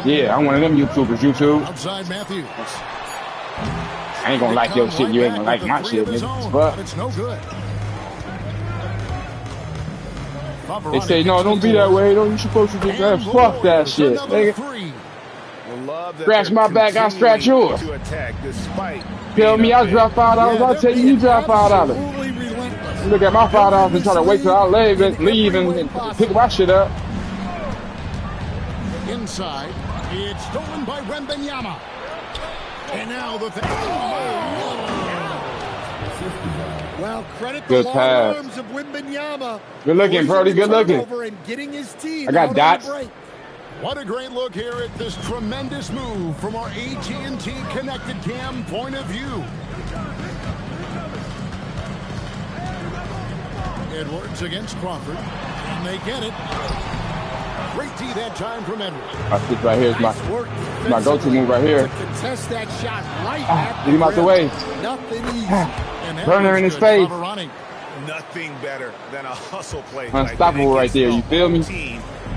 Yeah, I'm one of them YouTubers, YouTube. Outside Matthews. I ain't gonna like your shit. You ain't gonna like my shit, nigga. But it's no good. they say, no, don't be that way. Don't you supposed to do that? Fuck that shit, nigga. Scratch my back, I'll scratch yours. Tell me I drop $5, I'll tell you drop $5. You look at my $5 and try to wait till I leave and pick my shit up. Inside, it's stolen by Wembanyama. And now the Well, credit Good the long pass. arms of Wembanyama. Good looking, Brody. Good looking. And getting his team I got out dots. on the break. What a great look here at this tremendous move from our AT&T Connected Cam point of view. Edwards against Crawford, and they get it. Great D that time from Edwards. This right here is my go-to move right here. Contest that shot right at Get him out the way. Nothing easy. Burner in his face. Nothing better than a hustle play. Unstoppable right there. You feel me?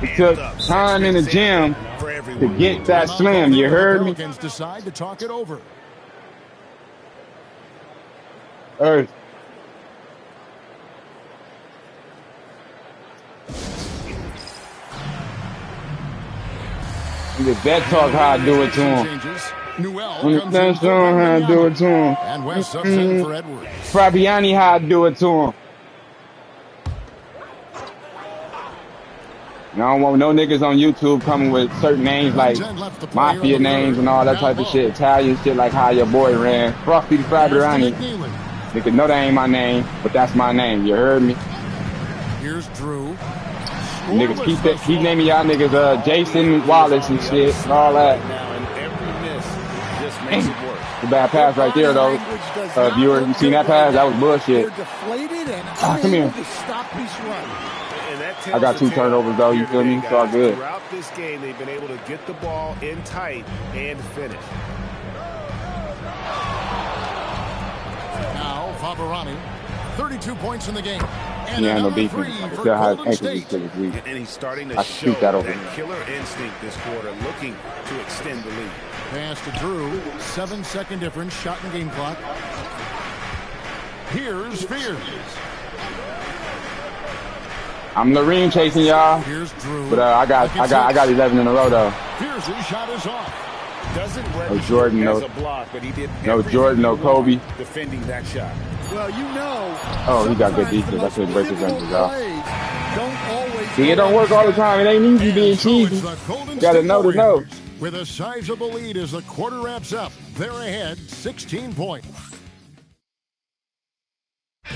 It took time in the gym to get that slam. You heard me? Pelicans decide to talk it over. Earth. The vet talk how I do it to him. Understand how I do it to him. And West subs in for Edwards. Fabiani how I do it to him. And I don't want no niggas on YouTube coming with certain names like mafia names and all that type of shit. Italian shit like how your boy ran. Frosty the Fabiani. Niggas know that ain't my name, but that's my name. You heard me? Here's Drew. Niggas keep naming y'all niggas Jason Wallace and shit and all that. The bad pass right there though. Viewer, you seen that pass? That was bullshit. Come here. I got 2 turnovers though, you feel me? It's all good. Throughout this game, they've been able to get the ball in tight and finish. Now, Fabiani, 32 points in the game. And yeah, no defense. Still has ankles this week. And he's starting to show that killer instinct this quarter, looking to extend the lead. Pass to Drew, 7-second difference, shot in game clock. Here's Spears. I'm LeRING chasing y'all, but I got 11 in a row though. Spears' shot is off. No Jordan, no Jordan, no Kobe. Defending that shot. Well, you know. Oh, he got good defense. I couldn't break his ankles out. See, it don't work all the time. It ain't easy being cheesy. You gotta know to know. With a sizable lead as the quarter wraps up, they're ahead 16 points.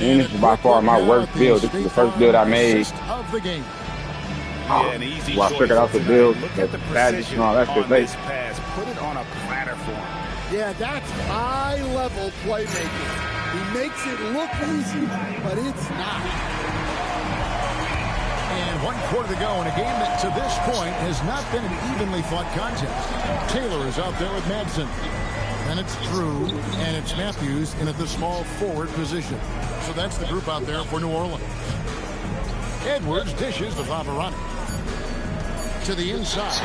And this is by far my worst build. This is the first build I made. Of the game. Well, I figured out the build, the badges and all that shit. Put it on a platter for him. Yeah, that's high-level playmaking. He makes it look easy, but it's not. And 1 quarter to go in a game that to this point has not been an evenly fought contest. Taylor is out there with Madsen. And it's Drew, and it's Matthews in at the small forward position. So that's the group out there for New Orleans. Edwards dishes to Fabiani. To the inside.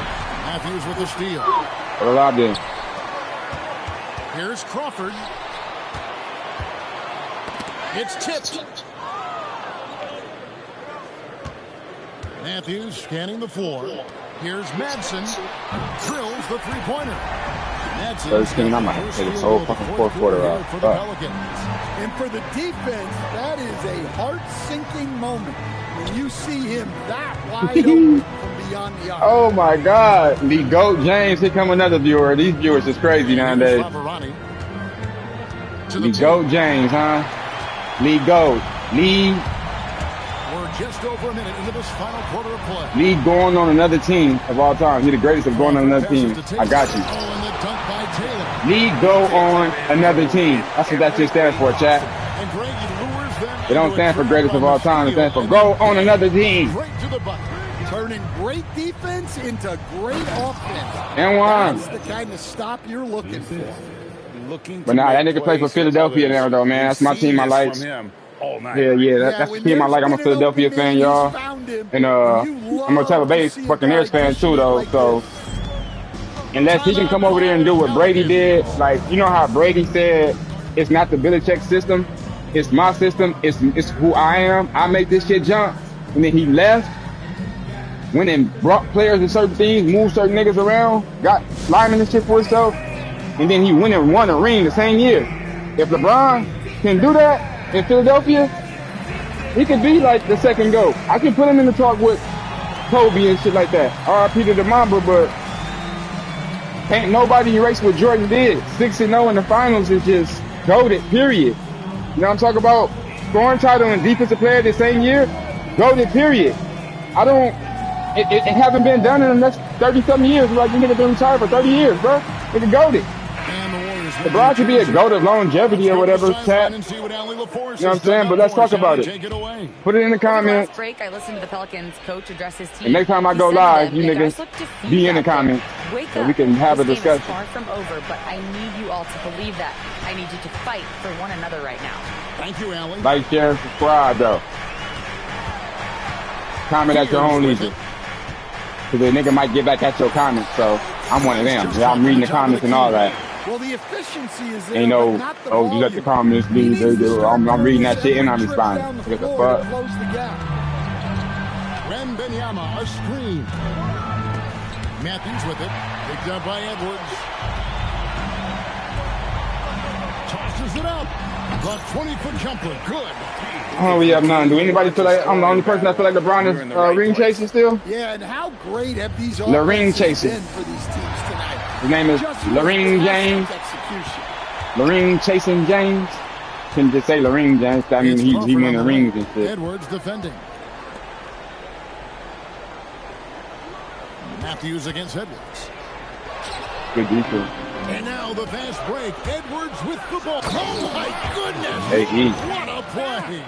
Matthews with the steal. What a lot then. Here's Crawford. It's tipped. Matthews scanning the floor. Here's Madsen. Drills the three-pointer. First game, I might have to take this whole fucking 4th quarter out. And for the defense, that is a heart-sinking moment when you see him that wide open from beyond the arc. Oh my God, Lee Goat James, here come another viewer. These viewers is crazy nowadays. Lee Goat James, huh? Lee Goat. Lee. We're just over a minute into this final quarter of play. Lee going on another team of all time. He's the greatest of going on another team. I got you. Lee go on another team. That's what that shit stands for, chat. It don't stand for greatest of all time. It stands for go on another team. Turning great defense into great offense. And one. That's the kind of stop you're looking for. But nah, that nigga play for Philadelphia now, though, man. That's my team I like. Yeah, that's the team I like. I'm a Philadelphia fan, y'all. And I'm a Tampa Bay Buccaneers fan, too, though. So unless he can come over there and do what Brady did, like, you know how Brady said, it's not the Belichick system, it's my system, it's who I am, I make this shit jump. And then he left, went and brought players and certain things, moved certain niggas around, got linemen and shit for himself, and then he went and won a ring the same year. If LeBron can do that in Philadelphia, he could be like the second GOAT. I can put him in the talk with Kobe and shit like that. R.I.P. to the Mamba, but ain't nobody erase what Jordan did. 6-0 in the finals is just goated, period. You know what I'm talking about? Scoring title and defensive player the same year, goated, period. It hasn't been done in the next 30-something years. Like, you nigga been retired for 30 years, bro. Nigga goated. LeBron should be a GOAT of longevity or whatever, chat. You know what I'm saying? But let's talk about it. Put it in the comments. Break, I listened to the Pelicans coach address his team. And next time I go live, you niggas be in the comments so we can have a discussion. Far from over, but I need you all to believe that. I need you to fight for one another right now. Thank you, Allie. Like, share, and subscribe, though. Comment at your own leisure. Because the nigga might get back at your comments, so I'm one of them. Yeah, I'm reading the comments and all that. Well, the efficiency is there, Ain't no, but not the oh, you volume. let the comments lead. They do. I'm reading that shit and I'm responding. What the fuck? Close the gap. Wembanyama, a screen. Matthews with it. Picked up by Edwards. Tosses it up. The 20-foot jumper. Good. Oh, we have none. Do anybody feel like I'm the only person that feel like LeBron is ring chasing still? Yeah, and how great have these LeRING Chasing. been for these teams tonight? His name is LeRING James. LeRING Chasing James. Can just say LeRING James. I mean, he win the rings and shit. Edwards defending. Matthews against Edwards. Good defense. And now the fast break. Edwards with the ball. Oh, my goodness. Hey, what a play.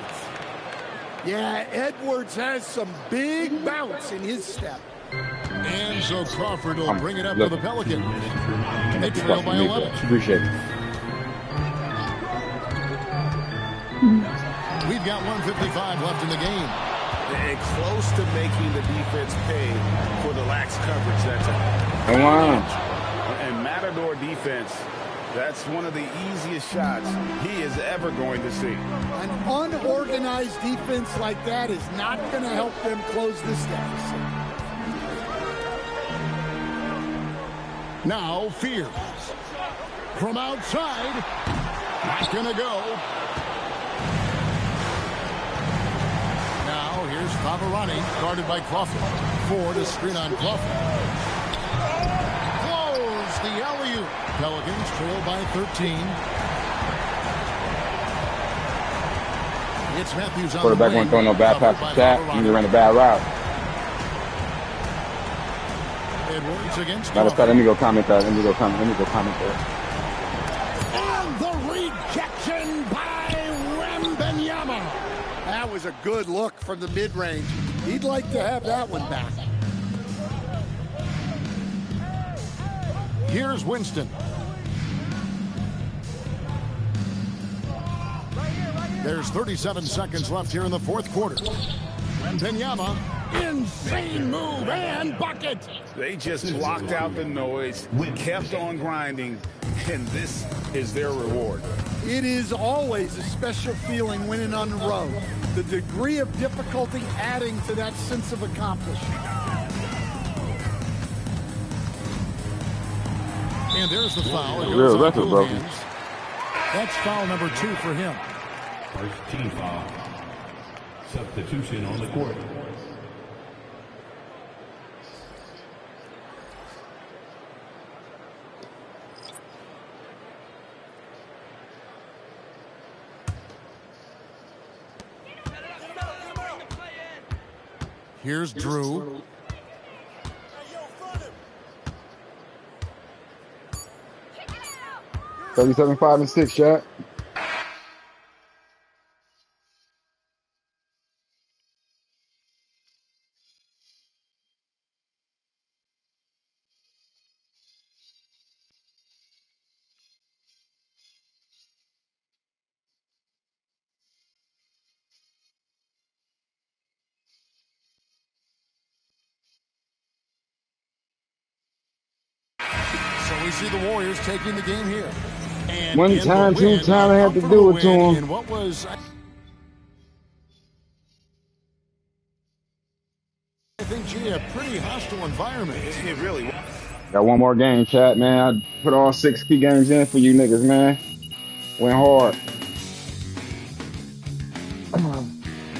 Yeah, Edwards has some big bounce in his step. And so Crawford will bring it up for the Pelicans. They trail by 11. Appreciate it. We've got 1:55 left in the game. And close to making the defense pay for the lax coverage that time. Come on. And Matador defense, that's one of the easiest shots he is ever going to see. An unorganized defense like that is not going to help them close this deficit. Now Fears. From outside. Not going to go. Now here's Favarani, guarded by Crawford. Ford is screen on Crawford. Close the alley-oop. Pelicans trail by 13. It's Matthews on Quarterback won't throw no bad pass to Chat. He ran a bad route. Edwards against Matter of fact, let me go comment that. And the rejection by Wembanyama. That was a good look from the mid-range. He'd like to have that one back. Here's Winston. There's 37 seconds left here in the fourth quarter. Wembanyama, insane move and bucket. They just blocked out the noise, kept on grinding, and this is their reward. It is always a special feeling winning on the road. The degree of difficulty adding to that sense of accomplishment. And there's the foul. Real record, bro. That's foul number 2 for him. First team foul. Substitution on the court. Here's Drew. 37, 5, and 6, Chat. So we see the Warriors taking the game here. And One time, two time, I had to do it to him. And what was, I think, gee, a pretty hostile environment. It really was. Got one more game, Chat, man. I put all 6 key games in for you niggas, man. Went hard.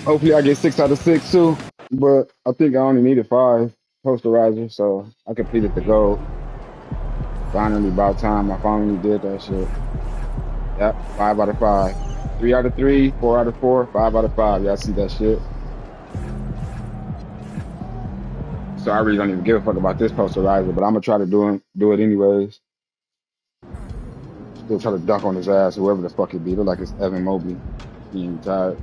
Hopefully I get 6 out of 6 too. But I think I only needed 5 posterizers, so I completed the goal. Finally, about time I finally did that shit. Yep, 5 out of 5. 3 out of 3, 4 out of 4, 5 out of 5. Y'all see that shit? So I really don't even give a fuck about this posterizer, but I'm gonna try to do it anyways. Still try to dunk on his ass, whoever the fuck it be. Look like it's Evan Mobley. He ain't retired.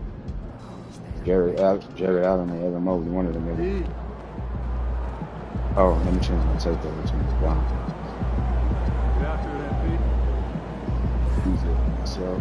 Jerry Allen or Evan Mobley, one of them maybe. Oh, let me change my tape over to this blind. So.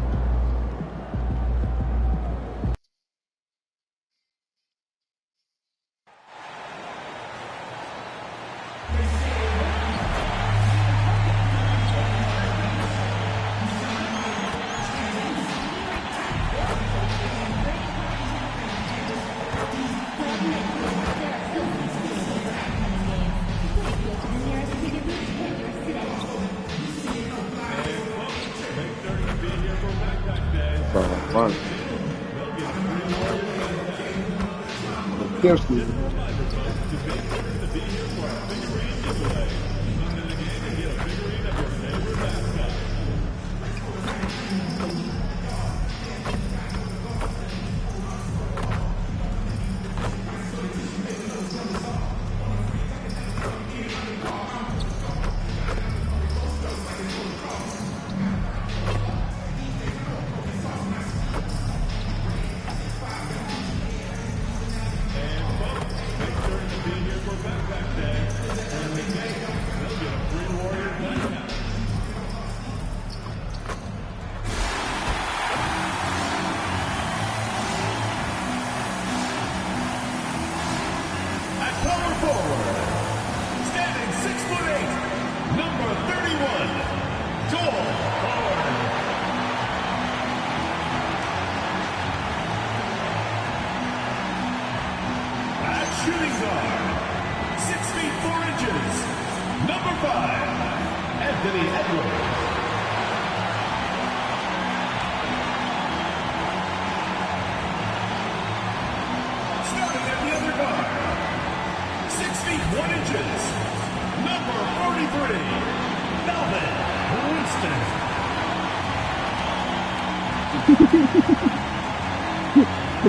Guilty.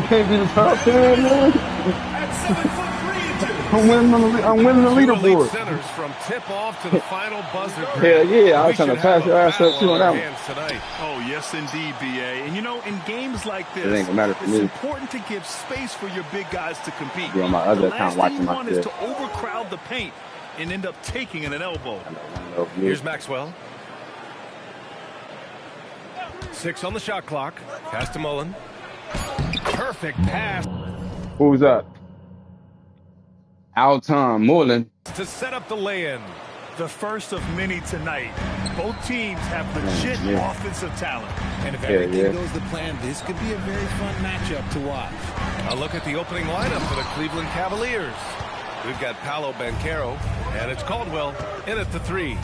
Can't be the top 10, man. I'm winning the leaderboard. Centers from tip off to the final buzzer. Hell yeah, I was trying to pass your ass up too on that one. Oh, yes, indeed, BA. And you know, in games like this, It ain't gonna matter for it's me. important to give space for your big guys to compete. Be on my other the account last watching thing you my want shit. is to overcrowd the paint and end up taking an elbow. Here's Maxwell. 6 on the shot clock. Pass to Mullen. Perfect pass. Who's up? Alton Mullen. To set up the lay-in. The first of many tonight. Both teams have legit offensive talent. And if everything goes to plan, this could be a very fun matchup to watch. A look at the opening lineup for the Cleveland Cavaliers. We've got Paolo Banchero, and it's Caldwell in at the 3. Here's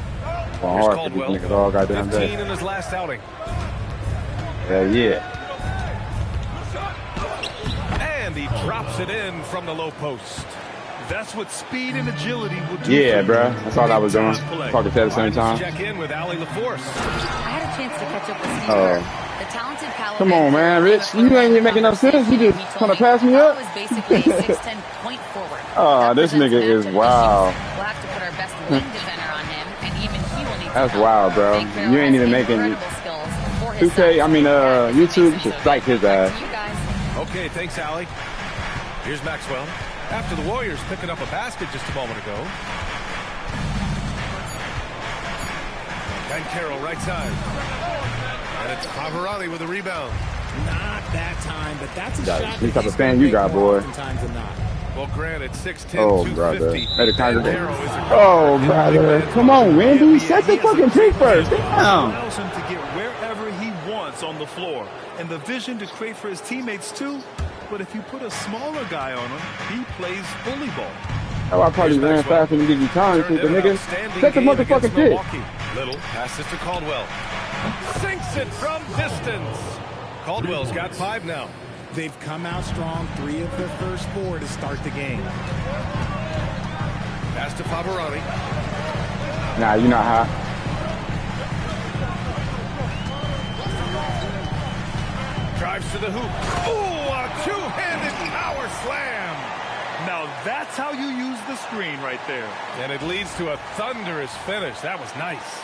Caldwell, 15 in his last outing. Yeah. And he drops it in from the low post. That's what speed and agility will do. Yeah, bro. That's all I was doing. Talking to at the same time. Check in with Allie LaForce. I had a chance to catch up with Steve. The talented Paolo. Come on, man, Rich. You ain't even making no sense. You just trying to pass me up. Was basically a 6'10" point forward. Oh, this nigga is wild. We'll have to put our best wing defender on him, and even he will need to. That's wild, bro. You ain't even making 2K. I mean, YouTube should strike his ass. Okay, thanks, Allie. Here's Maxwell. After the Warriors picking up a basket just a moment ago. Banchero right side. And it's Pavarotti with a rebound. Not that time, but that's a shot. What type of fan you got, boy? Well, granted, 6'10", Oh, brother. 250. Better congregate. Oh, brother. Come on, Wendy. Set the fucking pick first. Damn. Allows him to get wherever he wants on the floor. And the vision to create for his teammates, too. But if you put a smaller guy on him, he plays bully ball. Oh, I probably ran faster than give you time to the nigga. Set the motherfucking pick. Little passes to Caldwell. Sinks it from distance. Caldwell's got 5 now. They've come out strong, 3 of their first 4 to start the game. Pass to Pavarotti. Nah, you're not hot. Drives to the hoop. Ooh, a two-handed power slam. Now that's how you use the screen right there. And it leads to a thunderous finish. That was nice.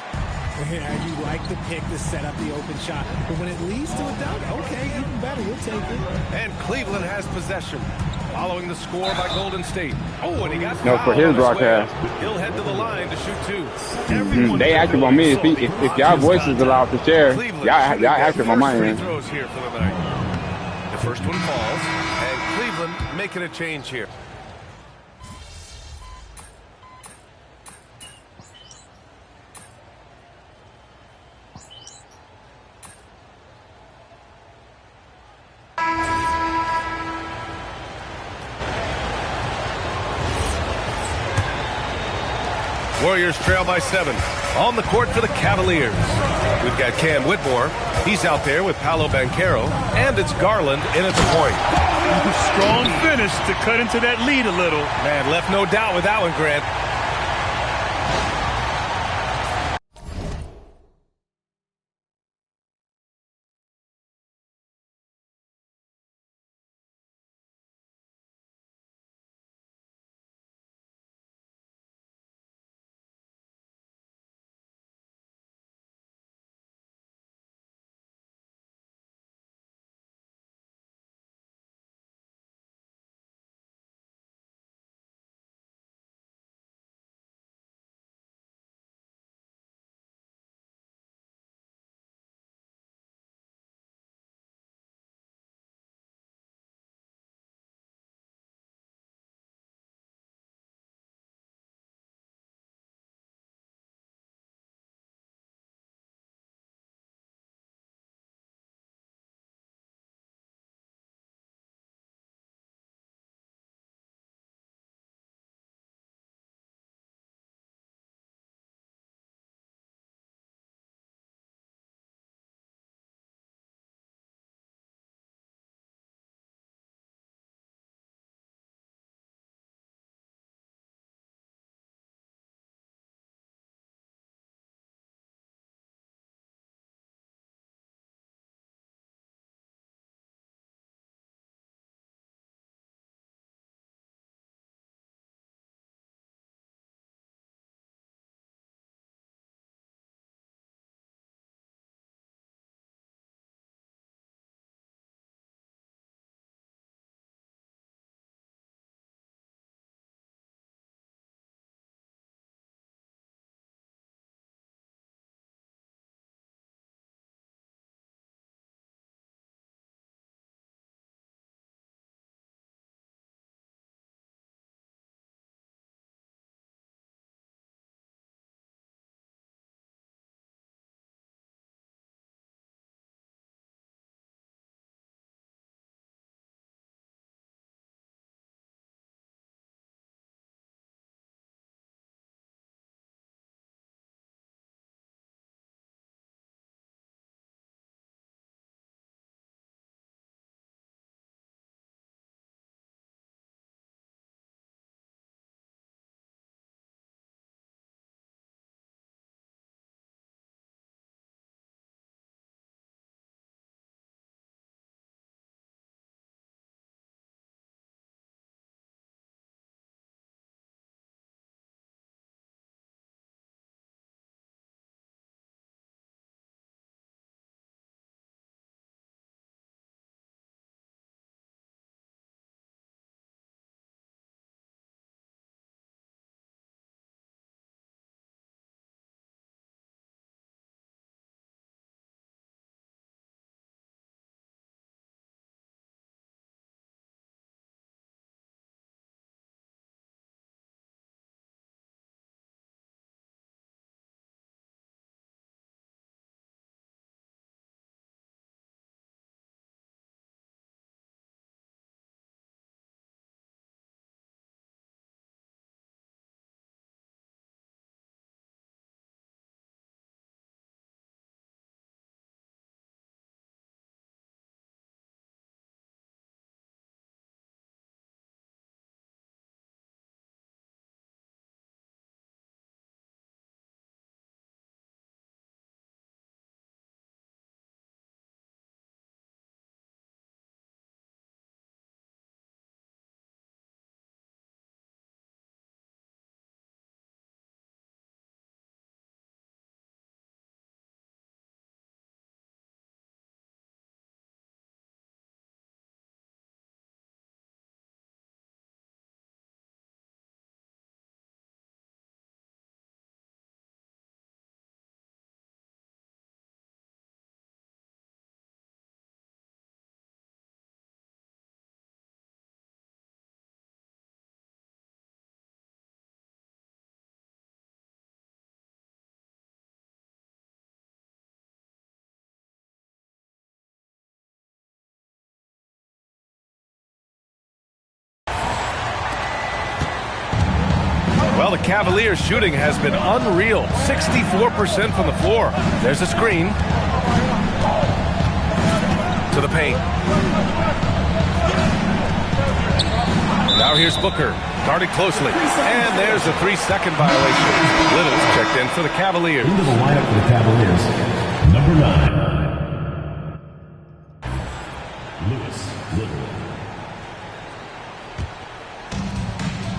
Yeah, you like the pick to set up the open shot, but when it leads to a dunk, okay, even better, we'll take it. And Cleveland has possession, following the score by Golden State. Oh, and he got No, for his broadcast. He'll head to the line to shoot 2. They active on me. If y'all voices allowed to share, y'all active on my end. Throws here for the night. The first one falls, and Cleveland making a change here. Warriors trail by 7. On the court for the Cavaliers. We've got Cam Whitmore. He's out there with Paolo Banchero. And it's Garland in at the point. Strong finish to cut into that lead a little. Man, left no doubt with that one, Grant. Well, the Cavaliers' shooting has been unreal. 64% from the floor. There's a screen. To the paint. here's Booker, guarded closely. And there's a 3-second violation. Little's checked in for the Cavaliers. Into the lineup for the Cavaliers, number 9.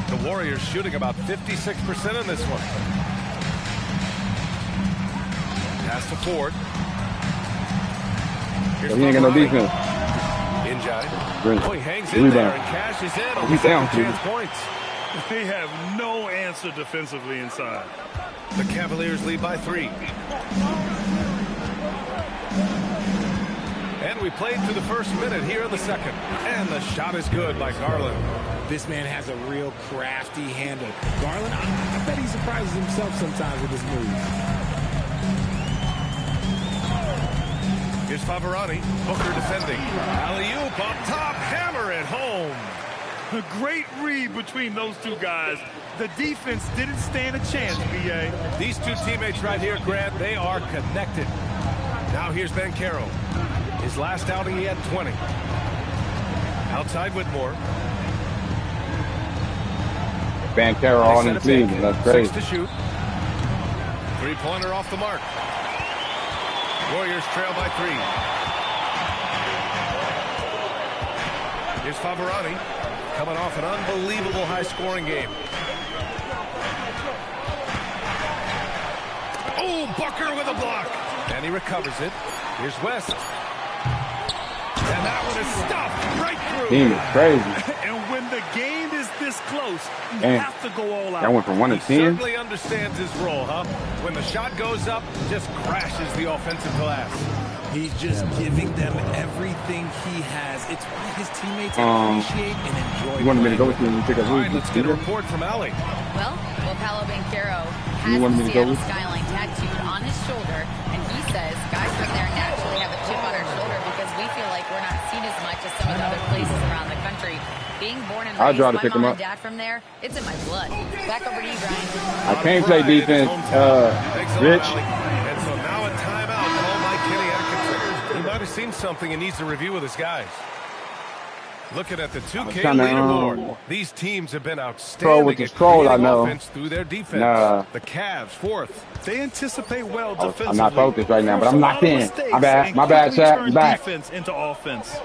The Warriors shooting about 56% in this one. Pass to Ford. Here's He ain't got no defense. Injai. Oh, he hangs in Rebound. there and cashes in on He's down, chance points. They have no answer defensively inside. The Cavaliers lead by 3. And we played through the first minute here in the second. And the shot is good by Garland. This man has a real crafty handle. Garland, I bet he surprises himself sometimes with his moves. Here's Favorani. Booker defending. Alley-oop up top. Hammer it home. A great read between those two guys. The defense didn't stand a chance, B.A. These two teammates right here, Grant, they are connected. Now here's Banchero. His last outing, he had 20. Outside Whitmore. Banchero on the team. That's great. 6 to shoot. 3-pointer off the mark. Warriors trail by 3. Here's Favorani, coming off an unbelievable high-scoring game. Oh, Booker with a block. And he recovers it. Here's West. And that one is stuffed right through. Team is crazy. And when the game is this close, you Man, have to go all out. that went from 1 to 10. Certainly understands his role, huh? When the shot goes up, just crashes the offensive glass. He's just giving them everything he has. It's why his teammates appreciate and enjoy. You wanted me to go with you and take a All right, let's get a report from Allie. Well, Paolo Banchero has You the wanted me to go Seattle with? skyline tattooed on his shoulder, and he says guys from there naturally have a chip on our shoulder because we feel like we're not seen as much as some of the other places around the country. Being born and I'll raised, draw to my pick him mom up. and dad from there, it's in my blood. Back over to you, Brian. I can't play defense, Rich. And so now a timeout called by Kenny Atkinson. He might have seen something and needs to review with his guys. Looking at the 2K leaderboard, these teams have been outstanding with the at scroll, I creating know. offense through their defense. Nah. The Cavs, 4th. They anticipate well defensively. I'm not focused right now, but I'm locked in. Mistakes My bad. and My bad, quickly chat. turn I'm back. defense into offense.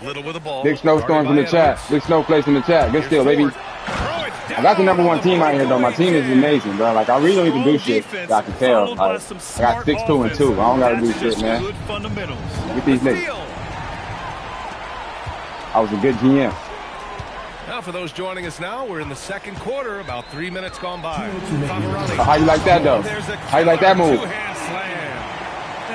Little with the ball. Big snowstorms in the chat. Big snowflakes in the chat. Good steal, baby. I got the number 1 team out here, though. My team is amazing, bro. Like, I really don't even do shit that I can tell. Like, I got 6-2 and 2. I don't gotta do shit, man. Get these niggas. I was a good GM. Now, for those joining us now, we're in the second quarter, about 3 minutes gone by. So how you like that, though? How you like that move? Two-hand slam.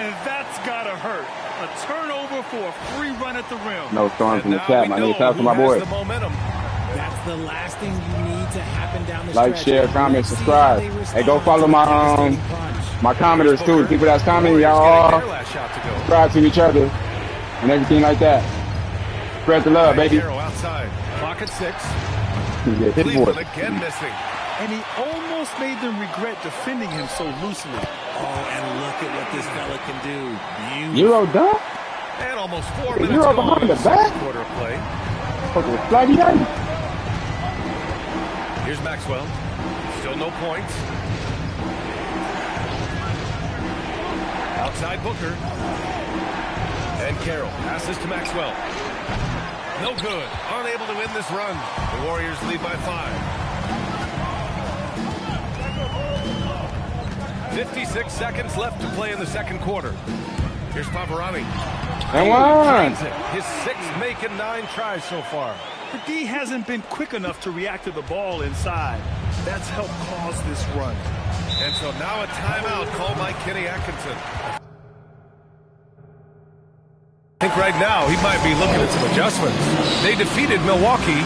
And that's gotta hurt. A turnover for a free run at the rim. No storms in the chat, my nigga. Shout out to my boy. That's the last thing you need to happen down the Like, stretch. share, comment, subscribe. Hey, go follow my commenters too. People that's commenting, y'all all subscribe to each other and everything like that. Spread the love, baby. Outside. Clock at 6. Yeah, hit boy. Cleveland again missing. And he almost made them regret defending him so loosely. Oh, and look at what this fella can do. Euro dunk? And almost 4 The minutes Euro gone behind in the the back? second quarter of play. Fucking flighty night. Here's Maxwell. Still no points. Outside Booker. And Carroll passes to Maxwell. No good. Unable to win this run. The Warriors lead by 5. 56 seconds left to play in the second quarter. Here's Favorani. And one. His 6th make and 9 tries so far. The D hasn't been quick enough to react to the ball inside. That's helped cause this run. And so now a timeout called by Kenny Atkinson. I think right now he might be looking at some adjustments. They defeated Milwaukee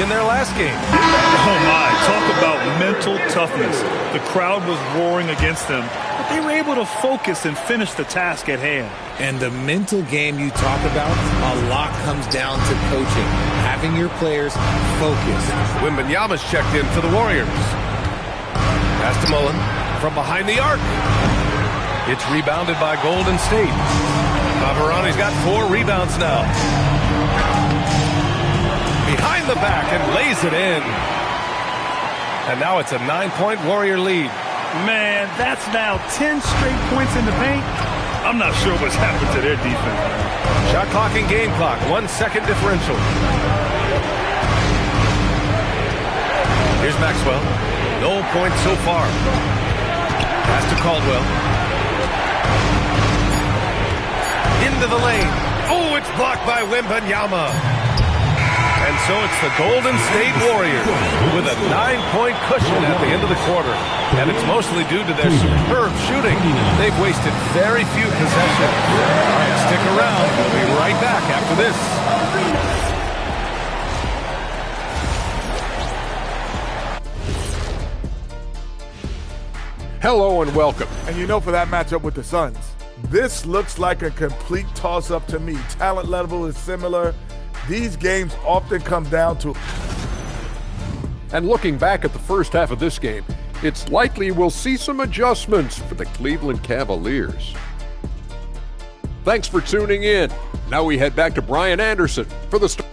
in their last game. Oh my, talk about mental toughness. The crowd was roaring against them, but they were able to focus and finish the task at hand. And the mental game you talk about, a lot comes down to coaching. Having your players focused. Wembanyama's checked in for the Warriors. Pass to Mullen from behind the arc. It's rebounded by Golden State. Favorani's got 4 rebounds now. behind the back and lays it in. And now it's a 9-point Warrior lead. Man, that's now 10 straight points in the paint. I'm not sure what's happened to their defense. Shot clock and game clock, 1 second differential. Here's Maxwell. No points so far. Pass to Caldwell. Into the lane. Oh, it's blocked by Wembanyama. And so it's the Golden State Warriors with a 9-point cushion at the end of the quarter. And it's mostly due to their superb shooting. They've wasted very few possessions. All right, stick around. We'll be right back after this. Hello and welcome. And you know, for that matchup with the Suns, this looks like a complete toss-up to me. Talent level is similar. These games often come down to... And looking back at the first half of this game, it's likely we'll see some adjustments for the Cleveland Cavaliers. Thanks for tuning in. Now we head back to Brian Anderson for the start.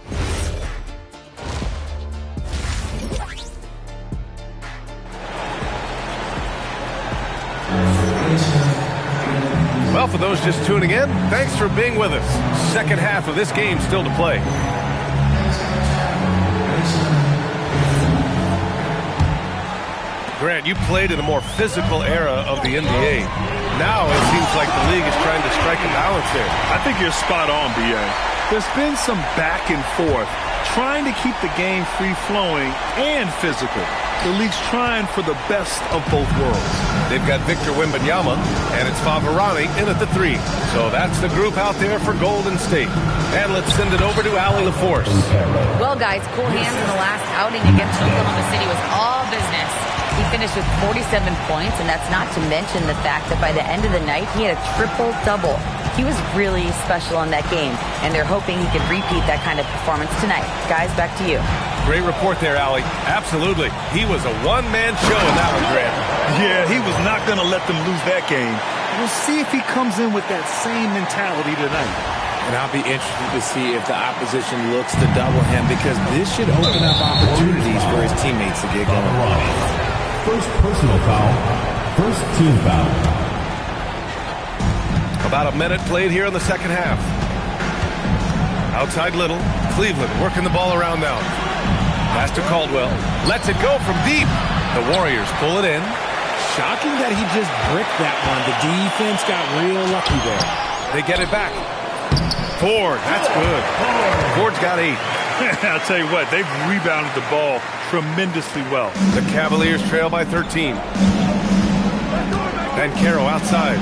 Well, for those just tuning in, thanks for being with us. Second half of this game still to play. Grant, you played in a more physical era of the NBA. Now it seems like the league is trying to strike a balance there. I think you're spot on, B.A. There's been some back and forth, trying to keep the game free-flowing and physical. The league's trying for the best of both worlds. They've got Victor Wembanyama, and it's Favarani in at the 3. So that's the group out there for Golden State. And let's send it over to Allie LaForce. Well, guys, cool hands in the last outing against Oklahoma City was all business. He finished with 47 points, and that's not to mention the fact that by the end of the night, he had a triple-double. He was really special in that game, and they're hoping he can repeat that kind of performance tonight. Guys, back to you. Great report there, Allie. Absolutely. He was a one-man show in that one, Grant. Yeah, he was not going to let them lose that game. We'll see if he comes in with that same mentality tonight. And I'll be interested to see if the opposition looks to double him, because this should open up opportunities for his teammates to get going. First personal foul, first team foul. About a minute played here in the second half. Outside Little, Cleveland working the ball around now. Pass to Caldwell, lets it go from deep. The Warriors pull it in. Shocking that he just bricked that one. The defense got real lucky there. They get it back. Ford, that's good. Ford's got 8. I'll tell you what, they've rebounded the ball tremendously well. The Cavaliers trail by 13. And Caro outside.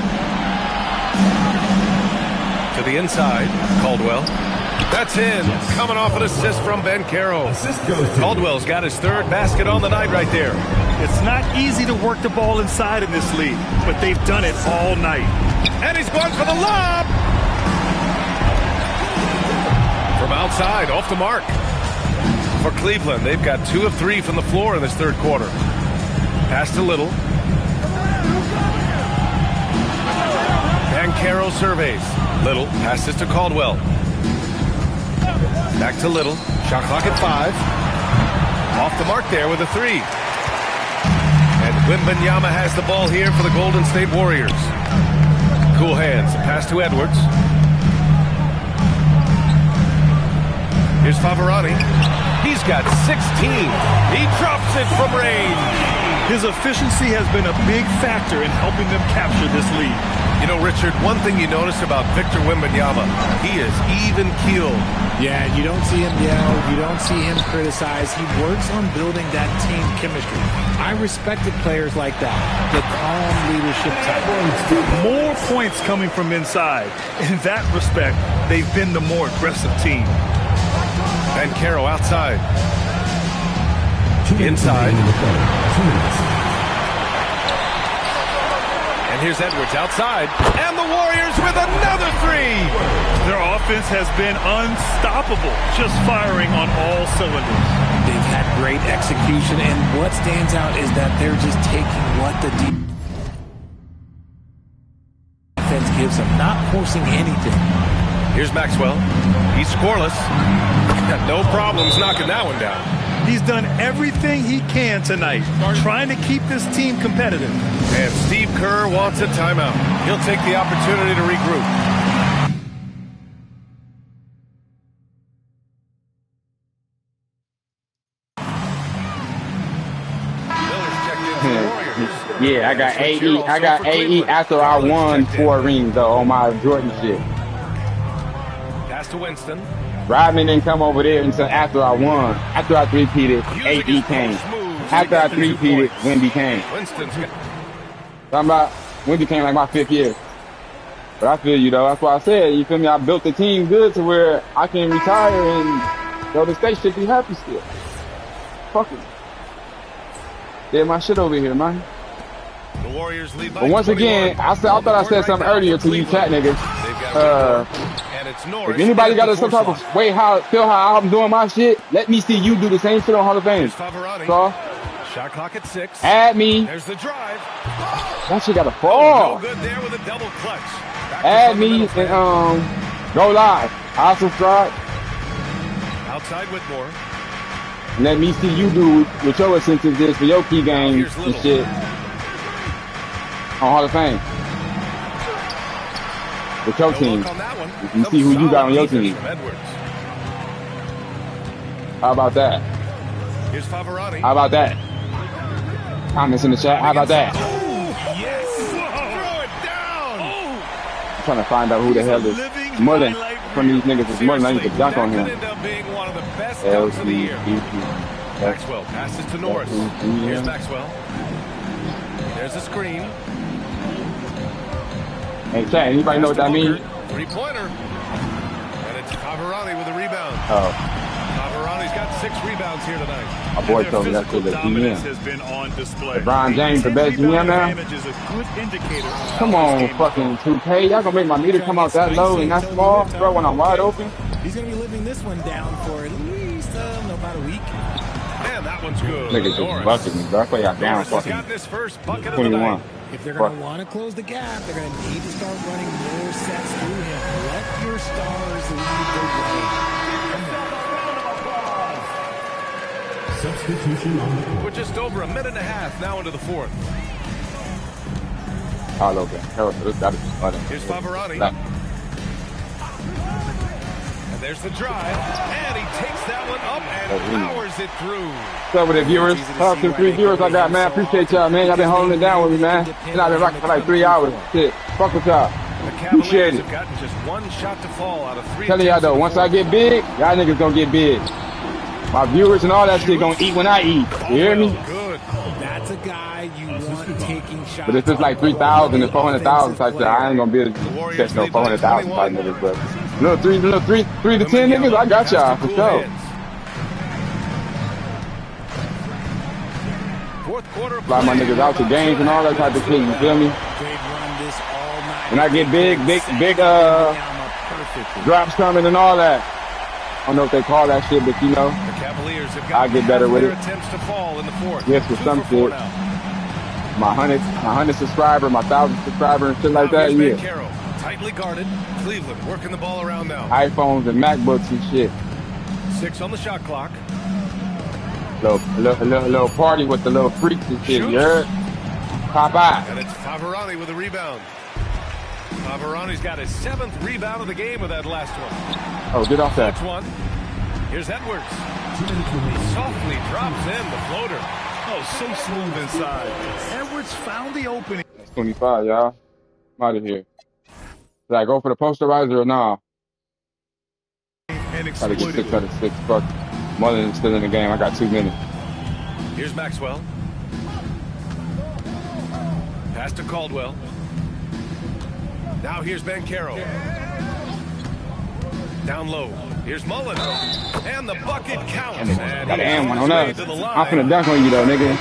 To the inside, Caldwell. That's in. Coming off an assist from Ben Caro. Caldwell's got his 3rd basket on the night right there. It's not easy to work the ball inside in this league, but they've done it all night. And he's going for the lob. From outside, off the mark. For Cleveland, they've got 2 of 3 from the floor in this 3rd quarter. Pass to Little. And Caro surveys. Little passes to Caldwell. Back to Little. Shot clock at 5. Off the mark there with a 3. And Wembanyama has the ball here for the Golden State Warriors. Cool hands. Pass to Edwards. Here's Favarani. He's got 16. He drops it from range. His efficiency has been a big factor in helping them capture this lead. You know, Richard, one thing you notice about Victor Wembanyama, he is even-keeled. Yeah, you don't see him yell. You don't see him criticize. He works on building that team chemistry. I respected players like that, the calm leadership type. More points coming from inside. In that respect, they've been the more aggressive team. And Caro outside. Inside. And here's Edwards outside. And the Warriors with another 3. Their offense has been unstoppable, just firing on all cylinders. They've had great execution, and what stands out is that they're just taking what the defense gives them, not forcing anything. Here's Maxwell. He's scoreless. had no problems knocking that one down. He's done everything he can tonight, trying to keep this team competitive. And Steve Kerr wants a timeout. He'll take the opportunity to regroup. Yeah, I got AE. I got AE after I won 4 rings though on my Jordan shit. Pass to Winston. Rodman didn't come over there until after I won. After I three-peated, AE came. After I three-peated, Wendy came. Winston's got. Talking about Wendy came like my 5th year. But I feel you though. That's why I said, you feel me? I built the team good to where I can retire and Golden State should be happy still. Fuck it. Did my shit over here, man. The Warriors lead by But once again, I thought I said something earlier to you chat niggas. If anybody got some type of way feel how I'm doing my shit, let me see you do the same shit on Hall of Fame. So, shot clock at 6. Add me. There's the drive. That shit gotta fall. No good there with a double clutch. Add me and go live. I'll subscribe. Outside Whitmore. And let me see you do what your incentives is for your key games and shit on Hall of Fame. With your team. You see who you got on your team. How about that? Here's Favorani. How about that? Comments in the chat. How about that? I'm trying to find out who the hell is Mullen. From these niggas is Mullen. I need to dunk on him. Maxwell passes to Norris. Here's Maxwell. There's a screen. Hey, chat, anybody know what that means? 3-pointer. And it's Favorani with a rebound. Oh. Favorani's got 6 rebounds here tonight. My boy told me that's the GM. Has been on display. LeBron James, the best GM now? Come on, fucking 2K. Y'all gonna make my meter come out that low and that small, bro, when I'm wide open? He's going to be living this one down for at least about a week. Man, that one's good. Niggas just bucking me, bro. I play out down fucking 21. If they're going to want to close the gap, they're going to need to start running more sets through him. Let your stars lead the way. Substitution on the court. We're just over a minute and a half now into the 4th. All over. Here's Favorani. And there's the drive. And he takes that one up and powers it through. What's up with the viewers? Talk to the 3 viewers I got, man. Appreciate y'all, man. Y'all been holding it down with me, man. And I've been rocking for like 3 hours. Shit. Fuck with y'all. Appreciate it. Have gotten just 1 shot to fall out of 3. Telling y'all though, once I get big, y'all niggas gonna get big. My viewers and all that shit gonna eat when I eat. You hear me? Good. That's a guy you want taking shots. But if it's like 3,000 and 400,000 type shit, I ain't gonna be able to set no 400,000 type niggas, but little 3 to 10 niggas, I got y'all for sure. Fly my niggas out to games and all that type of shit, you feel me? When I get big drops coming and all that. I don't know if they call that shit, but you know, I get better with it. Yes, for some shit. My 100 subscriber, my 1,000 subscriber and shit like that, yeah. Tightly guarded. Cleveland working the ball around now. iPhones and MacBooks and shit. 6 on the shot clock. Little party with the little freaks and shit, you heard? Pop out. And it's Favorani with a rebound. Favorani's got his 7th rebound of the game with that last one. Oh, get off that. Next one. Here's Edwards. Softly drops in the floater. Oh, so smooth inside. Edwards found the opening. That's 25, y'all. I'm out of here. Did I go for the posterizer or nah? Try to get 6 out of 6. Fuck. Mullen is still in the game. I got 2 minutes. Here's Maxwell. Pass to Caldwell. Now here's Bancaro. Down low. Here's Mullen. And the bucket counts. Got an one on us. I'm finna dunk on you though, nigga.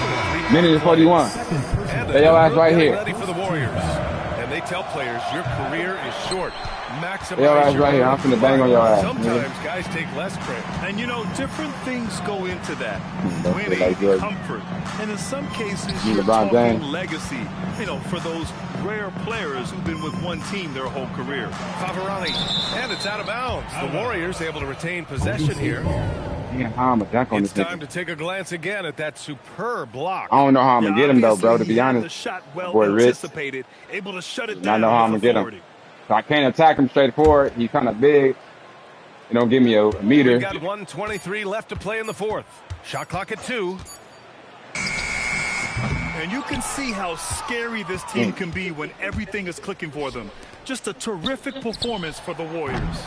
Minute 41. Stay your ass right here. Ready for the Warriors. And they tell players your career is short. Maximize Your ass your right here. I'm finna bang on your ass. Sometimes guys take less credit. And you know, different things go into that. Winning, like good. comfort, and in some cases, You you're LeBron talking James. legacy. You know, for those rare players who've been with one team their whole career. Favarani, and it's out of bounds. The Warriors able to retain possession here. Yeah, how I'm a dunk on It's this time nigga. to take a glance again at that superb block. I don't know how I'm gonna get him though, bro. To be The honest, shot well boy Rich. anticipated, able to shut it I down. know how I'm gonna with get him. authority. So I can't attack him straight forward. He's kind of big. He don't give me a meter. We've got 1:23 left to play in the fourth. Shot clock at 2. And you can see how scary this team can be when everything is clicking for them. Just a terrific performance for the Warriors.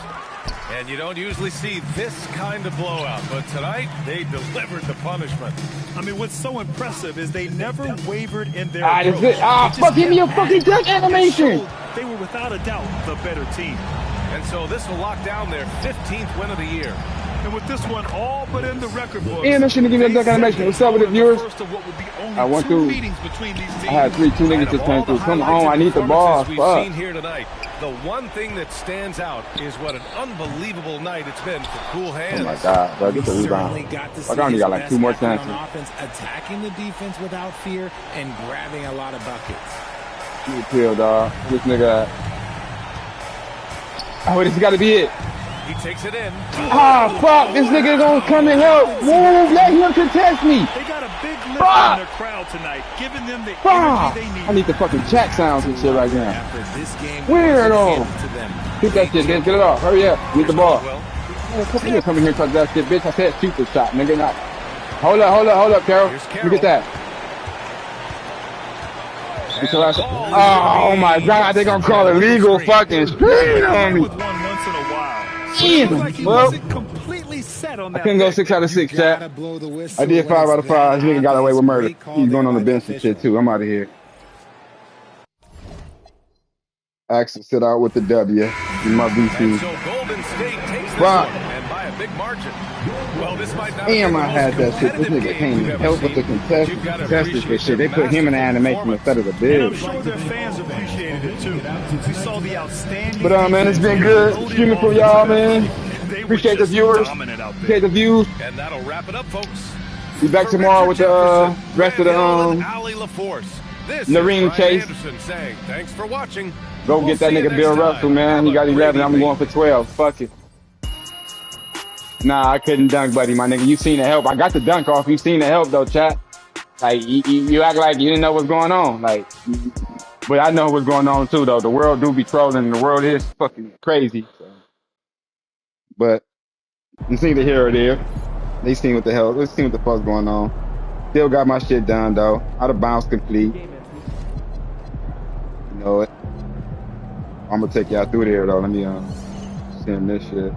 And you don't usually see this kind of blowout, but tonight they delivered the punishment. I mean, what's so impressive is they never wavered in their Ah, approach. this is, ah, Just fuck, give me a kept fucking at it. dunk animation. They were without a doubt the better team. And so this will lock down their 15th win of the year. And with this one all but in the record books, And I shouldn't give me a dunk animation. What's up with the viewers? first of what would be only I want two to. meetings between these teams. I had two niggas just came through. Come on, I need the ball. We've Fuck. seen here tonight. The one thing that stands out is what an unbelievable night it's been for cool hands. Oh my god, bro, get the rebound. Fuck, I only got like 2 more chances. On offense, attacking the defense without fear and grabbing a lot of buckets. Give me a pill, dog. This nigga. Oh, this got to be it. He takes it in. Ah, fuck, this nigga gonna come and help. Move, let him contest me. They got a big lift Fuck. in their crowd tonight, giving them the Fuck. energy they need. I need the fucking chat sounds and shit right now. After this game, Weirdo. to them. Shoot that shit, bitch. Get it off. Hurry up. Get the ball. Man, come here, come in here and touch that shit, bitch. I said shoot the shot, nigga. Not. Hold up, Carol. Let me get that. Get your ass- Oh my god, they gonna call illegal fucking screen on me. With one once in a while. Damn, well, Completely set on I that. couldn't go 6 out of 6, chat. I did 5 out of 5. This nigga got away with murder. He's going on the bench and shit too. I'm out of here. Axe to sit out with the W. In my VC. So Golden State takes this Fuck. one, and by a big margin. Well, this might not Damn, be I the had most that shit. This competitive nigga game can't we've even ever help with the seen, contest. you've gotta Contested this appreciate shit. They their put him in the massive animation instead of the And bid. I'm sure their fans appreciated it too. We saw the outstanding. But man, it's been good streaming for y'all, man. Appreciate the viewers. Dominant out there. Appreciate the views. And that'll wrap it up, folks. Be back tomorrow with the rest of the Ali LaForce. This LeRING is Brian Chase. Anderson saying thanks for watching. Go get that nigga Bill Russell, man. He got 11. I'm going for 12. Fuck it. Nah, I couldn't dunk, buddy, my nigga. You seen the help. I got the dunk off. You seen the help, though, chat. Like, you act like you didn't know what's going on. Like, but I know what's going on, too, though. The world do be trolling, and the world is fucking crazy. So. But you seen the hero there. They seen what the hell. Let's see what the fuck's going on. Still got my shit done, though. Out of bounds complete. You know it. I'm gonna take y'all through there, though. Let me send this shit.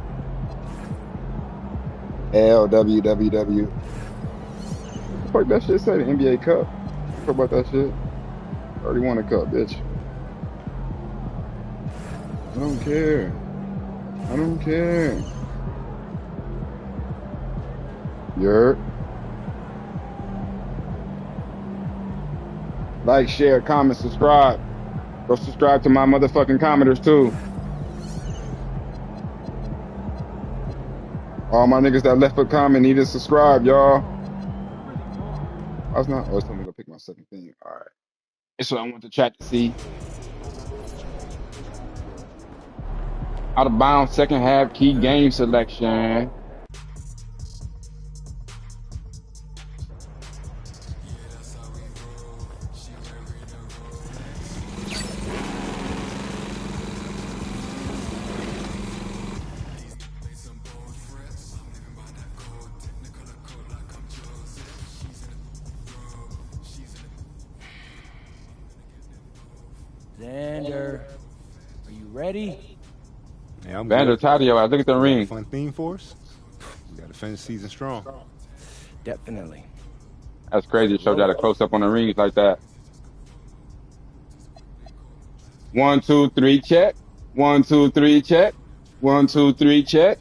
LWWW. Fuck that shit say, the NBA Cup. Talk about that shit. Already won a cup, bitch. I don't care. I don't care. Yerp. Like, share, comment, subscribe. Go subscribe to my motherfucking commenters too. All my niggas that left a comment need to subscribe, y'all. I was not. Oh, it's time to go pick my second thing. All right. That's what I want the chat to see. Out of bounds, second half, key game selection. Xander, are you ready? Yeah, I'm Vander, tired of your ass. Look at the ring. Fun theme for us. We got to finish the season strong. Definitely. That's crazy. It showed y'all a close up on the rings like that. 1, 2, 3, check. 1, 2, 3, check. 1, 2, 3, check.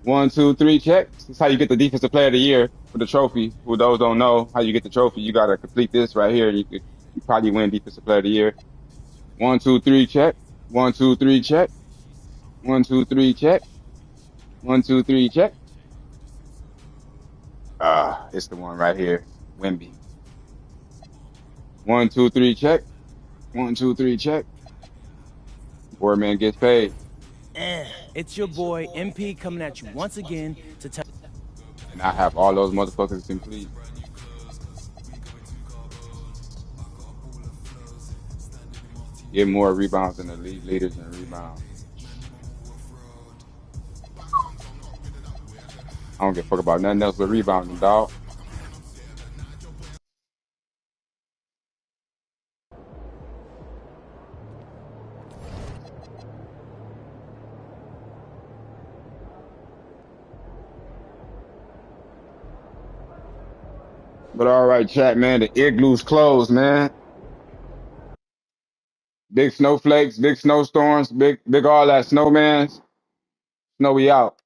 1, 2, 3, check. This is how you get the Defensive Player of the Year for the trophy. For those don't know how you get the trophy, you gotta complete this right here. You probably win Defensive Player of the Year. 1, 2, 3, check. 1, 2, 3, check. 1, 2, 3, check. 1, 2, 3, check. It's the one right here. Wimby. 1, 2, 3, check. 1, 2, 3, check. Boardman gets paid. It's your boy MP coming at you once again to tell. And I have all those motherfuckers complete. Get more rebounds than the league leaders in rebounds. I don't give a fuck about nothing else but rebounding, dog. But all right, chat, man. The igloo's closed, man. Big snowflakes, big snowstorms, big all that snowmans. Snowy out.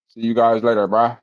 See you guys later, bye.